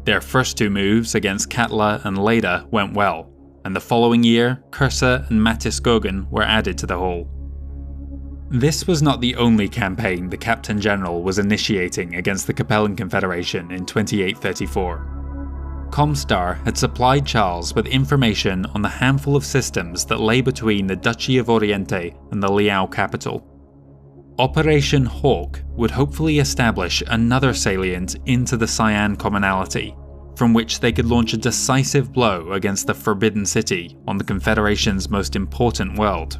Their first 2 moves against Katla and Leda went well, and the following year, Kursa and Matiskogan were added to the whole. This was not the only campaign the Captain General was initiating against the Capellan Confederation in 2834. Comstar had supplied Charles with information on the handful of systems that lay between the Duchy of Oriente and the Liao capital. Operation Hawk would hopefully establish another salient into the Cyan commonality, from which they could launch a decisive blow against the Forbidden City on the Confederation's most important world.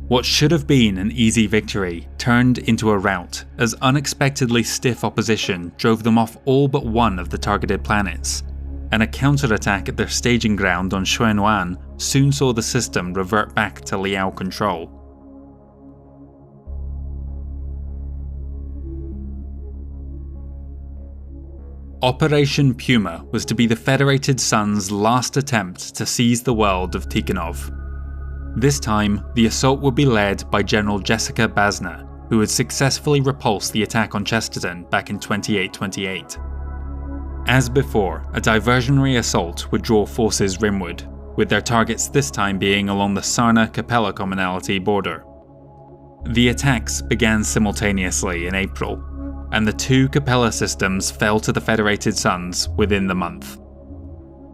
What should have been an easy victory turned into a rout, as unexpectedly stiff opposition drove them off all but one of the targeted planets, and a counterattack at their staging ground on Xuanyuan soon saw the system revert back to Liao control. Operation Puma was to be the Federated Sun's last attempt to seize the world of Tikhonov. This time, the assault would be led by General Jessica Basna, who had successfully repulsed the attack on Chesterton back in 2828. As before, a diversionary assault would draw forces rimward, with their targets this time being along the Sarna-Capella commonality border. The attacks began simultaneously in April, and the 2 Capella systems fell to the Federated Suns within the month.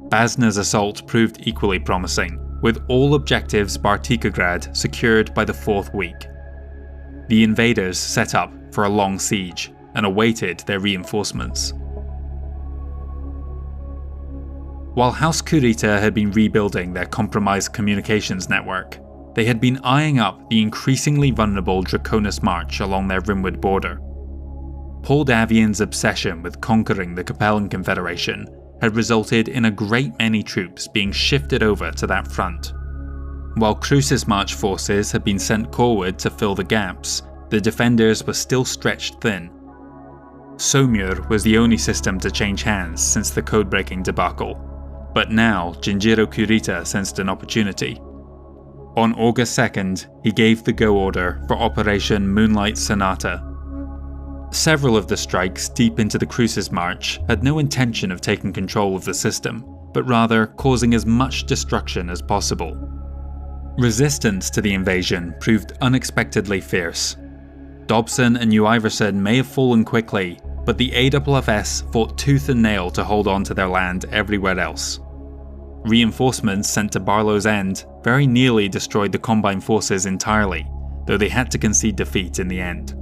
Basna's assault proved equally promising, with all objectives bar Tikhograd secured by the 4th week. The invaders set up for a long siege and awaited their reinforcements. While House Kurita had been rebuilding their compromised communications network, they had been eyeing up the increasingly vulnerable Draconis March along their rimward border. Paul Davian's obsession with conquering the Capellan Confederation had resulted in a great many troops being shifted over to that front. While Cruce's March forces had been sent forward to fill the gaps, the defenders were still stretched thin. Saumur was the only system to change hands since the code-breaking debacle, but now Jinjiro Kurita sensed an opportunity. On August 2nd, he gave the go order for Operation Moonlight Sonata. Several of the strikes deep into the Cruce's March had no intention of taking control of the system, but rather causing as much destruction as possible. Resistance to the invasion proved unexpectedly fierce. Dobson and New Iverson may have fallen quickly, but the AFFS fought tooth and nail to hold on to their land everywhere else. Reinforcements sent to Barlow's End very nearly destroyed the Combine forces entirely, though they had to concede defeat in the end.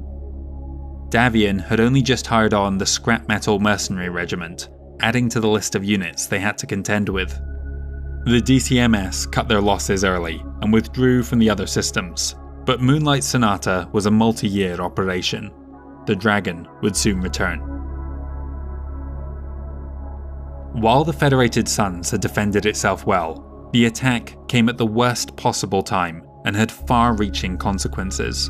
Davian had only just hired on the Scrap Metal Mercenary Regiment, adding to the list of units they had to contend with. The DCMS cut their losses early and withdrew from the other systems, but Moonlight Sonata was a multi-year operation. The Dragon would soon return. While the Federated Suns had defended itself well, the attack came at the worst possible time and had far-reaching consequences.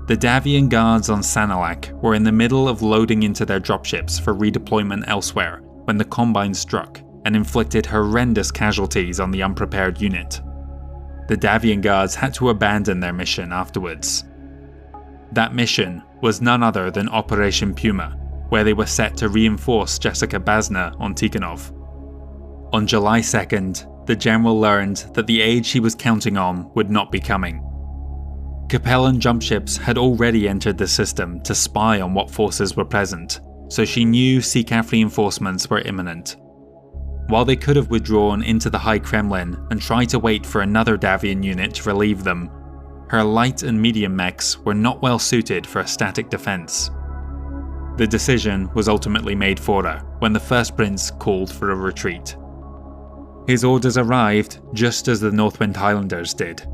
The Davian guards on Sanilac were in the middle of loading into their dropships for redeployment elsewhere when the Combine struck and inflicted horrendous casualties on the unprepared unit. The Davian guards had to abandon their mission afterwards. That mission was none other than Operation Puma, where they were set to reinforce Jessica Basna on Tikhonov. On July 2nd, the general learned that the aid she was counting on would not be coming. Capellan jumpships had already entered the system to spy on what forces were present, so she knew CCAF reinforcements were imminent. While they could have withdrawn into the High Kremlin and tried to wait for another Davian unit to relieve them, her light and medium mechs were not well suited for a static defense. The decision was ultimately made for her when the First Prince called for a retreat. His orders arrived just as the Northwind Highlanders did.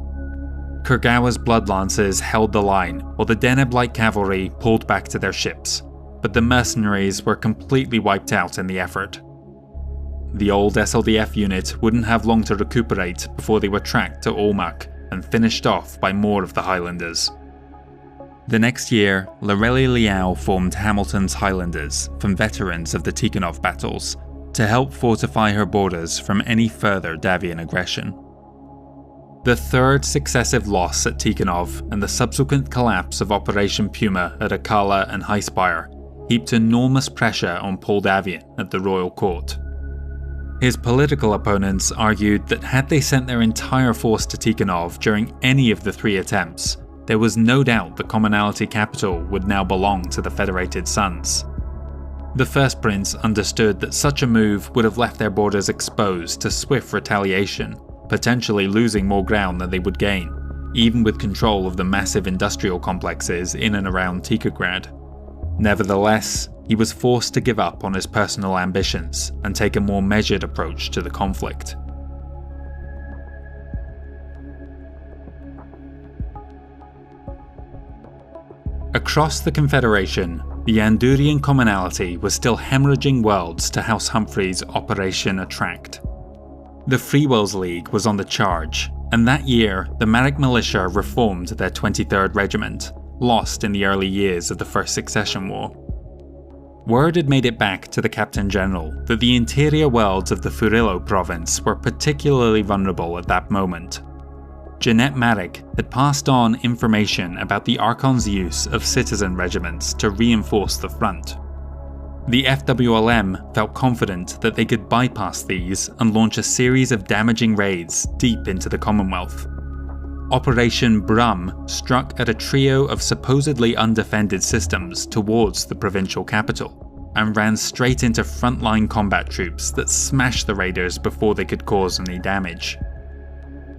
Kurgawa's Blood Lancers held the line while the Deneb Light Cavalry pulled back to their ships, but the mercenaries were completely wiped out in the effort. The old SLDF unit wouldn't have long to recuperate before they were tracked to Olmec and finished off by more of the Highlanders. The next year, Lorelei Liao formed Hamilton's Highlanders from veterans of the Tikhonov battles to help fortify her borders from any further Davian aggression. The third successive loss at Tikhonov and the subsequent collapse of Operation Puma at Akala and Highspire heaped enormous pressure on Paul Davian at the royal court. His political opponents argued that had they sent their entire force to Tikhonov during any of the three attempts, there was no doubt the Commonalty capital would now belong to the Federated Suns. The First Prince understood that such a move would have left their borders exposed to swift retaliation, potentially losing more ground than they would gain, even with control of the massive industrial complexes in and around Tikhograd. Nevertheless, he was forced to give up on his personal ambitions and take a more measured approach to the conflict. Across the Confederation, the Andurian Commonalty was still hemorrhaging worlds to House Humphrey's Operation Attract. The Free Wills League was on the charge, and that year the Marek Militia reformed their 23rd Regiment, lost in the early years of the First Succession War. Word had made it back to the Captain General that the interior worlds of the Furillo province were particularly vulnerable at that moment. Jeanette Marek had passed on information about the Archon's use of citizen regiments to reinforce the front. The FWLM felt confident that they could bypass these and launch a series of damaging raids deep into the Commonwealth. Operation Brum struck at a trio of supposedly undefended systems towards the provincial capital, and ran straight into frontline combat troops that smashed the raiders before they could cause any damage.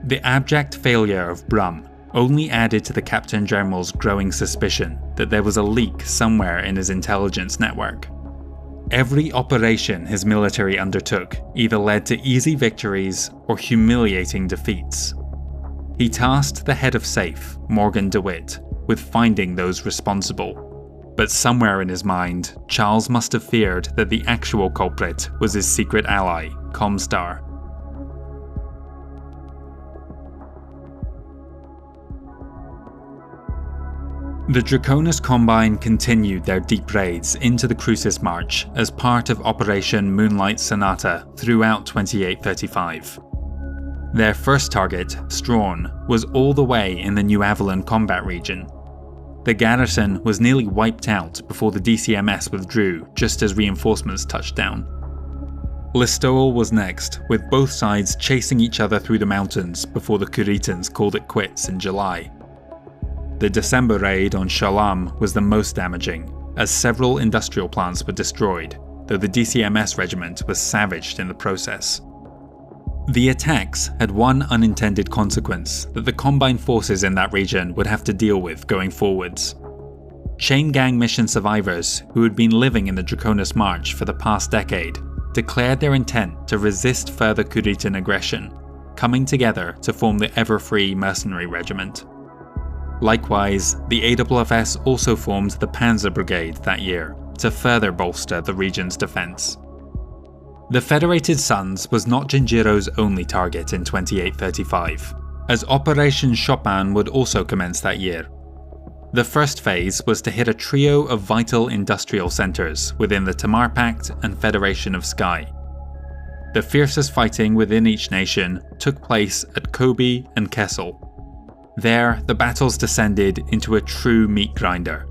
The abject failure of Brum only added to the Captain General's growing suspicion that there was a leak somewhere in his intelligence network. Every operation his military undertook either led to easy victories or humiliating defeats. He tasked the head of SAFE, Morgan DeWitt, with finding those responsible. But somewhere in his mind, Charles must have feared that the actual culprit was his secret ally, Comstar. The Draconis Combine continued their deep raids into the Crucis March as part of Operation Moonlight Sonata throughout 2835. Their first target, Strawn, was all the way in the New Avalon combat region. The garrison was nearly wiped out before the DCMS withdrew just as reinforcements touched down. Listowel was next, with both sides chasing each other through the mountains before the Curitans called it quits in July. The December raid on Shalam was the most damaging, as several industrial plants were destroyed, though the DCMS regiment was savaged in the process. The attacks had one unintended consequence that the Combine forces in that region would have to deal with going forwards. Chain Gang mission survivors, who had been living in the Draconis March for the past decade, declared their intent to resist further Curitan aggression, coming together to form the Ever-Free Mercenary Regiment. Likewise, the AFFS also formed the Panzer Brigade that year, to further bolster the region's defence. The Federated Sons was not Jinjiro's only target in 2835, as Operation Chopin would also commence that year. The first phase was to hit a trio of vital industrial centres within the Tamar Pact and Federation of Sky. The fiercest fighting within each nation took place at Kobe and Kessel. There, the battles descended into a true meat grinder.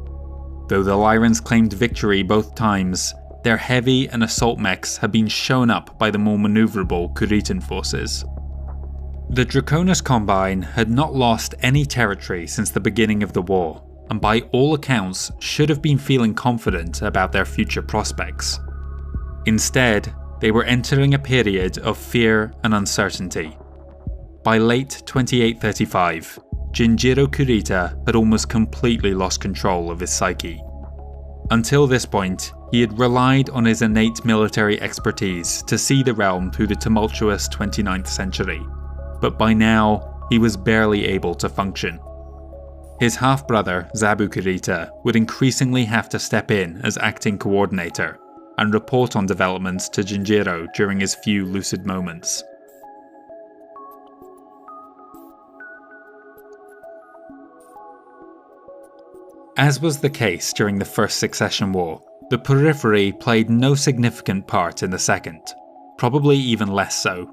Though the Lyrans claimed victory both times, their heavy and assault mechs had been shown up by the more manoeuvrable Curitan forces. The Draconis Combine had not lost any territory since the beginning of the war, and by all accounts should have been feeling confident about their future prospects. Instead, they were entering a period of fear and uncertainty. By late 2835, Jinjiro Kurita had almost completely lost control of his psyche. Until this point, he had relied on his innate military expertise to see the realm through the tumultuous 29th century, but by now, he was barely able to function. His half-brother, Zabu Kurita, would increasingly have to step in as acting coordinator and report on developments to Jinjiro during his few lucid moments. As was the case during the First Succession War, the periphery played no significant part in the second, probably even less so.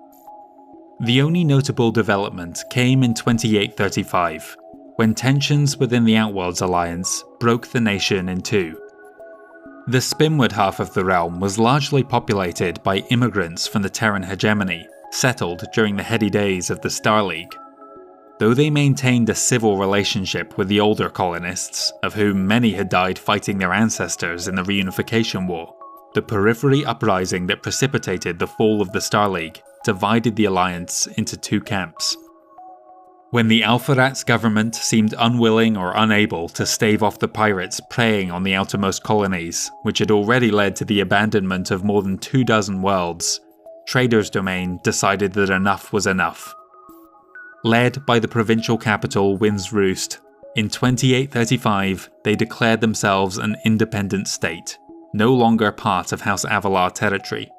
The only notable development came in 2835, when tensions within the Outworlds Alliance broke the nation in two. The Spinward half of the realm was largely populated by immigrants from the Terran hegemony, settled during the heady days of the Star League. Though they maintained a civil relationship with the older colonists, of whom many had died fighting their ancestors in the Reunification War, the periphery uprising that precipitated the fall of the Star League divided the Alliance into two camps. When the Alpharats government seemed unwilling or unable to stave off the pirates preying on the outermost colonies, which had already led to the abandonment of more than 24 worlds, Trader's Domain decided that enough was enough. Led by the provincial capital Wind's Roost, in 2835 they declared themselves an independent state, no longer part of House Avalar territory.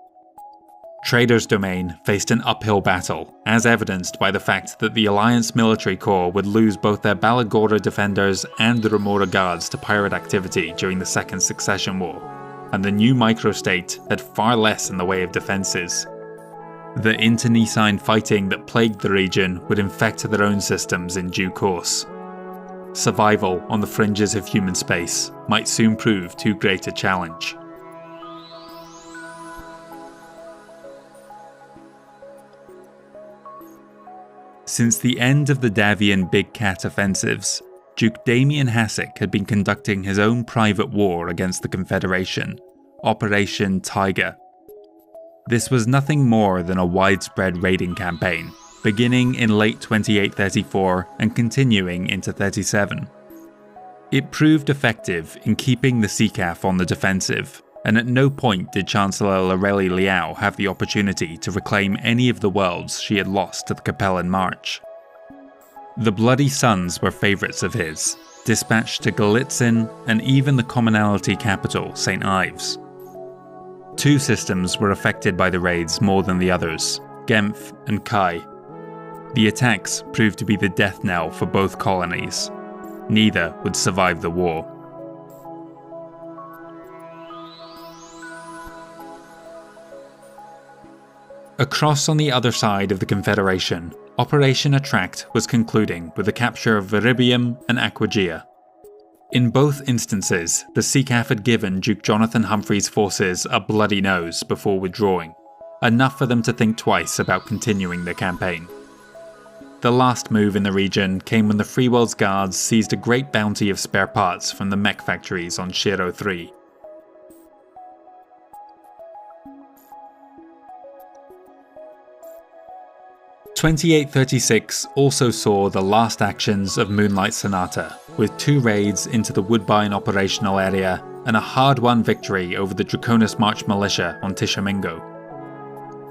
Trader's Domain faced an uphill battle, as evidenced by the fact that the Alliance military corps would lose both their Balagora defenders and the Remora guards to pirate activity during the Second Succession War, and the new microstate had far less in the way of defences. The internecine fighting that plagued the region would infect their own systems in due course. Survival on the fringes of human space might soon prove too great a challenge. Since the end of the Davian Big Cat offensives, Duke Damien Hassick had been conducting his own private war against the Confederation, Operation Tiger. This was nothing more than a widespread raiding campaign, beginning in late 2834 and continuing into 37. It proved effective in keeping the CCAF on the defensive, and at no point did Chancellor Lorelei Liao have the opportunity to reclaim any of the worlds she had lost to the Capellan March. The Bloody Sons were favourites of his, dispatched to Galitzin and even the commonalty capital, St. Ives. Two systems were affected by the raids more than the others, Genf and Kai. The attacks proved to be the death knell for both colonies. neither would survive the war. Across on the other side of the Confederation, Operation Attract was concluding with the capture of Viribium and Aquagia. In both instances, the CCAF had given Duke Jonathan Humphrey's forces a bloody nose before withdrawing, enough for them to think twice about continuing the campaign. The last move in the region came when the Free World's Guards seized a great bounty of spare parts from the mech factories on Shiro 3. '2836 also saw the last actions of Moonlight Sonata, with 2 raids into the Woodbine operational area and a hard-won victory over the Draconis March militia on Tishomingo.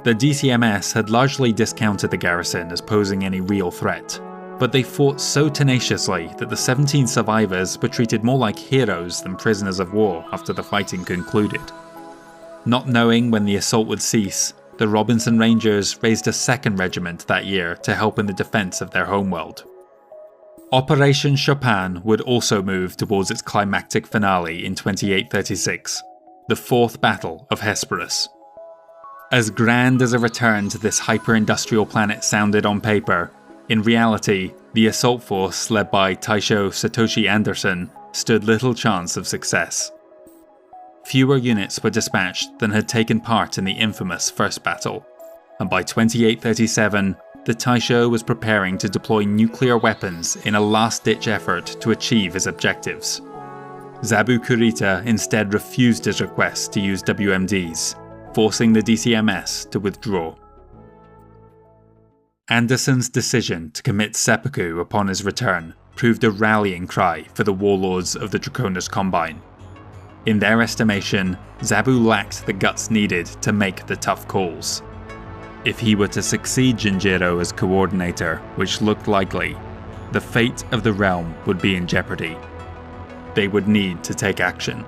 The DCMS had largely discounted the garrison as posing any real threat, but they fought so tenaciously that the 17 survivors were treated more like heroes than prisoners of war after the fighting concluded. Not knowing when the assault would cease, the Robinson Rangers raised a 2nd regiment that year to help in the defense of their homeworld. Operation Chopin would also move towards its climactic finale in 2836, the 4th Battle of Hesperus. As grand as a return to this hyper-industrial planet sounded on paper, in reality, the assault force led by Taisho Satoshi Anderson stood little chance of success. Fewer units were dispatched than had taken part in the infamous First Battle, and by 2837, the Taisho was preparing to deploy nuclear weapons in a last-ditch effort to achieve his objectives. Zabu Kurita instead refused his request to use WMDs, forcing the DCMS to withdraw. Anderson's decision to commit seppuku upon his return proved a rallying cry for the warlords of the Draconis Combine. In their estimation, Zabu lacked the guts needed to make the tough calls. If he were to succeed Jinjiro as coordinator, which looked likely, the fate of the realm would be in jeopardy. They would need to take action.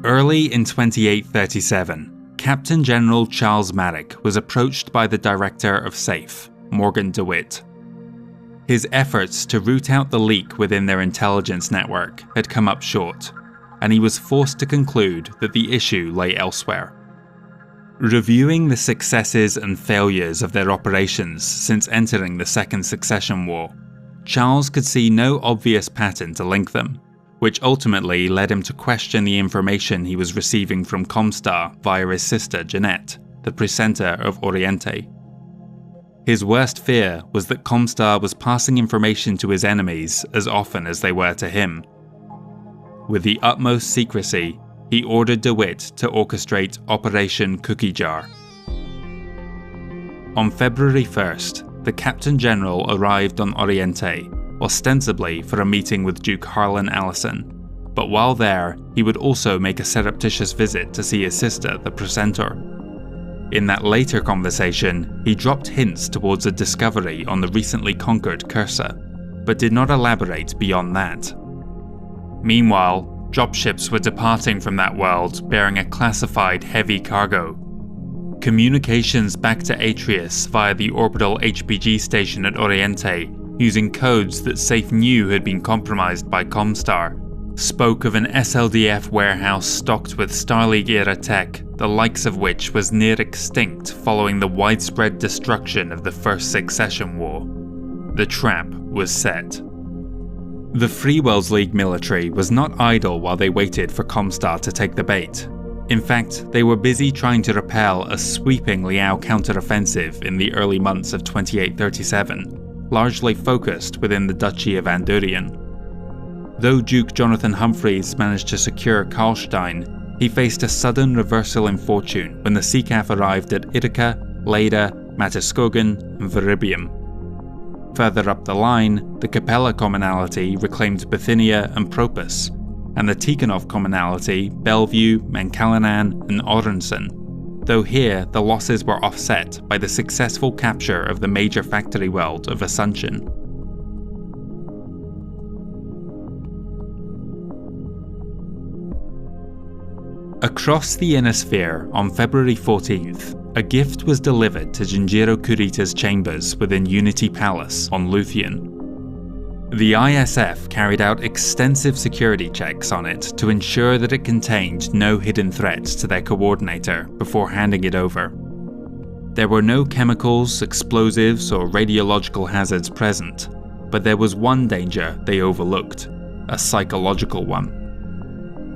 Early in 2837, Captain General Charles Marek was approached by the director of SAFE, Morgan DeWitt. His efforts to root out the leak within their intelligence network had come up short, and he was forced to conclude that the issue lay elsewhere. Reviewing the successes and failures of their operations since entering the Second Succession War, Charles could see no obvious pattern to link them, which ultimately led him to question the information he was receiving from Comstar via his sister Jeanette, the presenter of Oriente. His worst fear was that Comstar was passing information to his enemies as often as they were to him. With the utmost secrecy, he ordered DeWitt to orchestrate Operation Cookie Jar. On February 1st, the Captain General arrived on Oriente, ostensibly for a meeting with Duke Harlan Allison, but while there, he would also make a surreptitious visit to see his sister, the presenter. In that later conversation, he dropped hints towards a discovery on the recently conquered Cursa, but did not elaborate beyond that. Meanwhile, dropships were departing from that world bearing a classified heavy cargo. Communications back to Atreus via the orbital HPG station at Oriente, using codes that SAFE knew had been compromised by Comstar, spoke of an SLDF warehouse stocked with Starleague-era tech, the likes of which was near extinct following the widespread destruction of the First Succession War. The trap was set. The Free Worlds League military was not idle while they waited for Comstar to take the bait. In fact, they were busy trying to repel a sweeping Liao counteroffensive in the early months of 2837, largely focused within the Duchy of Andurian. Though Duke Jonathan Humphreys managed to secure Karlstein, he faced a sudden reversal in fortune when the CCAF arrived at Ithaca, Leyda, Mataskogan, and Viribium. Further up the line, the Capella commonality reclaimed Bithynia and Propus, and the Tikhonov commonality Bellevue, Mankallanan, and Orenson, though here the losses were offset by the successful capture of the major factory weld of Asuncion. Across the inner sphere on February 14th, a gift was delivered to Jinjiro Kurita's chambers within Unity Palace on Luthien. The ISF carried out extensive security checks on it to ensure that it contained no hidden threats to their coordinator before handing it over. There were no chemicals, explosives, or radiological hazards present, but there was one danger they overlooked, a psychological one.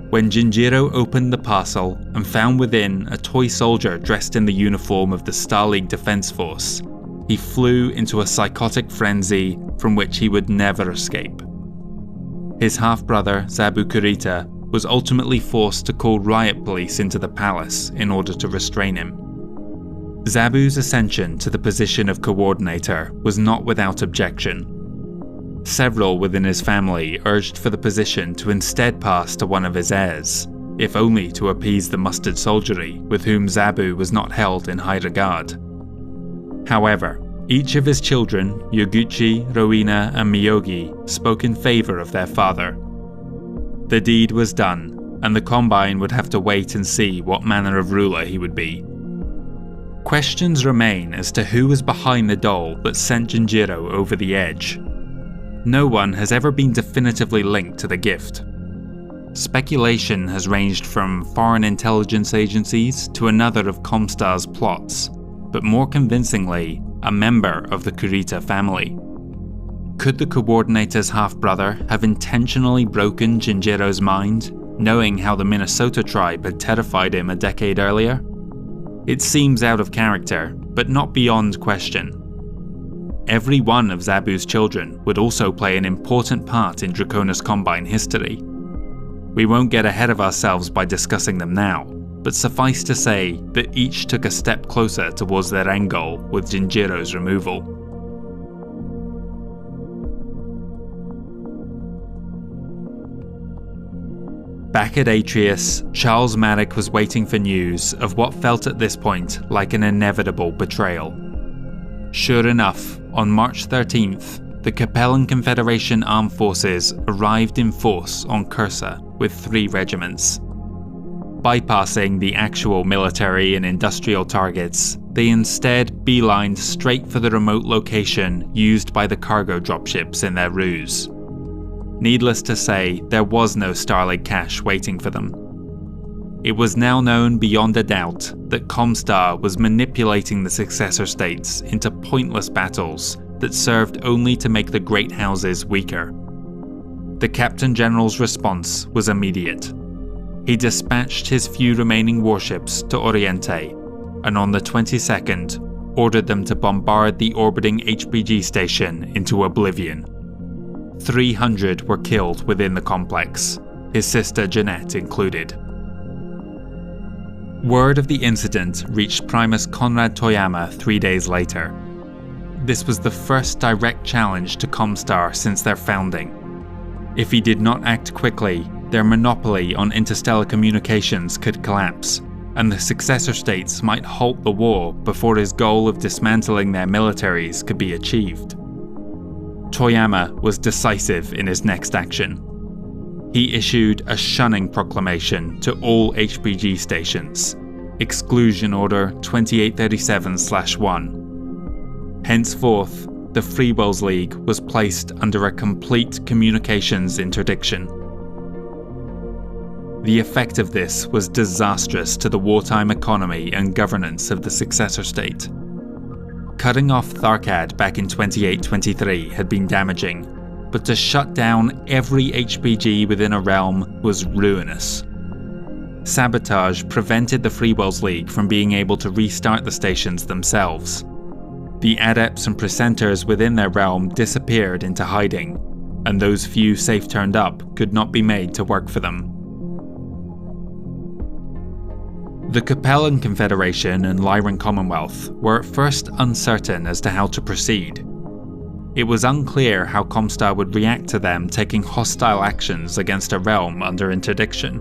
When Jinjiro opened the parcel and found within a toy soldier dressed in the uniform of the Star League Defense Force, he flew into a psychotic frenzy from which he would never escape. His half-brother, Zabu Kurita, was ultimately forced to call riot police into the palace in order to restrain him. Zabu's ascension to the position of coordinator was not without objection. Several within his family urged for the position to instead pass to one of his heirs, if only to appease the mustard soldiery with whom Zabu was not held in high regard. However, each of his children, Yoguchi, Rowena, and Miyogi, spoke in favour of their father. The deed was done, and the Combine would have to wait and see what manner of ruler he would be. Questions remain as to who was behind the doll that sent Jinjiro over the edge. No one has ever been definitively linked to the gift. Speculation has ranged from foreign intelligence agencies to another of Comstar's plots, but more convincingly, a member of the Kurita family. Could the coordinator's half-brother have intentionally broken Jinjiro's mind, knowing how the Minnesota tribe had terrified him a decade earlier? It seems out of character, but not beyond question. Every one of Zabu's children would also play an important part in Draconis Combine history. We won't get ahead of ourselves by discussing them now, but suffice to say that each took a step closer towards their end goal with Jinjiro's removal. Back at Atreus, Charles Maddock was waiting for news of what felt at this point like an inevitable betrayal. Sure enough, on March 13th, the Capellan Confederation Armed Forces arrived in force on Cursa with 3 regiments. Bypassing the actual military and industrial targets, they instead beelined straight for the remote location used by the cargo dropships in their ruse. Needless to say, there was no Starlink cache waiting for them. It was now known beyond a doubt that Comstar was manipulating the successor states into pointless battles that served only to make the great houses weaker. The Captain General's response was immediate. He dispatched his few remaining warships to Oriente, and on the 22nd, ordered them to bombard the orbiting HPG station into oblivion. 300 were killed within the complex, his sister Jeanette included. Word of the incident reached Primus Konrad Toyama 3 days later. This was the first direct challenge to Comstar since their founding. If he did not act quickly, their monopoly on interstellar communications could collapse, and the successor states might halt the war before his goal of dismantling their militaries could be achieved. Toyama was decisive in his next action. He issued a shunning proclamation to all HPG stations, Exclusion Order 2837/1. Henceforth, the Freewells League was placed under a complete communications interdiction. The effect of this was disastrous to the wartime economy and governance of the successor state. Cutting off Tharkad back in 2823 had been damaging, but to shut down every HPG within a realm was ruinous. Sabotage prevented the Freewells League from being able to restart the stations themselves. The adepts and presenters within their realm disappeared into hiding, and those few safe turned up could not be made to work for them. The Capellan Confederation and Lyran Commonwealth were at first uncertain as to how to proceed. it was unclear how Comstar would react to them taking hostile actions against a realm under interdiction.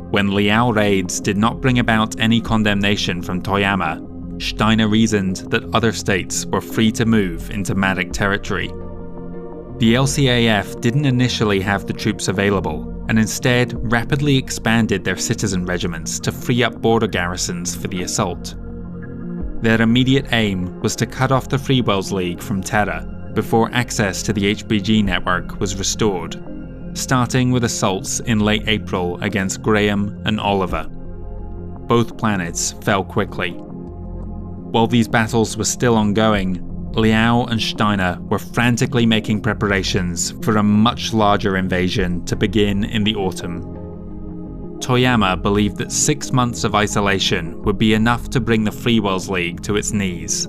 When Liao raids did not bring about any condemnation from Toyama, Steiner reasoned that other states were free to move into Madoc territory. The LCAF didn't initially have the troops available, and instead rapidly expanded their citizen regiments to free up border garrisons for the assault. Their immediate aim was to cut off the Freewells League from Terra before access to the HBG network was restored, starting with assaults in late April against Graham and Oliver. Both planets fell quickly. While these battles were still ongoing, Liao and Steiner were frantically making preparations for a much larger invasion to begin in the autumn. Toyama believed that 6 months of isolation would be enough to bring the Freewells League to its knees.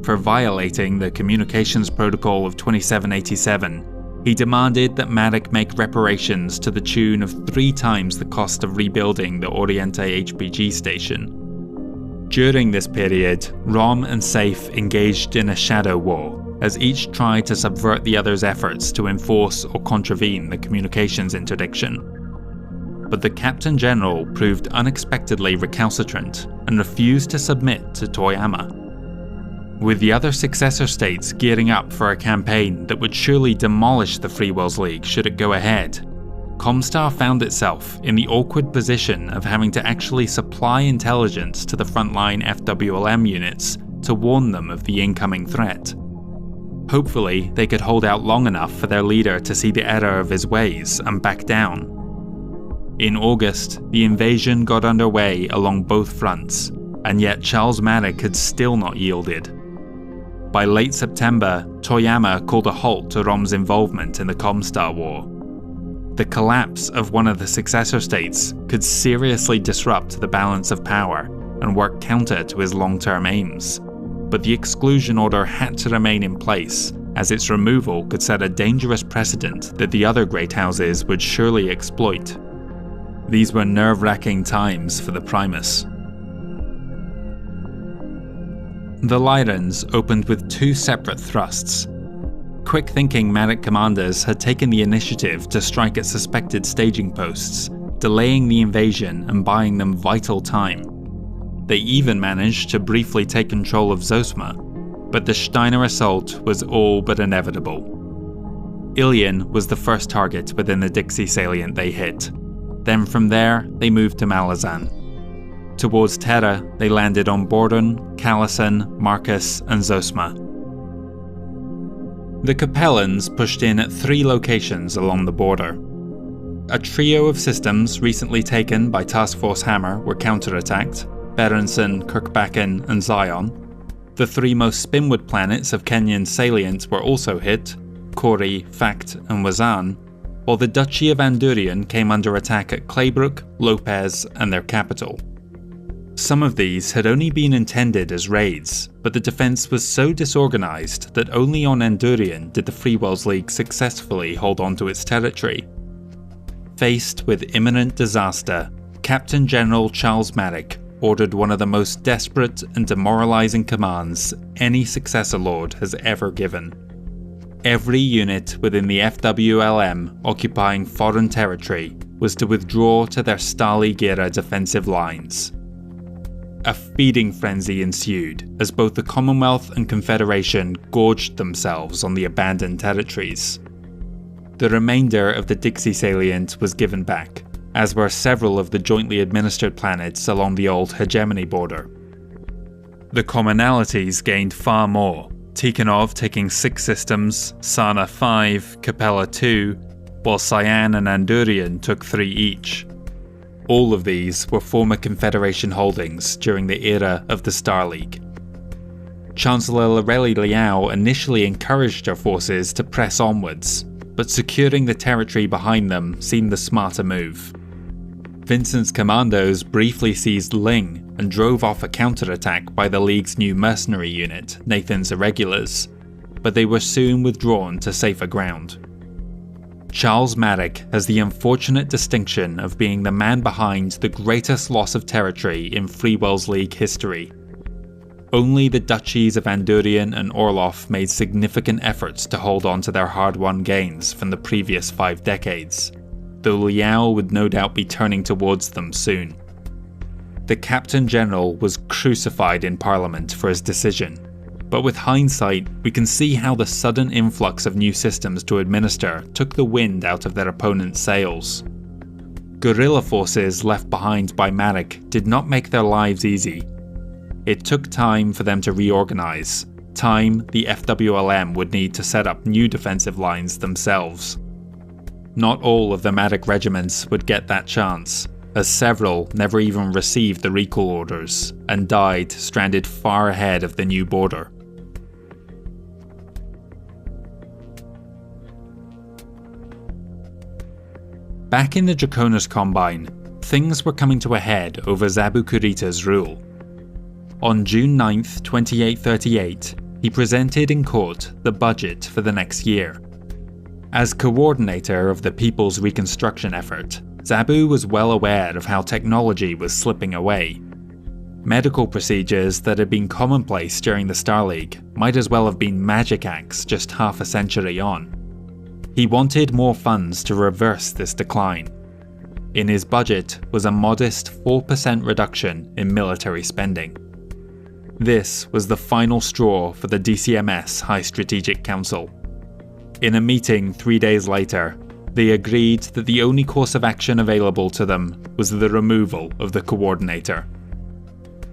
For violating the Communications Protocol of 2787, he demanded that Madoc make reparations to the tune of 3 times the cost of rebuilding the Oriente HBG station. During this period, Rom and Safe engaged in a shadow war, as each tried to subvert the other's efforts to enforce or contravene the communications interdiction. But the Captain General proved unexpectedly recalcitrant and refused to submit to Toyama. With the other successor states gearing up for a campaign that would surely demolish the Freewells League should it go ahead, Comstar found itself in the awkward position of having to actually supply intelligence to the frontline FWLM units to warn them of the incoming threat. Hopefully, they could hold out long enough for their leader to see the error of his ways and back down. In August, the invasion got underway along both fronts, and yet Charles Madoc had still not yielded. By late September, Toyama called a halt to Rom's involvement in the Comstar War. The collapse of one of the successor states could seriously disrupt the balance of power and work counter to his long-term aims, but the exclusion order had to remain in place, as its removal could set a dangerous precedent that the other great houses would surely exploit. These were nerve-wracking times for the Primus. The Lyrans opened with 2 separate thrusts. Quick-thinking Madoc commanders had taken the initiative to strike at suspected staging posts, delaying the invasion and buying them vital time. They even managed to briefly take control of Zosma, but the Steiner assault was all but inevitable. Ilion was the first target within the Dixie salient they hit. Then from there, they moved to Malazan. Towards Terra, they landed on Borden, Callison, Marcus, and Zosma. The Capellans pushed in at 3 locations along the border. A trio of systems recently taken by Task Force Hammer were counterattacked: Berenson, Kirkbakken, and Zion. The 3 most spinward planets of Kenyan salient were also hit: Kori, Fact, and Wazan, while the Duchy of Andurian came under attack at Claybrook, Lopez, and their capital. Some of these had only been intended as raids, but the defense was so disorganized that only on Andurian did the Freewells League successfully hold onto its territory. Faced with imminent disaster, Captain General Charles Madoc ordered one of the most desperate and demoralizing commands any successor lord has ever given. Every unit within the FWLM occupying foreign territory was to withdraw to their Stali Gira defensive lines. A feeding frenzy ensued as both the Commonwealth and Confederation gorged themselves on the abandoned territories. The remainder of the Dixie salient was given back, as were several of the jointly administered planets along the old hegemony border. The commonalities gained far more, Tikhonov taking 6 systems, Sana 5, Capella 2, while Cyan and Andurian took 3 each. All of these were former Confederation holdings during the era of the Star League. Chancellor Lorelei Liao initially encouraged her forces to press onwards, but securing the territory behind them seemed the smarter move. Vincent's commandos briefly seized Ling and drove off a counterattack by the League's new mercenary unit, Nathan's Irregulars, but they were soon withdrawn to safer ground. Charles Madoc has the unfortunate distinction of being the man behind the greatest loss of territory in Freewells League history. Only the duchies of Andurian and Orloff made significant efforts to hold on to their hard-won gains from the previous 5 decades, though Liao would no doubt be turning towards them soon. The Captain General was crucified in Parliament for his decision, but with hindsight, we can see how the sudden influx of new systems to administer took the wind out of their opponent's sails. Guerrilla forces left behind by Marik did not make their lives easy. It took time for them to reorganize, time the FWLM would need to set up new defensive lines themselves. Not all of the Marik regiments would get that chance, as several never even received the recall orders and died stranded far ahead of the new border. Back in the Draconis Combine, things were coming to a head over Zabu Kurita's rule. On June 9, 2838, he presented in court the budget for the next year. As coordinator of the People's Reconstruction effort, Zabu was well aware of how technology was slipping away. Medical procedures that had been commonplace during the Star League might as well have been magic acts just half a century on. He wanted more funds to reverse this decline. In his budget was a modest 4% reduction in military spending. This was the final straw for the DCMS High Strategic Council. In a meeting 3 days later, they agreed that the only course of action available to them was the removal of the coordinator.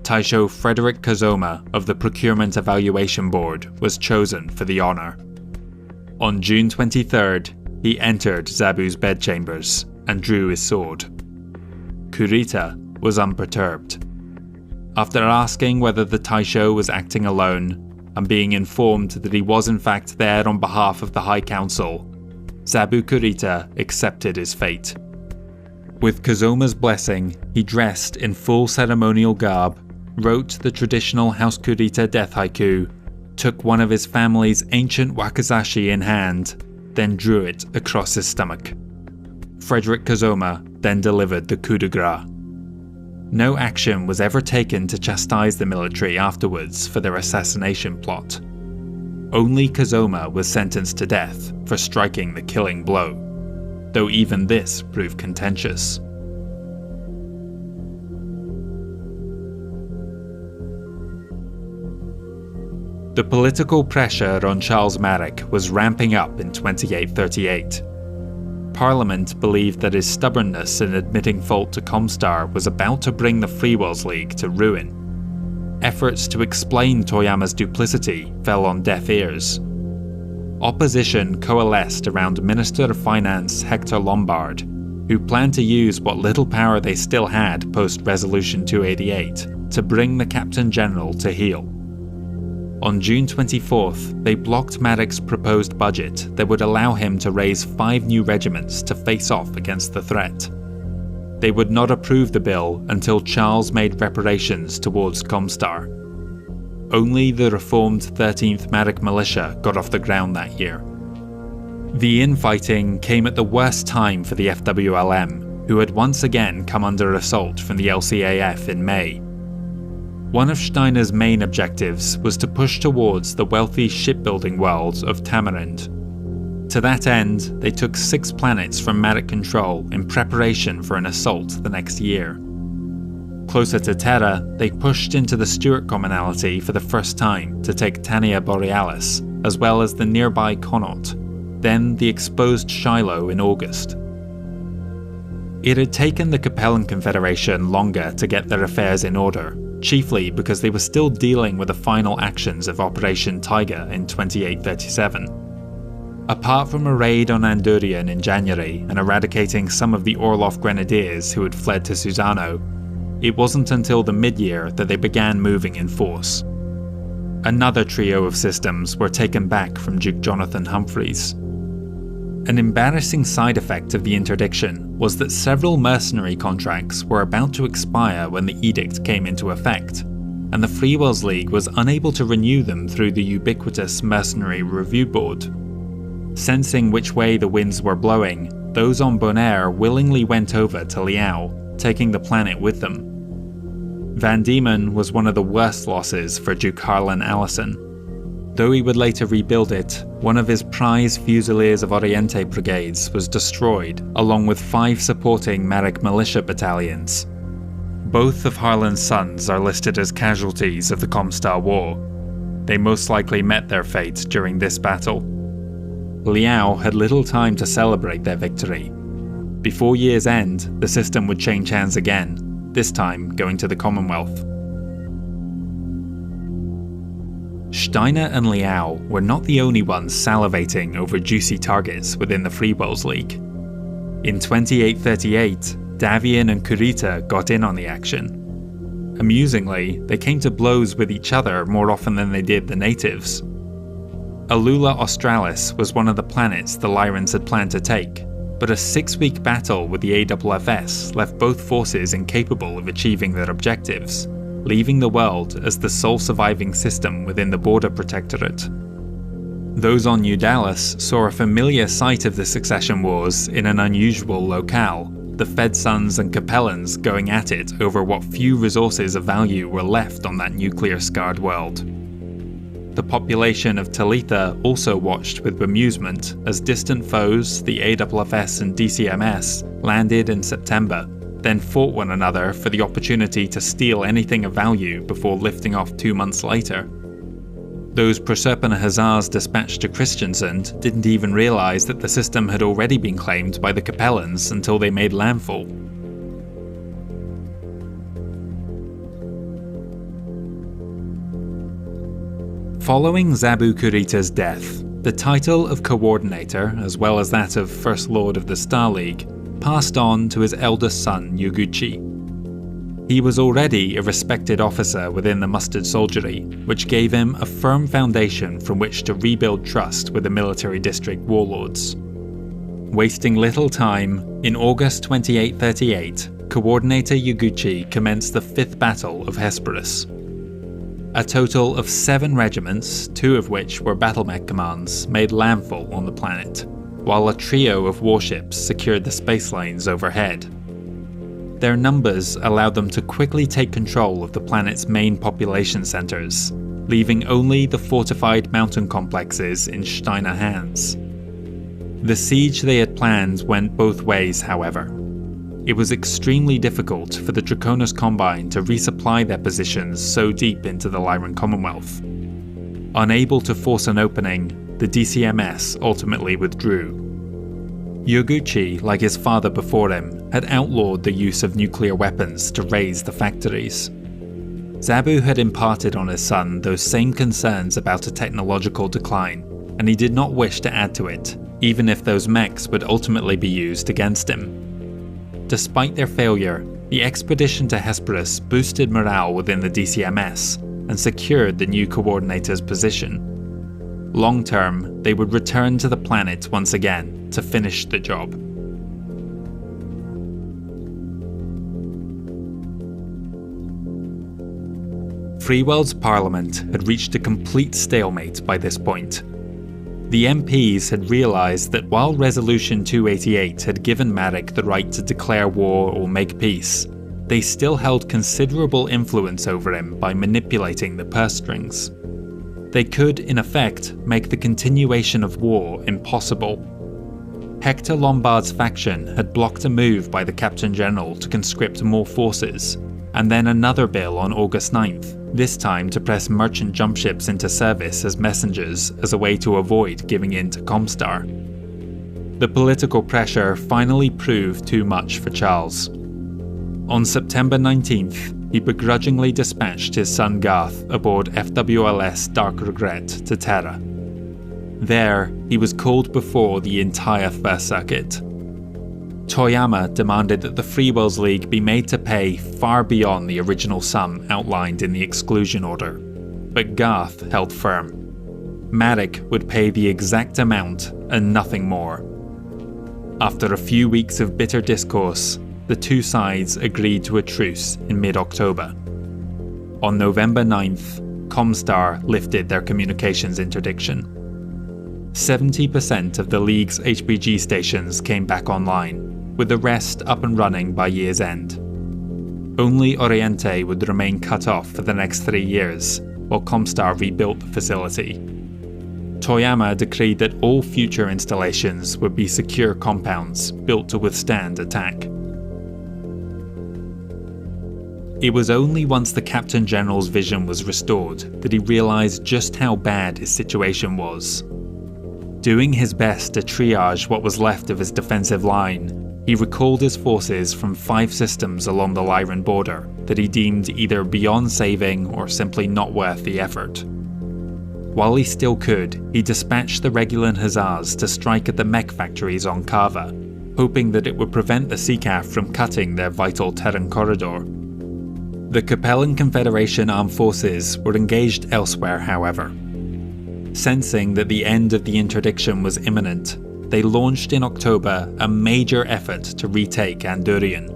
Taisho Frederick Kazoma of the Procurement Evaluation Board was chosen for the honour. On June 23rd, he entered Zabu's bedchambers and drew his sword. Kurita was unperturbed. After asking whether the Taisho was acting alone, and being informed that he was in fact there on behalf of the High Council, Zabu Kurita accepted his fate. With Kazoma's blessing, he dressed in full ceremonial garb, wrote the traditional House Kurita death haiku, took one of his family's ancient wakizashi in hand, then drew it across his stomach. Frederick Kazoma then delivered the coup de grace. No action was ever taken to chastise the military afterwards for their assassination plot. Only Kazoma was sentenced to death for striking the killing blow, though even this proved contentious. The political pressure on Charles Marik was ramping up in 2838. Parliament believed that his stubbornness in admitting fault to Comstar was about to bring the Free Worlds League to ruin. Efforts to explain Toyama's duplicity fell on deaf ears. Opposition coalesced around Minister of Finance Hector Lombard, who planned to use what little power they still had post-Resolution 288 to bring the Captain General to heel. On June 24th, they blocked Marik's proposed budget that would allow him to raise 5 new regiments to face off against the threat. They would not approve the bill until Charles made reparations towards Comstar. Only the reformed 13th Marik Militia got off the ground that year. The infighting came at the worst time for the FWLM, who had once again come under assault from the LCAF in May. One of Steiner's main objectives was to push towards the wealthy shipbuilding world of Tamarind. To that end, they took 6 planets from Marik control in preparation for an assault the next year. Closer to Terra, they pushed into the Stuart commonality for the first time to take Tania Borealis, as well as the nearby Connaught, then the exposed Shiloh in August. It had taken the Capellan Confederation longer to get their affairs in order, chiefly because they were still dealing with the final actions of Operation Tiger in 2837. Apart from a raid on Andurian in January and eradicating some of the Orloff Grenadiers who had fled to Susano, it wasn't until the mid-year that they began moving in force. Another trio of systems were taken back from Duke Jonathan Humphreys. An embarrassing side effect of the interdiction was that several mercenary contracts were about to expire when the edict came into effect, and the Free Worlds League was unable to renew them through the ubiquitous Mercenary Review Board. Sensing which way the winds were blowing, those on Bonaire willingly went over to Liao, taking the planet with them. Van Diemen was one of the worst losses for Duke Harlan Allison. Though he would later rebuild it, one of his prize Fusiliers of Oriente brigades was destroyed, along with 5 supporting Marek militia battalions. Both of Harlan's sons are listed as casualties of the Comstar War. They most likely met their fate during this battle. Liao had little time to celebrate their victory. Before year's end, the system would change hands again, this time going to the Commonwealth. Steiner and Liao were not the only ones salivating over juicy targets within the Free Worlds League. In 2838, Davian and Kurita got in on the action. Amusingly, they came to blows with each other more often than they did the natives. Alula Australis was one of the planets the Lyrans had planned to take, but a 6-week battle with the AFFS left both forces incapable of achieving their objectives, leaving the world as the sole surviving system within the Border Protectorate. Those on New Dallas saw a familiar sight of the succession wars in an unusual locale, the Fedsons and Capellans going at it over what few resources of value were left on that nuclear-scarred world. The population of Talitha also watched with bemusement as distant foes, the AFFS and DCMS, landed in September, then fought one another for the opportunity to steal anything of value before lifting off 2 months later. Those Proserpina Hussars dispatched to Christiansand didn't even realise that the system had already been claimed by the Capellans until they made landfall. Following Zabu Kurita's death, the title of Coordinator, as well as that of First Lord of the Star League, passed on to his eldest son Yuguchi. He was already a respected officer within the Mustard Soldiery, which gave him a firm foundation from which to rebuild trust with the military district warlords. Wasting little time, in August 2838, Coordinator Yuguchi commenced the 5th Battle of Hesperus. A total of 7 regiments, 2 of which were battlemech commands, made landfall on the planet, while a trio of warships secured the space lanes overhead. Their numbers allowed them to quickly take control of the planet's main population centers, leaving only the fortified mountain complexes in Steiner hands. The siege they had planned went both ways, however. It was extremely difficult for the Draconis Combine to resupply their positions so deep into the Lyran Commonwealth. Unable to force an opening, the DCMS ultimately withdrew. Yuguchi, like his father before him, had outlawed the use of nuclear weapons to raise the factories. Zabu had imparted on his son those same concerns about a technological decline, and he did not wish to add to it, even if those mechs would ultimately be used against him. Despite their failure, the expedition to Hesperus boosted morale within the DCMS and secured the new coordinator's position. Long term, they would return to the planet once again to finish the job. Freeworld's Parliament had reached a complete stalemate by this point. The MPs had realised that while Resolution 288 had given Marek the right to declare war or make peace, they still held considerable influence over him by manipulating the purse strings. They could, in effect, make the continuation of war impossible. Hector Lombard's faction had blocked a move by the Captain General to conscript more forces, and then another bill on August 9th, this time to press merchant jump ships into service as messengers as a way to avoid giving in to Comstar. The political pressure finally proved too much for Charles. On September 19th, he begrudgingly dispatched his son Garth aboard FWLS Dark Regret to Terra. There, he was called before the entire First Circuit. Toyama demanded that the Free Worlds League be made to pay far beyond the original sum outlined in the exclusion order, but Garth held firm. Marek would pay the exact amount and nothing more. After a few weeks of bitter discourse, the two sides agreed to a truce in mid-October. On November 9th, Comstar lifted their communications interdiction. 70% of the League's HPG stations came back online, with the rest up and running by year's end. only Oriente would remain cut off for the next 3 years, while Comstar rebuilt the facility. Toyama decreed that all future installations would be secure compounds built to withstand attack. It was only once the Captain General's vision was restored that he realised just how bad his situation was. Doing his best to triage what was left of his defensive line, he recalled his forces from 5 systems along the Lyran border that he deemed either beyond saving or simply not worth the effort. While he still could, he dispatched the Regulan Hussars to strike at the mech factories on Kava, hoping that it would prevent the Seacav from cutting their vital Terran corridor. The Capellan Confederation armed forces were engaged elsewhere, however. Sensing that the end of the interdiction was imminent, they launched in October a major effort to retake Andurian.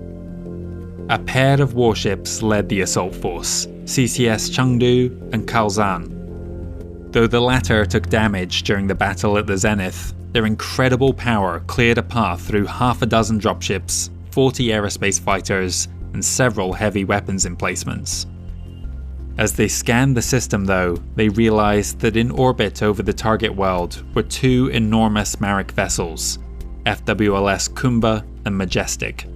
A pair of warships led the assault force, CCS Chengdu and Kalzan. Though the latter took damage during the battle at the Zenith, their incredible power cleared a path through half a dozen dropships, 40 aerospace fighters, and several heavy weapons emplacements. As they scanned the system though, they realised that in orbit over the target world were 2 enormous Marek vessels, FWLS Kumba and Majestic.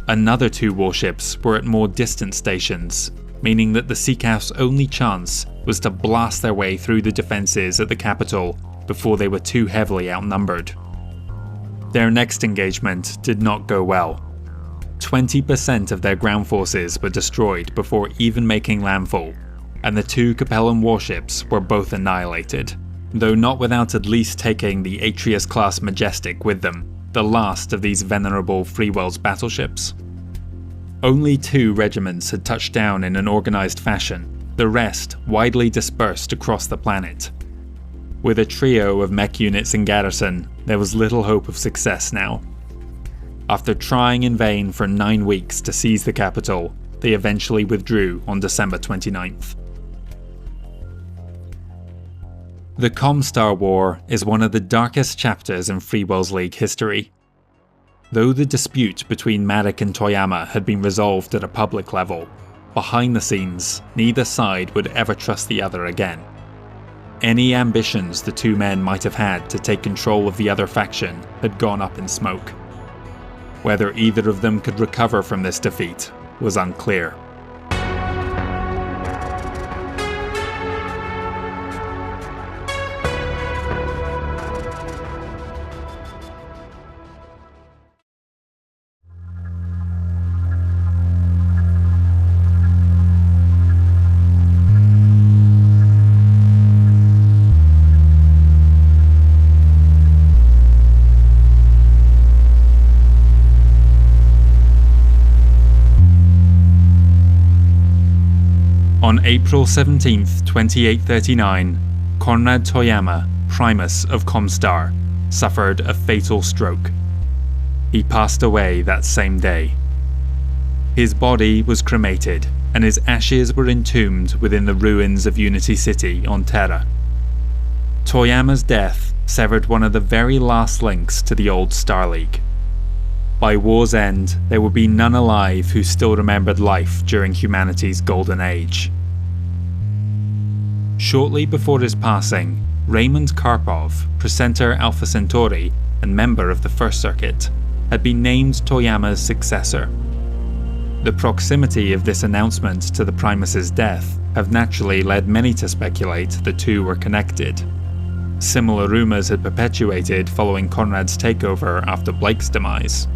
Another 2 warships were at more distant stations, meaning that the Seacav's only chance was to blast their way through the defences at the capital before they were too heavily outnumbered. Their next engagement did not go well. 20% of their ground forces were destroyed before even making landfall, and the 2 Capellan warships were both annihilated, though not without at least taking the Atreus-class Majestic with them, the last of these venerable Free Worlds battleships. Only 2 regiments had touched down in an organised fashion, the rest widely dispersed across the planet. With a trio of mech units in garrison, there was little hope of success now. After trying in vain for 9 weeks to seize the capital, they eventually withdrew on December 29th. The Comstar War is one of the darkest chapters in Free Worlds League history. Though the dispute between Marek and Toyama had been resolved at a public level, behind the scenes, neither side would ever trust the other again. Any ambitions the 2 men might have had to take control of the other faction had gone up in smoke. Whether either of them could recover from this defeat was unclear. On April 17, 2839, Konrad Toyama, Primus of Comstar, suffered a fatal stroke. He passed away that same day. His body was cremated, and his ashes were entombed within the ruins of Unity City on Terra. Toyama's death severed one of the very last links to the old Star League. By war's end, there would be none alive who still remembered life during humanity's golden age. Shortly before his passing, Raymond Karpov, presenter Alpha Centauri and member of the First Circuit, had been named Toyama's successor. The proximity of this announcement to the Primus's death have naturally led many to speculate the 2 were connected. Similar rumours had perpetuated following Conrad's takeover after Blake's demise.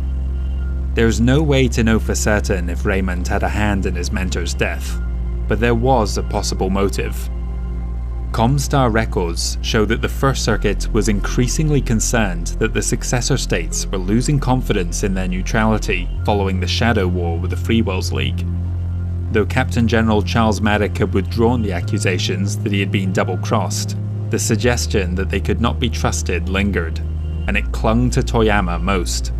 There's no way to know for certain if Raymond had a hand in his mentor's death, but there was a possible motive. Comstar records show that the First Circuit was increasingly concerned that the successor states were losing confidence in their neutrality following the Shadow War with the Free Worlds League. Though Captain General Charles Marek had withdrawn the accusations that he had been double-crossed, the suggestion that they could not be trusted lingered, and it clung to Toyama most.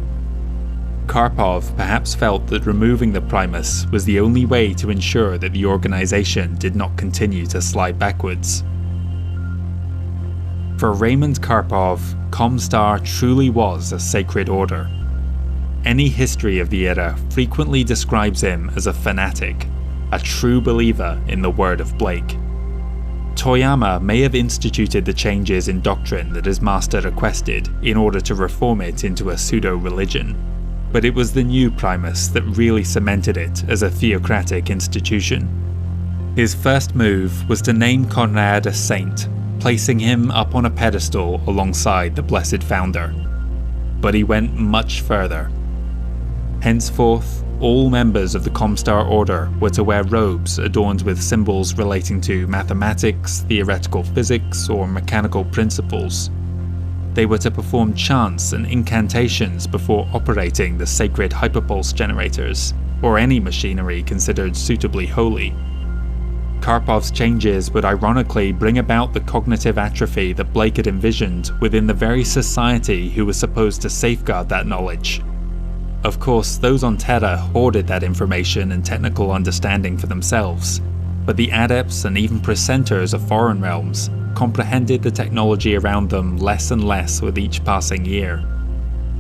Karpov perhaps felt that removing the Primus was the only way to ensure that the organisation did not continue to slide backwards. For Raymond Karpov, Comstar truly was a sacred order. any history of the era frequently describes him as a fanatic, a true believer in the word of Blake. Toyama may have instituted the changes in doctrine that his master requested in order to reform it into a pseudo-religion, but it was the new Primus that really cemented it as a theocratic institution. His first move was to name Conrad a saint, placing him up on a pedestal alongside the Blessed Founder. But he went much further. Henceforth, all members of the Comstar Order were to wear robes adorned with symbols relating to mathematics, theoretical physics, or mechanical principles. They were to perform chants and incantations before operating the sacred hyperpulse generators, or any machinery considered suitably holy. Karpov's changes would ironically bring about the cognitive atrophy that Blake had envisioned within the very society who was supposed to safeguard that knowledge. Of course, those on Terra hoarded that information and technical understanding for themselves, but the adepts and even presenters of foreign realms comprehended the technology around them less and less with each passing year.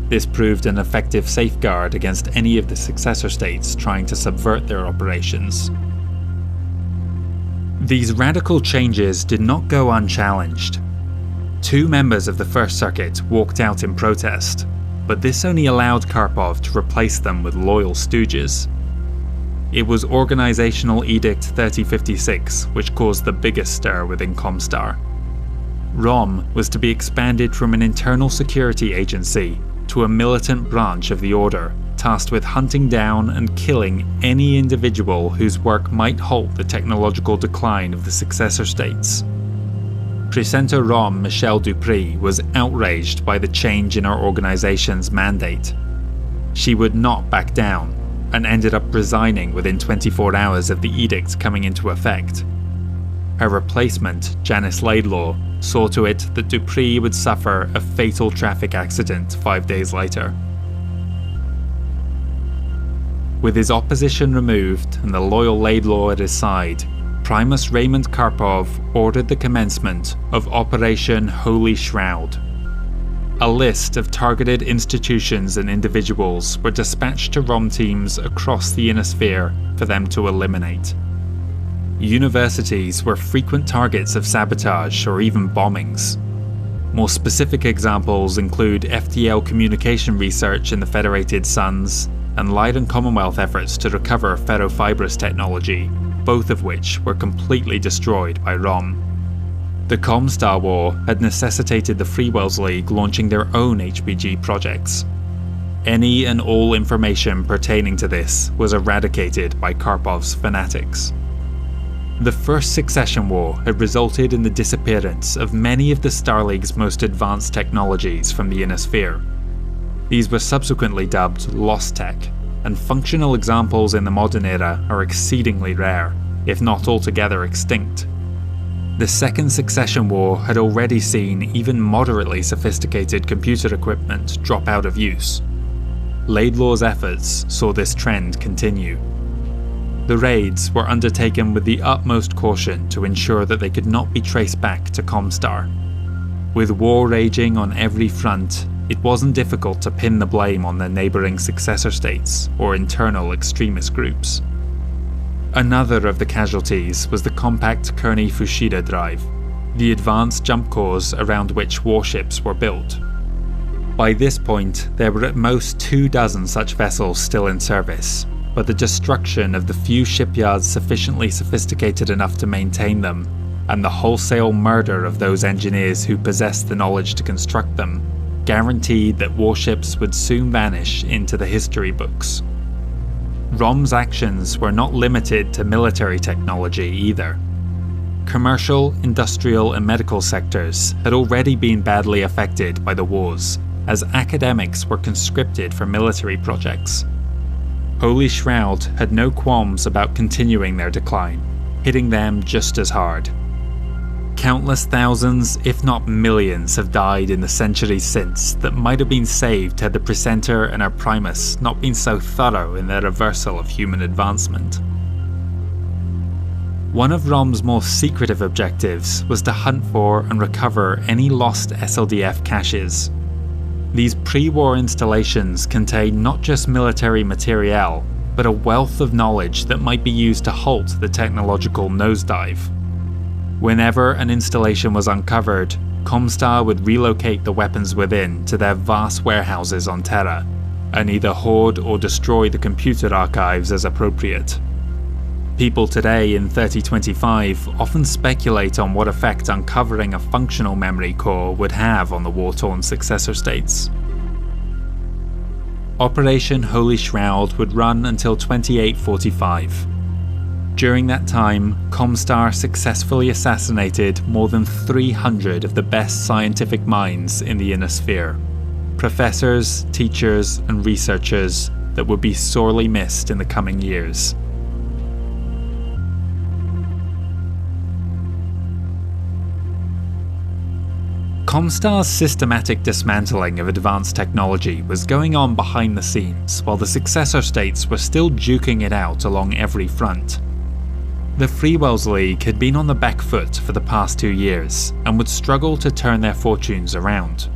This proved an effective safeguard against any of the successor states trying to subvert their operations. These radical changes did not go unchallenged. 2 members of the First Circuit walked out in protest, but this only allowed Karpov to replace them with loyal stooges. It was Organizational Edict 3056 which caused the biggest stir within Comstar. ROM was to be expanded from an internal security agency to a militant branch of the Order, tasked with hunting down and killing any individual whose work might halt the technological decline of the successor states. Presenter ROM Michelle Dupree was outraged by the change in our organization's mandate. She would not back down, and ended up resigning within 24 hours of the edict coming into effect. Her replacement, Janice Laidlaw, saw to it that Dupree would suffer a fatal traffic accident 5 days later. With his opposition removed and the loyal Laidlaw at his side, Primus Raymond Karpov ordered the commencement of Operation Holy Shroud. A list of targeted institutions and individuals were dispatched to ROM teams across the Inner Sphere for them to eliminate. Universities were frequent targets of sabotage or even bombings. More specific examples include FTL communication research in the Federated Suns and Leiden Commonwealth efforts to recover ferrofibrous technology, both of which were completely destroyed by ROM. The Comstar War had necessitated the Freewells League launching their own HPG projects. Any and all information pertaining to this was eradicated by Karpov's fanatics. The First Succession War had resulted in the disappearance of many of the Star League's most advanced technologies from the Inner Sphere. These were subsequently dubbed Lost Tech, and functional examples in the modern era are exceedingly rare, if not altogether extinct. The Second Succession War had already seen even moderately sophisticated computer equipment drop out of use. Laidlaw's efforts saw this trend continue. The raids were undertaken with the utmost caution to ensure that they could not be traced back to Comstar. With war raging on every front, it wasn't difficult to pin the blame on their neighbouring successor states or internal extremist groups. Another of the casualties was the compact Kearney Fushida drive, the advanced jump cores around which warships were built. By this point, there were at most 24 such vessels still in service, but the destruction of the few shipyards sufficiently sophisticated enough to maintain them, and the wholesale murder of those engineers who possessed the knowledge to construct them, guaranteed that warships would soon vanish into the history books. ROM's actions were not limited to military technology either. Commercial, industrial and medical sectors had already been badly affected by the wars, as academics were conscripted for military projects. Holy Shroud had no qualms about continuing their decline, hitting them just as hard. Countless thousands, if not millions, have died in the centuries since that might have been saved had the Presenter and our Primus not been so thorough in their reversal of human advancement. One of ROM's most secretive objectives was to hunt for and recover any lost SLDF caches. These pre-war installations contain not just military materiel, but a wealth of knowledge that might be used to halt the technological nosedive. Whenever an installation was uncovered, Comstar would relocate the weapons within to their vast warehouses on Terra, and either hoard or destroy the computer archives as appropriate. People today in 3025 often speculate on what effect uncovering a functional memory core would have on the war-torn successor states. Operation Holy Shroud would run until 2845. During that time, Comstar successfully assassinated more than 300 of the best scientific minds in the inner sphere. Professors, teachers, and researchers that would be sorely missed in the coming years. Comstar's systematic dismantling of advanced technology was going on behind the scenes while the successor states were still duking it out along every front. The Freewells League had been on the back foot for the past 2 years and would struggle to turn their fortunes around.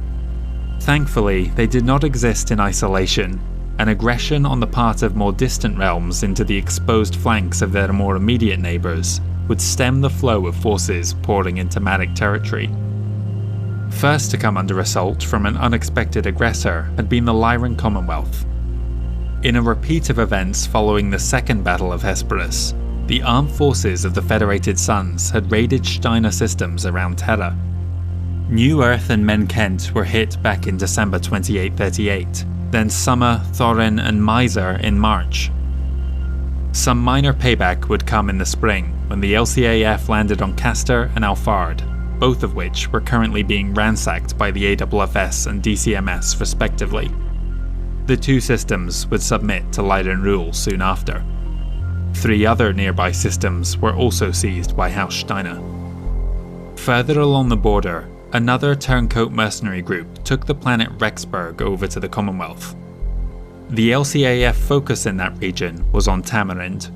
Thankfully, they did not exist in isolation, and aggression on the part of more distant realms into the exposed flanks of their more immediate neighbours would stem the flow of forces pouring into Matic territory. First to come under assault from an unexpected aggressor had been the Lyran Commonwealth. In a repeat of events following the Second Battle of Hesperus, the armed forces of the Federated Suns had raided Steiner systems around Terra. New Earth and Menkent were hit back in December 2838, then Summer, Thorin and Miser in March. Some minor payback would come in the spring when the LCAF landed on Castor and Alphard, both of which were currently being ransacked by the AFFS and DCMS respectively. The two systems would submit to Lyran rule soon after. 3 other nearby systems were also seized by House Steiner. Further along the border, another turncoat mercenary group took the planet Rexburg over to the Commonwealth. The LCAF focus in that region was on Tamarind.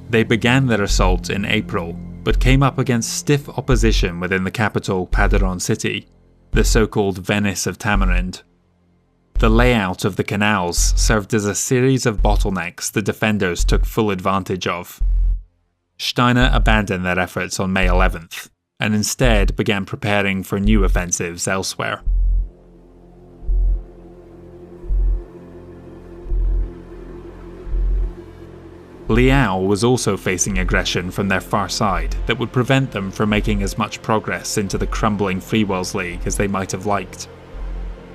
They began their assault in April, but came up against stiff opposition within the capital Padaron City, the so-called Venice of Tamarind. The layout of the canals served as a series of bottlenecks the defenders took full advantage of. Steiner abandoned their efforts on May 11th, and instead began preparing for new offensives elsewhere. Liao was also facing aggression from their far side that would prevent them from making as much progress into the crumbling Freewells League as they might have liked.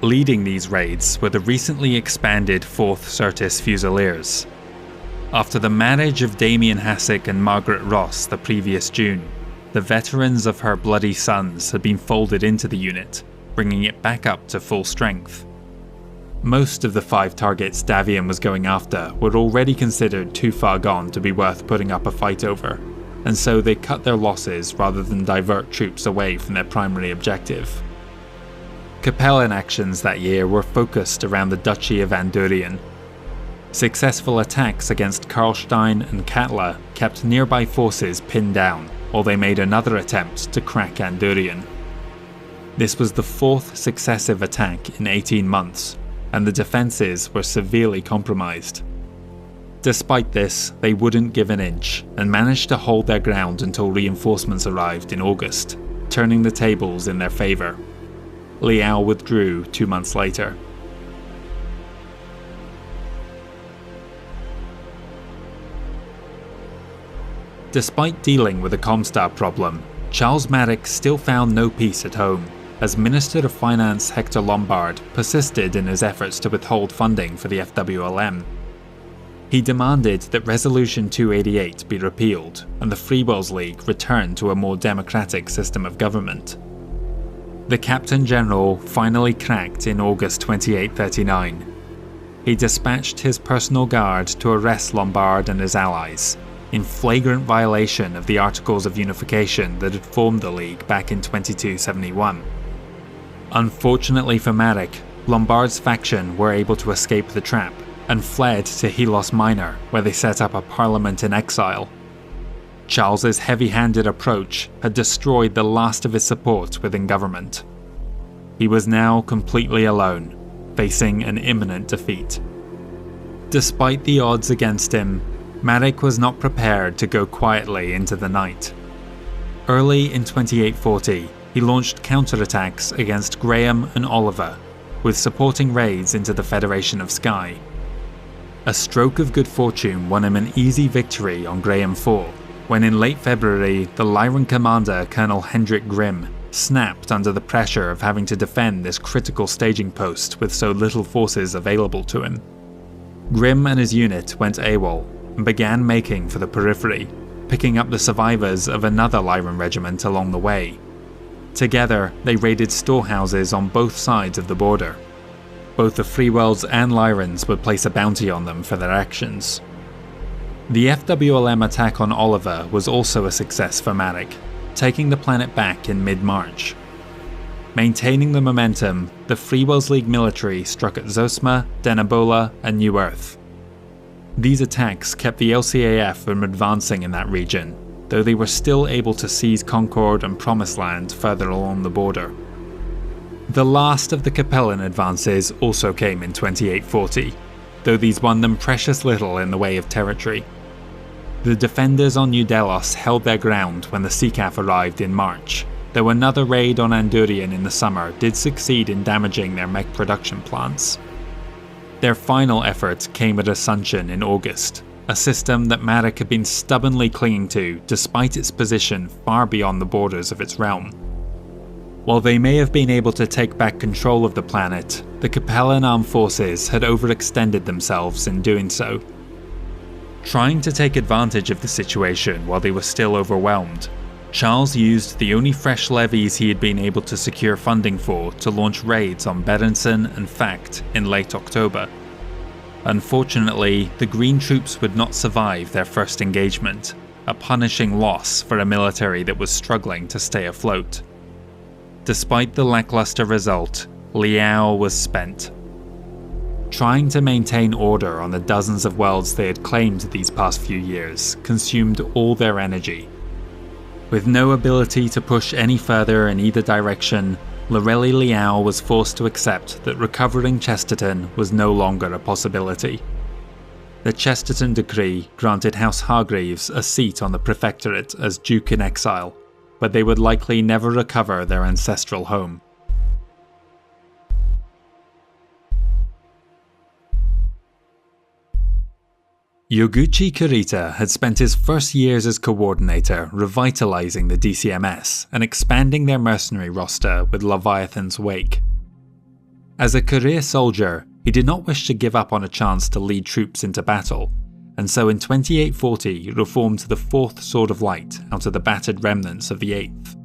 Leading these raids were the recently expanded 4th Certis Fusiliers. After the marriage of Damien Hassick and Margaret Ross the previous June, the veterans of her bloody sons had been folded into the unit, bringing it back up to full strength. Most of the 5 targets Davian was going after were already considered too far gone to be worth putting up a fight over, and so they cut their losses rather than divert troops away from their primary objective. Capellan actions that year were focused around the Duchy of Andurian. Successful attacks against Karlstein and Katla kept nearby forces pinned down, while they made another attempt to crack Andurian. This was the 4th successive attack in 18 months, and the defences were severely compromised. Despite this, they wouldn't give an inch, and managed to hold their ground until reinforcements arrived in August, turning the tables in their favour. Liao withdrew 2 months later. Despite dealing with the Comstar problem, Charles Matic still found no peace at home, as Minister of Finance Hector Lombard persisted in his efforts to withhold funding for the FWLM. He demanded that Resolution 288 be repealed and the Freewells League return to a more democratic system of government. The Captain General finally cracked in August 2839. He dispatched his personal guard to arrest Lombard and his allies, in flagrant violation of the Articles of Unification that had formed the League back in 2271. Unfortunately for Matic, Lombard's faction were able to escape the trap and fled to Helos Minor, where they set up a parliament in exile. Charles's heavy-handed approach had destroyed the last of his support within government. He was now completely alone, facing an imminent defeat. Despite the odds against him, Marek was not prepared to go quietly into the night. Early in 2840, he launched counterattacks against Graham and Oliver, with supporting raids into the Federation of Skye. A stroke of good fortune won him an easy victory on Graham Fall, when in late February the Lyran commander Colonel Hendrik Grimm snapped under the pressure of having to defend this critical staging post with so little forces available to him. Grimm and his unit went AWOL and began making for the periphery, picking up the survivors of another Lyran regiment along the way. Together, they raided storehouses on both sides of the border. Both the Freewelds and Lyrans would place a bounty on them for their actions. The FWLM attack on Oliver was also a success for Marek, taking the planet back in mid-March. Maintaining the momentum, the Freewells League military struck at Zosma, Denabola, and New Earth. These attacks kept the LCAF from advancing in that region, though they were still able to seize Concord and Promised Land further along the border. The last of the Capellan advances also came in 2840, though these won them precious little in the way of territory. The defenders on New Delos held their ground when the CCAF arrived in March, though another raid on Andurian in the summer did succeed in damaging their mech production plants. Their final effort came at Assumption in August, a system that Marek had been stubbornly clinging to despite its position far beyond the borders of its realm. While they may have been able to take back control of the planet, the Capellan armed forces had overextended themselves in doing so. Trying to take advantage of the situation while they were still overwhelmed, Charles used the only fresh levies he had been able to secure funding for to launch raids on Berenson and Fact in late October. Unfortunately, the Green troops would not survive their first engagement, a punishing loss for a military that was struggling to stay afloat. Despite the lackluster result, Liao was spent. Trying to maintain order on the dozens of worlds they had claimed these past few years consumed all their energy. With no ability to push any further in either direction, Lorelei Liao was forced to accept that recovering Chesterton was no longer a possibility. The Chesterton Decree granted House Hargreaves a seat on the Prefectorate as Duke in exile, but they would likely never recover their ancestral home. Yoguchi Kurita had spent his first years as coordinator revitalizing the DCMS and expanding their mercenary roster with Leviathan's Wake. As a career soldier, he did not wish to give up on a chance to lead troops into battle, and so in 2840 reformed the 4th Sword of Light out of the battered remnants of the 8th.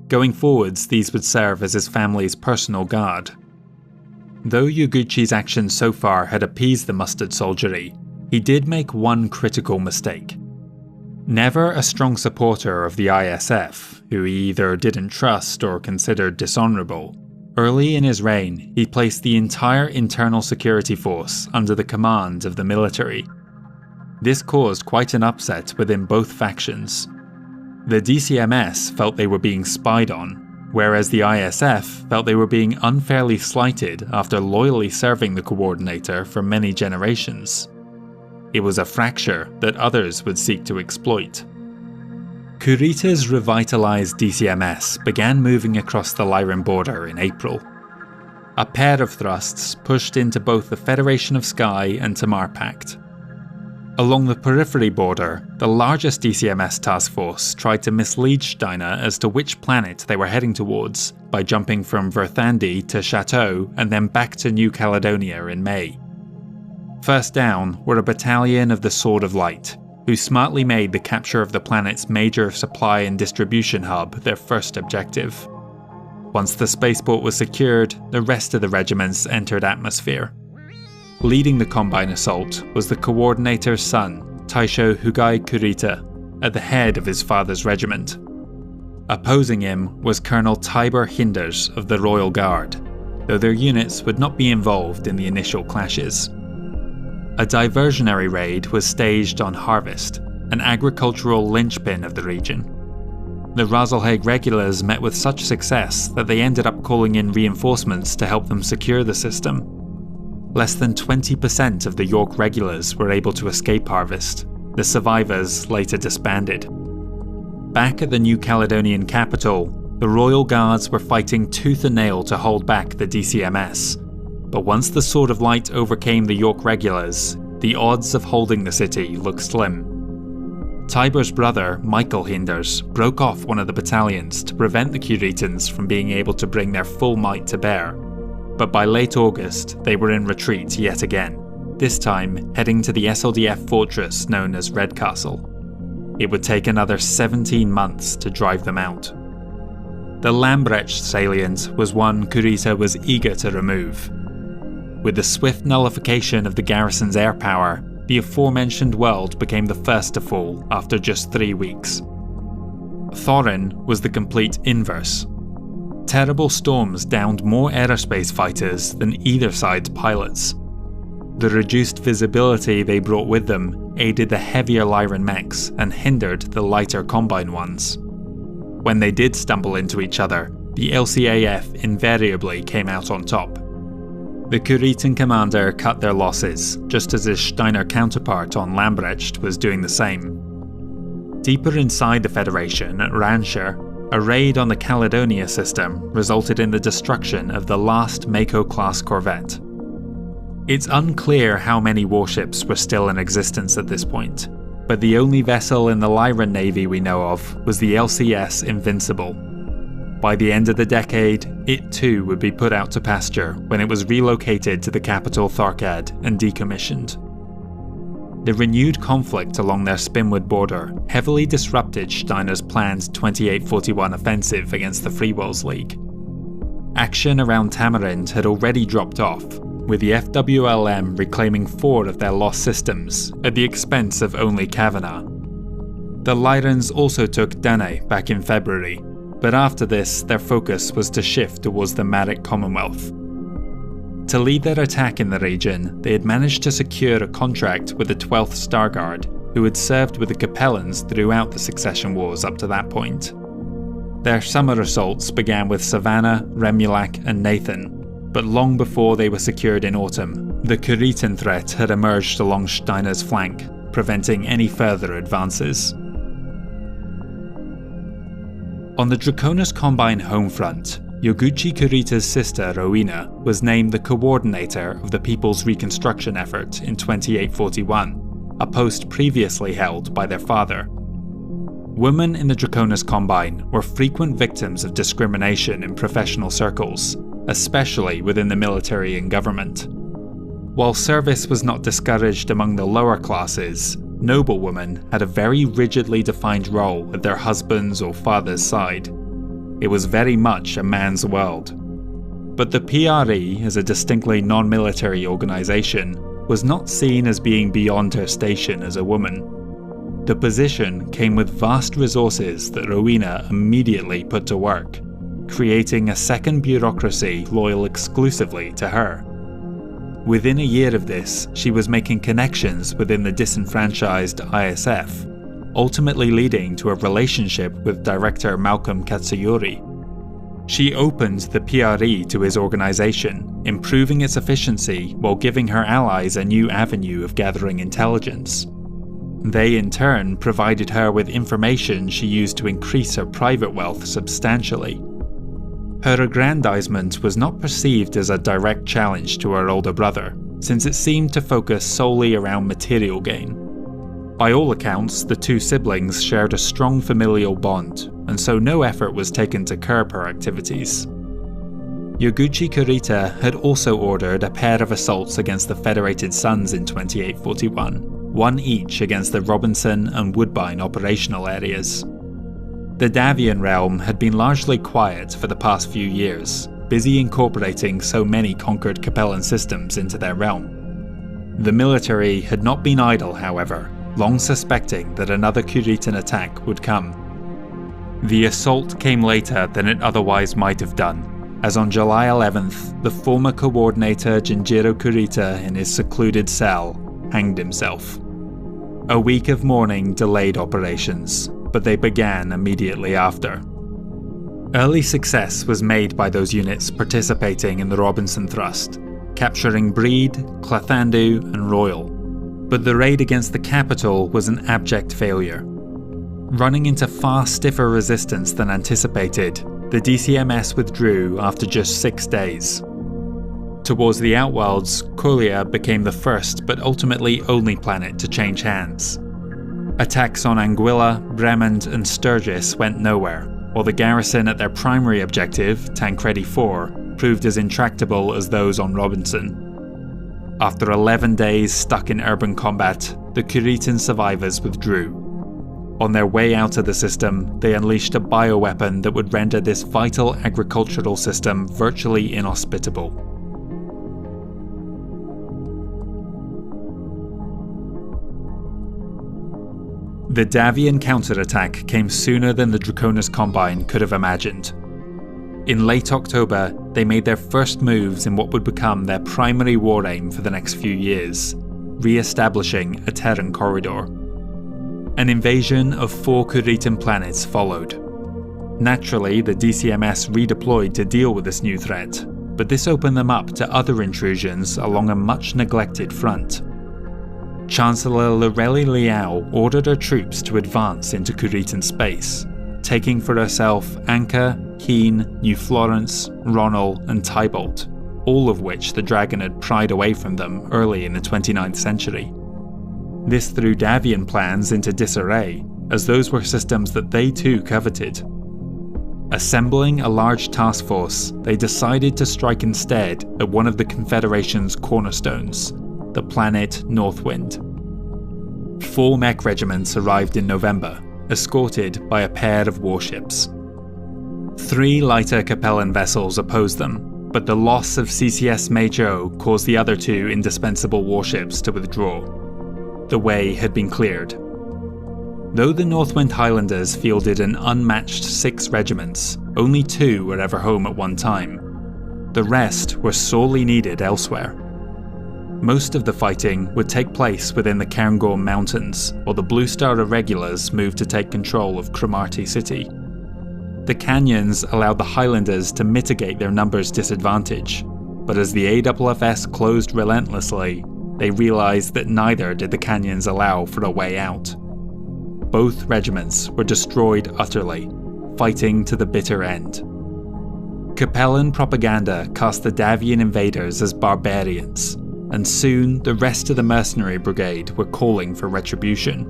Going forwards, these would serve as his family's personal guard. Though Yoguchi's actions so far had appeased the mustered soldiery, he did make one critical mistake. Never a strong supporter of the ISF, who he either didn't trust or considered dishonourable, early in his reign he placed the entire internal security force under the command of the military. This caused quite an upset within both factions. The DCMS felt they were being spied on, whereas the ISF felt they were being unfairly slighted after loyally serving the coordinator for many generations. It was a fracture that others would seek to exploit. Kurita's revitalized DCMS began moving across the Lyran border in April. A pair of thrusts pushed into both the Federation of Skye and Tamar Pact. Along the periphery border, the largest DCMS task force tried to mislead Steiner as to which planet they were heading towards by jumping from Verthandi to Chateau and then back to New Caledonia in May. First down were a battalion of the Sword of Light, who smartly made the capture of the planet's major supply and distribution hub their first objective. Once the spaceport was secured, the rest of the regiments entered atmosphere. Leading the Combine assault was the coordinator's son, Taisho Hugai Kurita, at the head of his father's regiment. Opposing him was Colonel Tiber Hinders of the Royal Guard, though their units would not be involved in the initial clashes. A diversionary raid was staged on Harvest, an agricultural linchpin of the region. The Rasalhague regulars met with such success that they ended up calling in reinforcements to help them secure the system. Less than 20% of the York regulars were able to escape harvest. The survivors later disbanded. Back at the New Caledonian capital, the Royal Guards were fighting tooth and nail to hold back the DCMS. But once the Sword of Light overcame the York regulars, the odds of holding the city looked slim. Tiber's brother, Michael Hinders, broke off one of the battalions to prevent the Curetans from being able to bring their full might to bear. But by late August, they were in retreat yet again, this time heading to the SLDF fortress known as Redcastle. It would take another 17 months to drive them out. The Lambrecht salient was one Kurita was eager to remove. With the swift nullification of the garrison's air power, the aforementioned world became the first to fall after just 3 weeks. Thorin was the complete inverse. Terrible storms downed more aerospace fighters than either side's pilots. The reduced visibility they brought with them aided the heavier Lyran mechs and hindered the lighter Combine ones. When they did stumble into each other, the LCAF invariably came out on top. The Kuretan commander cut their losses, just as his Steiner counterpart on Lambrecht was doing the same. Deeper inside the Federation at Ranshire, a raid on the Caledonia system resulted in the destruction of the last Mako-class corvette. It's unclear how many warships were still in existence at this point, but the only vessel in the Lyran Navy we know of was the LCS Invincible. By the end of the decade, it too would be put out to pasture when it was relocated to the capital Tharkad and decommissioned. The renewed conflict along their Spinwood border heavily disrupted Steiner's planned 2841 offensive against the Freewills League. Action around Tamarind had already dropped off, with the FWLM reclaiming 4 of their lost systems at the expense of only Kavanagh. The Lyrans also took Dane back in February, but after this their focus was to shift towards the Marik Commonwealth. To lead their attack in the region, they had managed to secure a contract with the 12th Starguard, who had served with the Capellans throughout the Succession Wars up to that point. Their summer assaults began with Savannah, Remulac and Nathan, but long before they were secured in autumn, the Kuretan threat had emerged along Steiner's flank, preventing any further advances. On the Draconis Combine home front, Yoguchi Kurita's sister Rowena was named the coordinator of the People's Reconstruction effort in 2841, a post previously held by their father. Women in the Draconis Combine were frequent victims of discrimination in professional circles, especially within the military and government. While service was not discouraged among the lower classes, noblewomen had a very rigidly defined role at their husband's or father's side. It was very much a man's world. But the PRE, as a distinctly non-military organisation, was not seen as being beyond her station as a woman. The position came with vast resources that Rowena immediately put to work, creating a second bureaucracy loyal exclusively to her. Within a year of this, she was making connections within the disenfranchised ISF, ultimately leading to a relationship with director Malcolm Katsuyori. She opened the PRE to his organisation, improving its efficiency while giving her allies a new avenue of gathering intelligence. They in turn provided her with information she used to increase her private wealth substantially. Her aggrandizement was not perceived as a direct challenge to her older brother, since it seemed to focus solely around material gain. By all accounts, the two siblings shared a strong familial bond, and so no effort was taken to curb her activities. Yoguchi Kurita had also ordered a pair of assaults against the Federated Sons in 2841, one each against the Robinson and Woodbine operational areas. The Davian realm had been largely quiet for the past few years, busy incorporating so many conquered Capellan systems into their realm. The military had not been idle, however, long suspecting that another Kuretan attack would come. The assault came later than it otherwise might have done, as on July 11th, the former coordinator Jinjiro Kurita in his secluded cell hanged himself. A week of mourning delayed operations, but they began immediately after. Early success was made by those units participating in the Robinson Thrust, capturing Breed, Clathandu and Royal, but the raid against the capital was an abject failure. Running into far stiffer resistance than anticipated, the DCMS withdrew after just 6 days. Towards the outworlds, Kolia became the first but ultimately only planet to change hands. Attacks on Anguilla, Bremond and Sturgis went nowhere, while the garrison at their primary objective, Tancredi 4, proved as intractable as those on Robinson. After 11 days stuck in urban combat, the Kuritan survivors withdrew. On their way out of the system, they unleashed a bioweapon that would render this vital agricultural system virtually inhospitable. The Davian counterattack came sooner than the Draconis Combine could have imagined. In late October, they made their first moves in what would become their primary war aim for the next few years, re-establishing a Terran corridor. An invasion of 4 Kuritan planets followed. Naturally, the DCMS redeployed to deal with this new threat, but this opened them up to other intrusions along a much-neglected front. Chancellor Lorelei Liao ordered her troops to advance into Kuritan space, taking for herself Anka, Heen, New Florence, Ronal and Tybalt, all of which the Dragon had pried away from them early in the 29th century. This threw Davian plans into disarray, as those were systems that they too coveted. Assembling a large task force, they decided to strike instead at one of the Confederation's cornerstones, the planet Northwind. 4 mech regiments arrived in November, escorted by a pair of warships. 3 lighter Capellan vessels opposed them, but the loss of CCS Meiji caused the other 2 indispensable warships to withdraw. The way had been cleared. Though the Northwind Highlanders fielded an unmatched 6 regiments, only 2 were ever home at one time. The rest were sorely needed elsewhere. Most of the fighting would take place within the Cairngorm Mountains, while the Blue Star Irregulars moved to take control of Cromarty City. The canyons allowed the Highlanders to mitigate their numbers disadvantage, but as the AFFS closed relentlessly, they realised that neither did the canyons allow for a way out. Both regiments were destroyed utterly, fighting to the bitter end. Capellan propaganda cast the Davian invaders as barbarians, and soon the rest of the mercenary brigade were calling for retribution.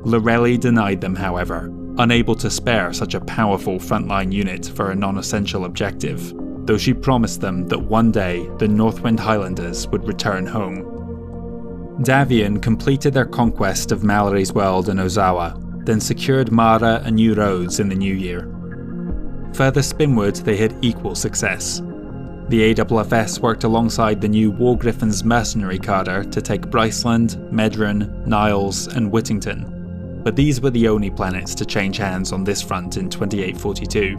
Lorelei denied them, however, unable to spare such a powerful frontline unit for a non-essential objective, though she promised them that one day the Northwind Highlanders would return home. Davian completed their conquest of Mallory's World and Ozawa, then secured Mara and New Roads in the new year. Further spinward, they had equal success. The AFFS worked alongside the new War Griffin's mercenary cadre to take Bryceland, Medron, Niles and Whittington, but these were the only planets to change hands on this front in 2842.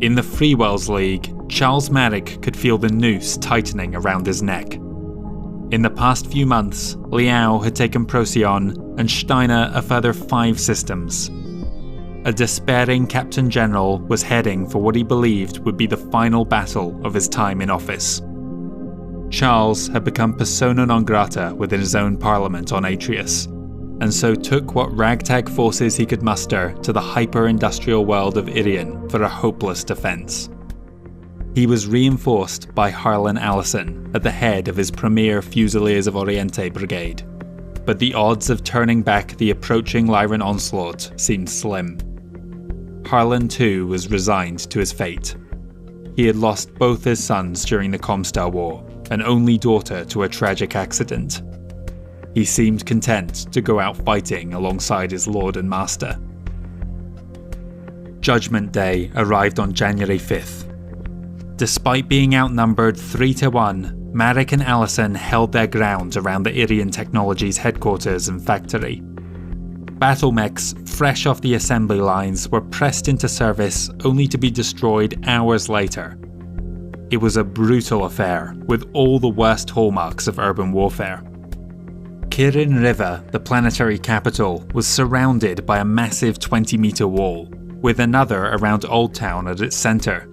In the Freewells League, Charles Marek could feel the noose tightening around his neck. In the past few months, Liao had taken Procyon and Steiner a further 5 systems. A despairing Captain General was heading for what he believed would be the final battle of his time in office. Charles had become persona non grata within his own parliament on Atreus, and so took what ragtag forces he could muster to the hyper-industrial world of Irian for a hopeless defence. He was reinforced by Harlan Allison at the head of his premier Fusiliers of Oriente brigade, but the odds of turning back the approaching Lyran onslaught seemed slim. Harlan too was resigned to his fate. He had lost both his sons during the Comstar War, an only daughter to a tragic accident. He seemed content to go out fighting alongside his lord and master. Judgment Day arrived on January 5th. Despite being outnumbered 3-1, Marek and Allison held their ground around the Irian Technologies headquarters and factory. Battle mechs fresh off the assembly lines were pressed into service only to be destroyed hours later. It was a brutal affair, with all the worst hallmarks of urban warfare. Kirin River, the planetary capital, was surrounded by a massive 20-meter wall, with another around Old Town at its centre.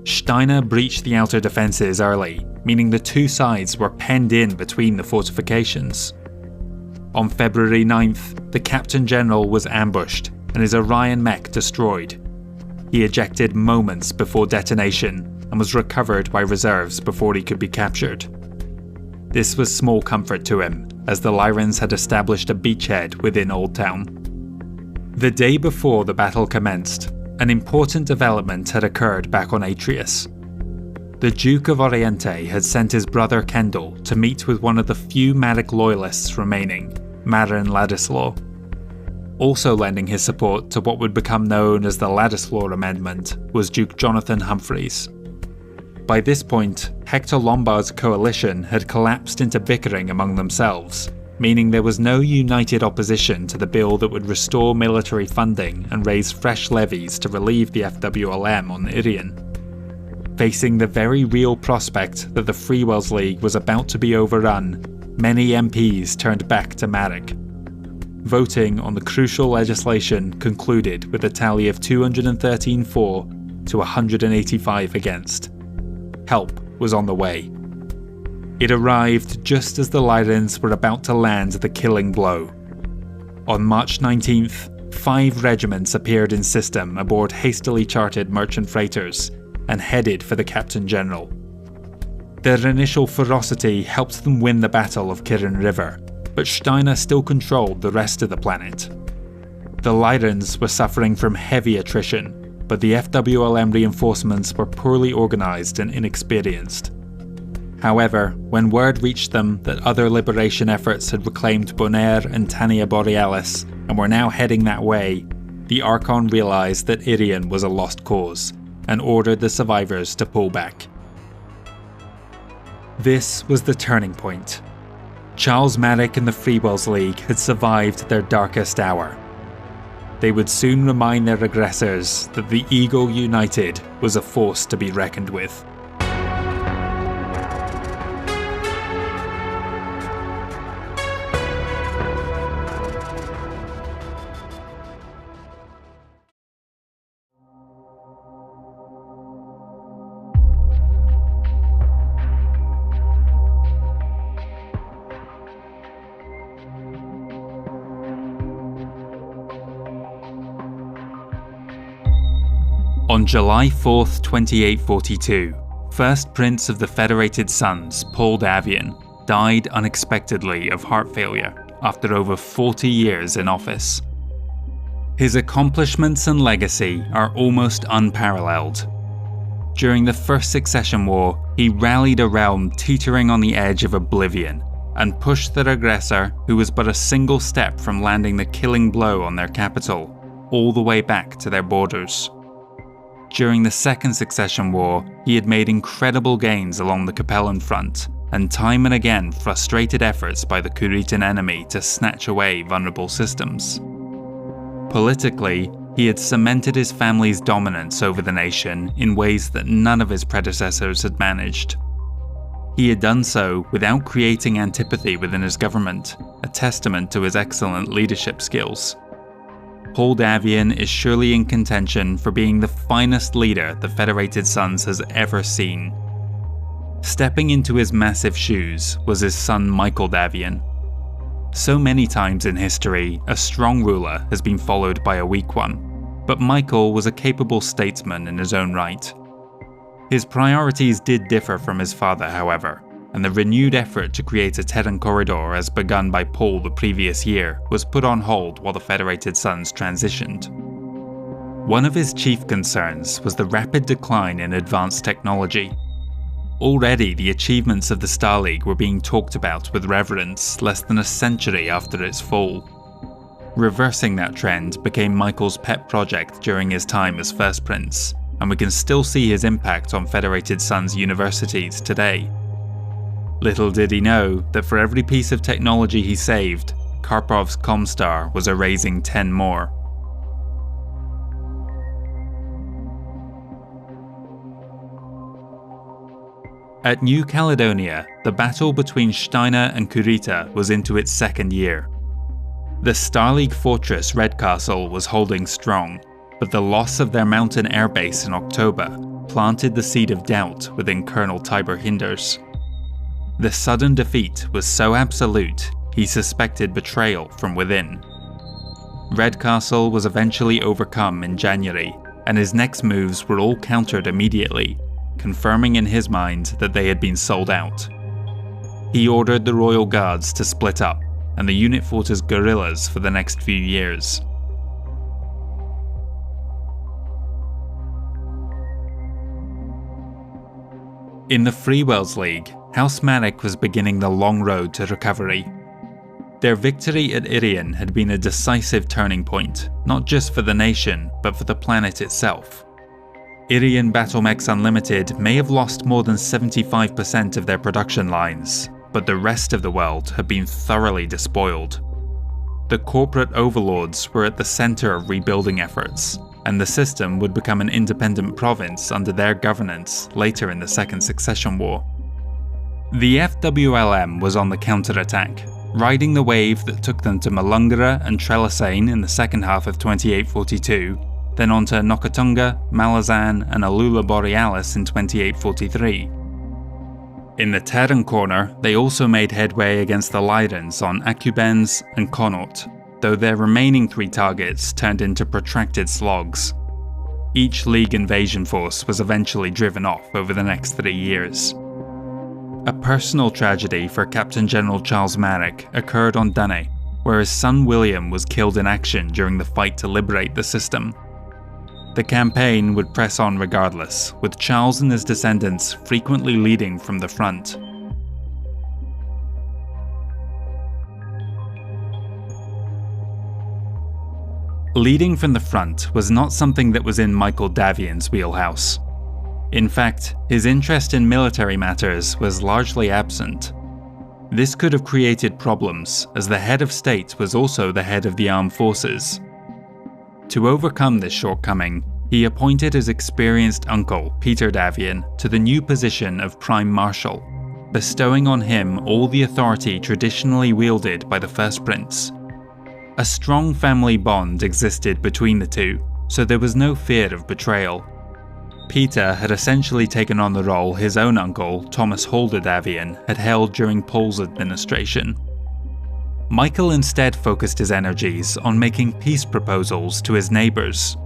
Steiner breached the outer defences early, meaning the two sides were penned in between the fortifications. On February 9th, the Captain General was ambushed and his Orion mech destroyed. He ejected moments before detonation and was recovered by reserves before he could be captured. This was small comfort to him, as the Lyrans had established a beachhead within Old Town. The day before the battle commenced, an important development had occurred back on Atreus. The Duke of Oriente had sent his brother Kendall to meet with one of the few Matic loyalists remaining, Marin Ladislaw. Also lending his support to what would become known as the Ladislaw Amendment was Duke Jonathan Humphreys. By this point, Hector Lombard's coalition had collapsed into bickering among themselves, meaning there was no united opposition to the bill that would restore military funding and raise fresh levies to relieve the FWLM on Irian. Facing the very real prospect that the Freewells League was about to be overrun, many MPs turned back to Matic. Voting on the crucial legislation concluded with a tally of 213 for to 185 against. Help was on the way. It arrived just as the Lyrans were about to land the killing blow. On March 19th, 5 regiments appeared in system aboard hastily chartered merchant freighters and headed for the Captain General. Their initial ferocity helped them win the Battle of Kirin River, but Steiner still controlled the rest of the planet. The Lyrans were suffering from heavy attrition, but the FWLM reinforcements were poorly organised and inexperienced. However, when word reached them that other liberation efforts had reclaimed Bonaire and Tania Borealis and were now heading that way, the Archon realised that Irian was a lost cause and ordered the survivors to pull back. This was the turning point. Charles Matic and the Freewells League had survived their darkest hour. They would soon remind their aggressors that the Eagle United was a force to be reckoned with. On July 4th, 2842, First Prince of the Federated Suns, Paul Davian, died unexpectedly of heart failure after over 40 years in office. His accomplishments and legacy are almost unparalleled. During the First Succession War, he rallied a realm teetering on the edge of oblivion and pushed their aggressor, who was but a single step from landing the killing blow on their capital, all the way back to their borders. During the Second Succession War, he had made incredible gains along the Capellan front, and time and again frustrated efforts by the Kuritan enemy to snatch away vulnerable systems. Politically, he had cemented his family's dominance over the nation in ways that none of his predecessors had managed. He had done so without creating antipathy within his government, a testament to his excellent leadership skills. Paul Davian is surely in contention for being the finest leader the Federated Suns has ever seen. Stepping into his massive shoes was his son Michael Davian. So many times in history, a strong ruler has been followed by a weak one, but Michael was a capable statesman in his own right. His priorities did differ from his father, however, and the renewed effort to create a Terran corridor as begun by Paul the previous year was put on hold while the Federated Suns transitioned. One of his chief concerns was the rapid decline in advanced technology. Already the achievements of the Star League were being talked about with reverence less than a century after its fall. Reversing that trend became Michael's pet project during his time as First Prince, and we can still see his impact on Federated Suns universities today. Little did he know that for every piece of technology he saved, Karpov's Comstar was erasing 10 more. At New Caledonia, the battle between Steiner and Kurita was into its second year. The Starleague fortress Redcastle was holding strong, but the loss of their mountain airbase in October planted the seed of doubt within Colonel Tiber Hinders. The sudden defeat was so absolute, he suspected betrayal from within. Redcastle was eventually overcome in January, and his next moves were all countered immediately, confirming in his mind that they had been sold out. He ordered the Royal Guards to split up, and the unit fought as guerrillas for the next few years. In the Freewells League, House Marek was beginning the long road to recovery. Their victory at Irian had been a decisive turning point, not just for the nation, but for the planet itself. Irian Battlemechs Unlimited may have lost more than 75% of their production lines, but the rest of the world had been thoroughly despoiled. The corporate overlords were at the center of rebuilding efforts, and the system would become an independent province under their governance later in the Second Succession War. The FWLM was on the counterattack, riding the wave that took them to Malungara and Trellisane in the second half of 2842, then on to Nokatunga, Malazan and Alula Borealis in 2843. In the Terran corner, they also made headway against the Lyrans on Akubens and Connaught, though their remaining three targets turned into protracted slogs. Each League invasion force was eventually driven off over the next 3 years. A personal tragedy for Captain General Charles Marek occurred on Dunne, where his son William was killed in action during the fight to liberate the system. The campaign would press on regardless, with Charles and his descendants frequently leading from the front. Leading from the front was not something that was in Michael Davian's wheelhouse. In fact, his interest in military matters was largely absent. This could have created problems, as the head of state was also the head of the armed forces. To overcome this shortcoming, he appointed his experienced uncle, Peter Davian, to the new position of Prime Marshal, bestowing on him all the authority traditionally wielded by the First Prince. A strong family bond existed between the two, so there was no fear of betrayal. Peter had essentially taken on the role his own uncle, Thomas Holder Davian, had held during Paul's administration. Michael instead focused his energies on making peace proposals to his neighbours.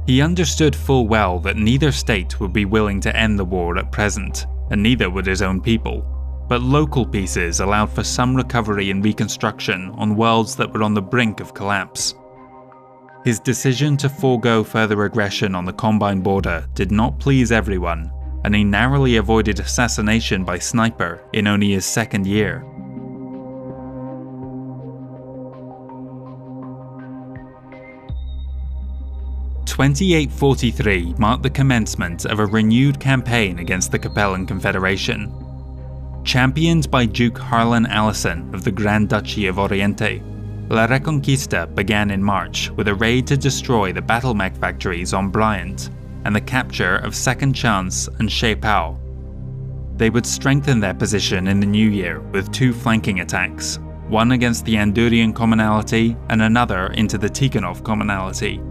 He understood full well that neither state would be willing to end the war at present, and neither would his own people, but local peaces allowed for some recovery and reconstruction on worlds that were on the brink of collapse. His decision to forego further aggression on the Combine border did not please everyone, and he narrowly avoided assassination by sniper in only his second year. "2843 marked the commencement of a renewed campaign against the Capellan Confederation. Championed by Duke Harlan Allison of the Grand Duchy of Oriente, La Reconquista began in March with a raid to destroy the battlemech factories on Bryant and the capture of Second Chance and Che Pao. They would strengthen their position in the new year with 2 flanking attacks, one against the Andurian commonalty and another into the Tikhonov commonalty.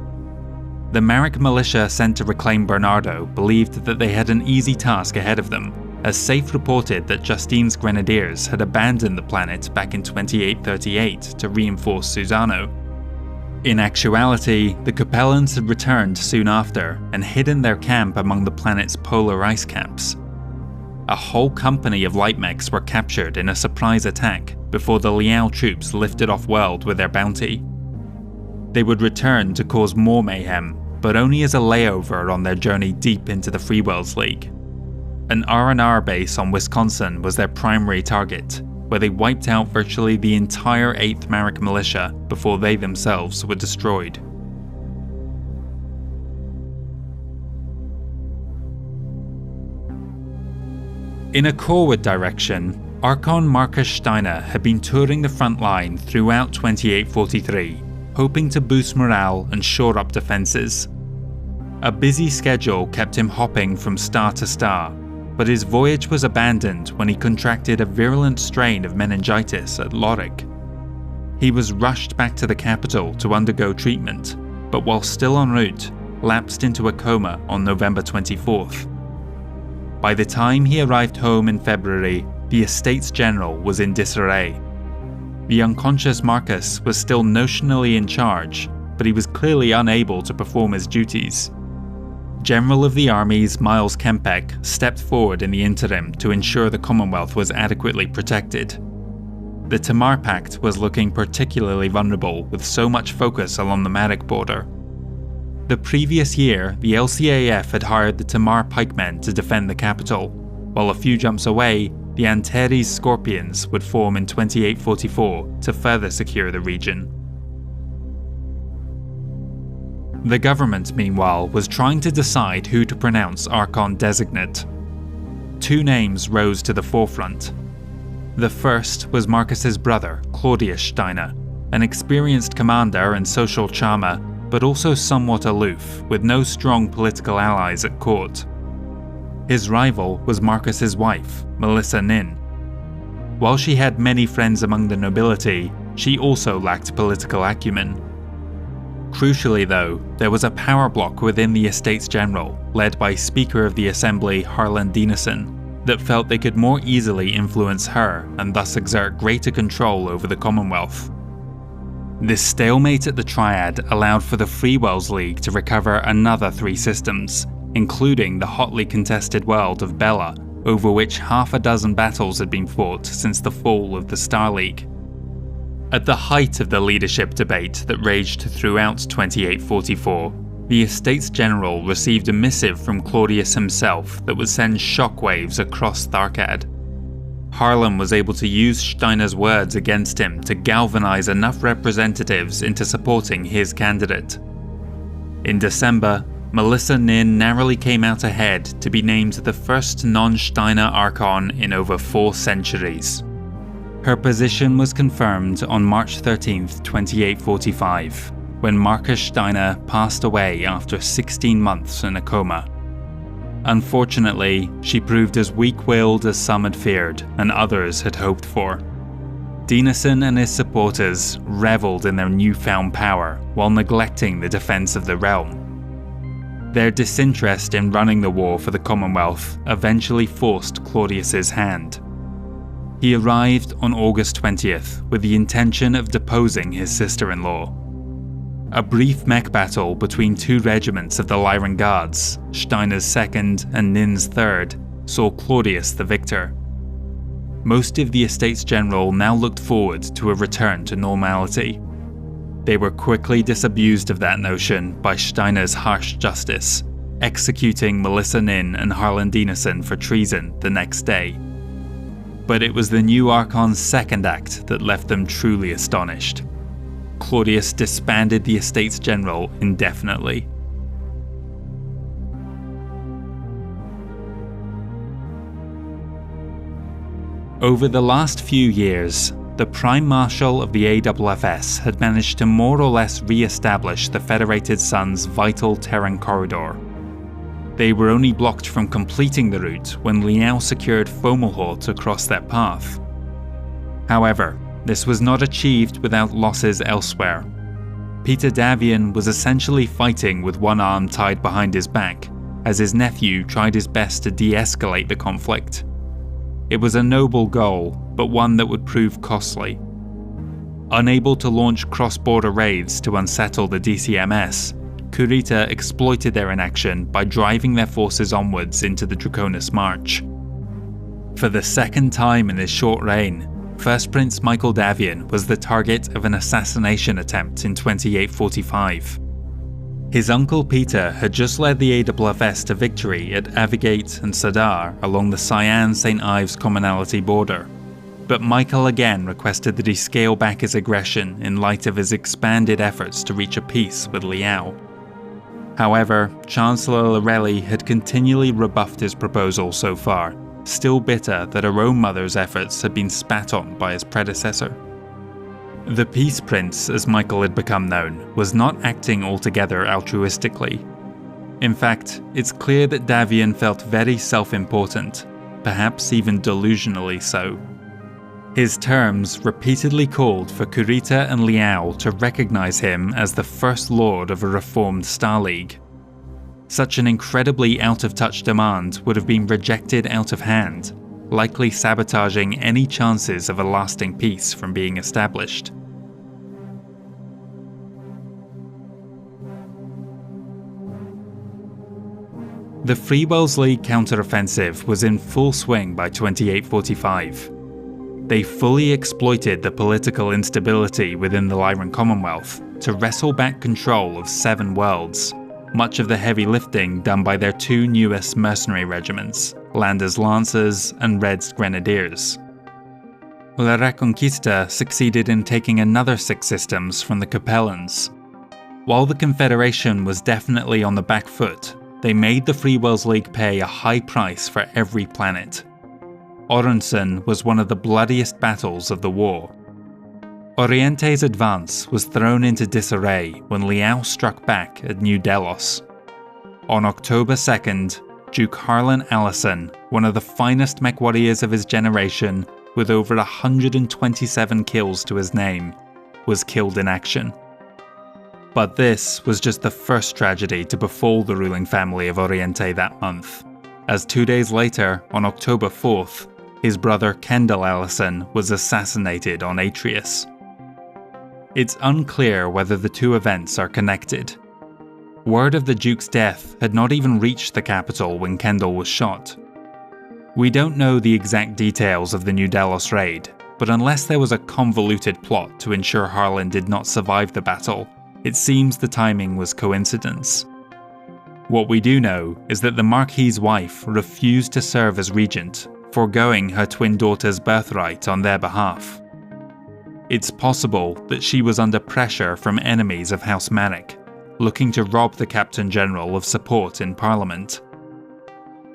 The Marek militia sent to reclaim Bernardo believed that they had an easy task ahead of them, as Safe reported that Justine's grenadiers had abandoned the planet back in 2838 to reinforce Susano. In actuality, the Capellans had returned soon after and hidden their camp among the planet's polar ice caps. A whole company of light mechs were captured in a surprise attack before the Liao troops lifted off-world with their bounty. They would return to cause more mayhem, but only as a layover on their journey deep into the Freewells League. An R&R base on Wisconsin was their primary target, where they wiped out virtually the entire 8th Marek militia before they themselves were destroyed. In a Corward direction, Archon Marcus Steiner had been touring the front line throughout 2843, hoping to boost morale and shore up defences. A busy schedule kept him hopping from star to star, but his voyage was abandoned when he contracted a virulent strain of meningitis at Lorich. He was rushed back to the capital to undergo treatment, but while still en route, lapsed into a coma on November 24th. By the time he arrived home in February, the Estates General was in disarray. The unconscious Marcus was still notionally in charge, but he was clearly unable to perform his duties. General of the Armies Miles Kempek stepped forward in the interim to ensure the Commonwealth was adequately protected. The Tamar Pact was looking particularly vulnerable with so much focus along the Marek border. The previous year, the LCAF had hired the Tamar pikemen to defend the capital, while a few jumps away, the Antares Scorpions would form in 2844 to further secure the region. The government, meanwhile, was trying to decide who to pronounce Archon Designate. Two names rose to the forefront. The first was Marcus's brother, Claudius Steiner, an experienced commander and social charmer, but also somewhat aloof, with no strong political allies at court. His rival was Marcus's wife, Melissa Nin. While she had many friends among the nobility, she also lacked political acumen. Crucially though, there was a power bloc within the Estates General, led by Speaker of the Assembly Harlan Dinesen, that felt they could more easily influence her and thus exert greater control over the Commonwealth. This stalemate at the Triad allowed for the Free Wells League to recover another 3 systems, including the hotly contested world of Bella, over which half a dozen battles had been fought since the fall of the Star League. At the height of the leadership debate that raged throughout 2844, the Estates General received a missive from Claudius himself that would send shockwaves across Tharkad. Harlan was able to use Steiner's words against him to galvanize enough representatives into supporting his candidate. In December, Melissa Nin narrowly came out ahead to be named the first non-Steiner Archon in over 4 centuries. Her position was confirmed on March 13, 2845, when Marcus Steiner passed away after 16 months in a coma. Unfortunately, she proved as weak-willed as some had feared and others had hoped for. Dinesen and his supporters revelled in their newfound power while neglecting the defence of the realm. Their disinterest in running the war for the Commonwealth eventually forced Claudius's hand. He arrived on August 20th with the intention of deposing his sister-in-law. A brief mech battle between 2 regiments of the Lyran Guards, Steiner's 2nd and Nin's 3rd, saw Claudius the victor. Most of the Estates General now looked forward to a return to normality. They were quickly disabused of that notion by Steiner's harsh justice, executing Melissa Nin and Harlan Dinesen for treason the next day. But it was the new Archon's second act that left them truly astonished. Claudius disbanded the Estates General indefinitely. Over the last few years, the Prime Marshal of the AFFS had managed to more or less re-establish the Federated Sun's vital Terran corridor. They were only blocked from completing the route when Liao secured Fomalhaut across that path. However, this was not achieved without losses elsewhere. Peter Davian was essentially fighting with one arm tied behind his back, as his nephew tried his best to de-escalate the conflict. It was a noble goal, but one that would prove costly. Unable to launch cross-border raids to unsettle the DCMS, Kurita exploited their inaction by driving their forces onwards into the Draconis March. For the second time in his short reign, First Prince Michael Davian was the target of an assassination attempt in 2845. His uncle Peter had just led the AFFS to victory at Avigate and Sadar along the Cyan-St. Ives commonalty border, but Michael again requested that he scale back his aggression in light of his expanded efforts to reach a peace with Liao. However, Chancellor Lorelli had continually rebuffed his proposal so far, still bitter that her own mother's efforts had been spat on by his predecessor. The Peace Prince, as Michael had become known, was not acting altogether altruistically. In fact, it's clear that Davian felt very self-important, perhaps even delusionally so. His terms repeatedly called for Kurita and Liao to recognize him as the First Lord of a reformed Star League. Such an incredibly out-of-touch demand would have been rejected out of hand, likely sabotaging any chances of a lasting peace from being established. The Freewells League counteroffensive was in full swing by 2845. They fully exploited the political instability within the Lyran Commonwealth to wrestle back control of 7 worlds, much of the heavy lifting done by their 2 newest mercenary regiments, Landers Lancers and Reds Grenadiers. La Reconquista succeeded in taking another 6 systems from the Capellans. While the Confederation was definitely on the back foot, they made the Freewells League pay a high price for every planet. Orenson was one of the bloodiest battles of the war. Oriente's advance was thrown into disarray when Liao struck back at New Delos. On October 2nd, Duke Harlan Allison, one of the finest mech warriors of his generation with over 127 kills to his name, was killed in action. But this was just the first tragedy to befall the ruling family of Oriente that month, as 2 days later, on October 4th, his brother Kendall Allison was assassinated on Atreus. It's unclear whether the 2 events are connected. Word of the Duke's death had not even reached the capital when Kendall was shot. We don't know the exact details of the New Delos raid, but unless there was a convoluted plot to ensure Harlan did not survive the battle, it seems the timing was coincidence. What we do know is that the Marquis's wife refused to serve as regent, foregoing her twin daughter's birthright on their behalf. It's possible that she was under pressure from enemies of House Manic, looking to rob the Captain General of support in Parliament.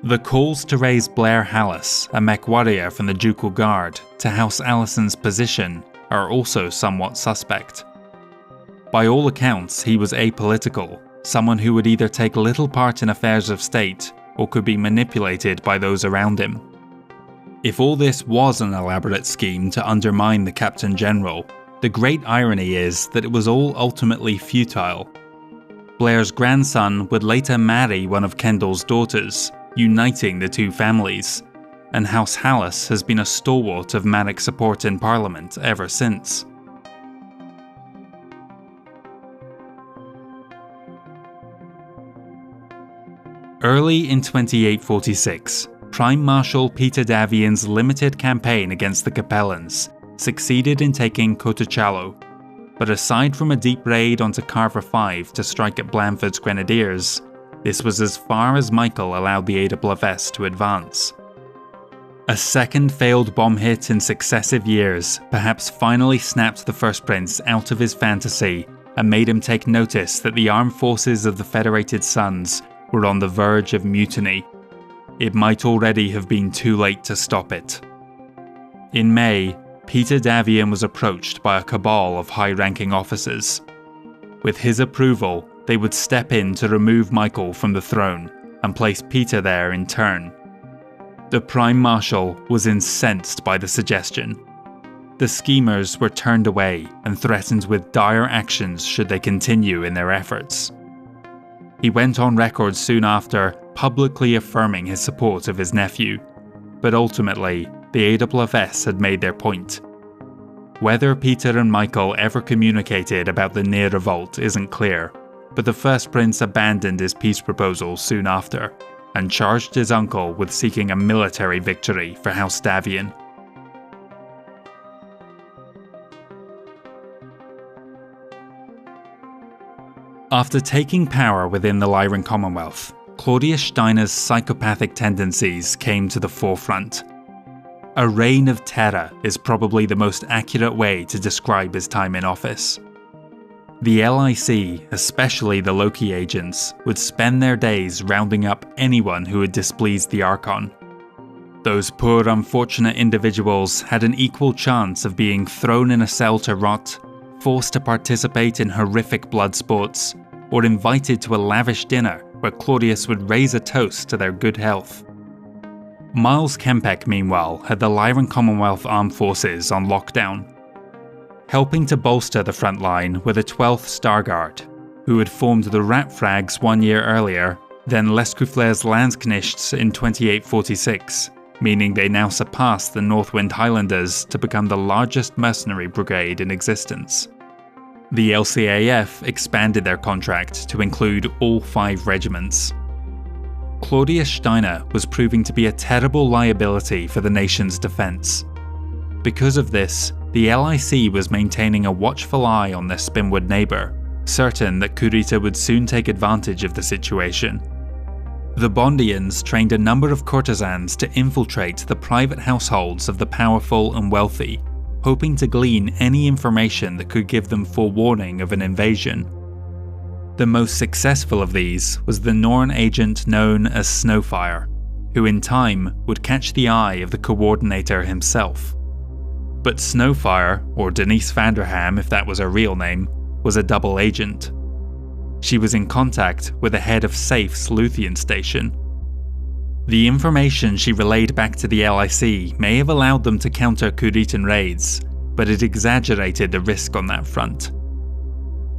The calls to raise Blair Hallis, a mech warrior from the Ducal Guard, to House Allison's position are also somewhat suspect. By all accounts, he was apolitical, someone who would either take little part in affairs of state or could be manipulated by those around him. If all this was an elaborate scheme to undermine the Captain General, the great irony is that it was all ultimately futile. Blair's grandson would later marry one of Kendall's daughters, uniting the 2 families, and House Hallis has been a stalwart of Manic support in Parliament ever since. Early in 2846, Prime Marshal Peter Davian's limited campaign against the Capellans succeeded in taking Cotocalo, but aside from a deep raid onto Carver 5 to strike at Blandford's Grenadiers, this was as far as Michael allowed the AWFS to advance. A second failed bomb hit in successive years perhaps finally snapped the First Prince out of his fantasy and made him take notice that the armed forces of the Federated Suns were on the verge of mutiny. It might already have been too late to stop it. In May, Peter Davian was approached by a cabal of high-ranking officers. With his approval, they would step in to remove Michael from the throne and place Peter there in turn. The Prime Marshal was incensed by the suggestion. The schemers were turned away and threatened with dire actions should they continue in their efforts. He went on record soon after, publicly affirming his support of his nephew, but ultimately, the AWFS had made their point. Whether Peter and Michael ever communicated about the near revolt isn't clear, but the First Prince abandoned his peace proposal soon after, and charged his uncle with seeking a military victory for House Davian. After taking power within the Lyran Commonwealth, Claudius Steiner's psychopathic tendencies came to the forefront. A reign of terror is probably the most accurate way to describe his time in office. The LIC, especially the Loki agents, would spend their days rounding up anyone who had displeased the Archon. Those poor unfortunate individuals had an equal chance of being thrown in a cell to rot, forced to participate in horrific blood sports, or invited to a lavish dinner where Claudius would raise a toast to their good health. Miles Kempek, meanwhile, had the Lyran Commonwealth Armed Forces on lockdown. Helping to bolster the front line were the 12th Star Guard, who had formed the Ratfrags 1 year earlier, then Lescouflers Landsknechts in 2846, meaning they now surpassed the Northwind Highlanders to become the largest mercenary brigade in existence. The LCAF expanded their contract to include all 5 regiments. Claudius Steiner was proving to be a terrible liability for the nation's defence. Because of this, the LIC was maintaining a watchful eye on their Spinwood neighbour, certain that Kurita would soon take advantage of the situation. The Bondians trained a number of courtesans to infiltrate the private households of the powerful and wealthy, hoping to glean any information that could give them forewarning of an invasion. The most successful of these was the Norn agent known as Snowfire, who in time would catch the eye of the coordinator himself. But Snowfire, or Denise Vanderham if that was her real name, was a double agent. She was in contact with the head of SAFE's Luthien station. The information she relayed back to the LIC may have allowed them to counter Kuritan raids, but it exaggerated the risk on that front.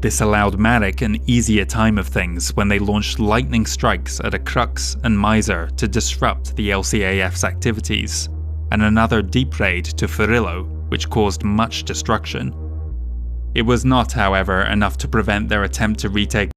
This allowed Marek an easier time of things when they launched lightning strikes at a Crux and Miser to disrupt the LCAF's activities, and another deep raid to Farillo, which caused much destruction. It was not, however, enough to prevent their attempt to retake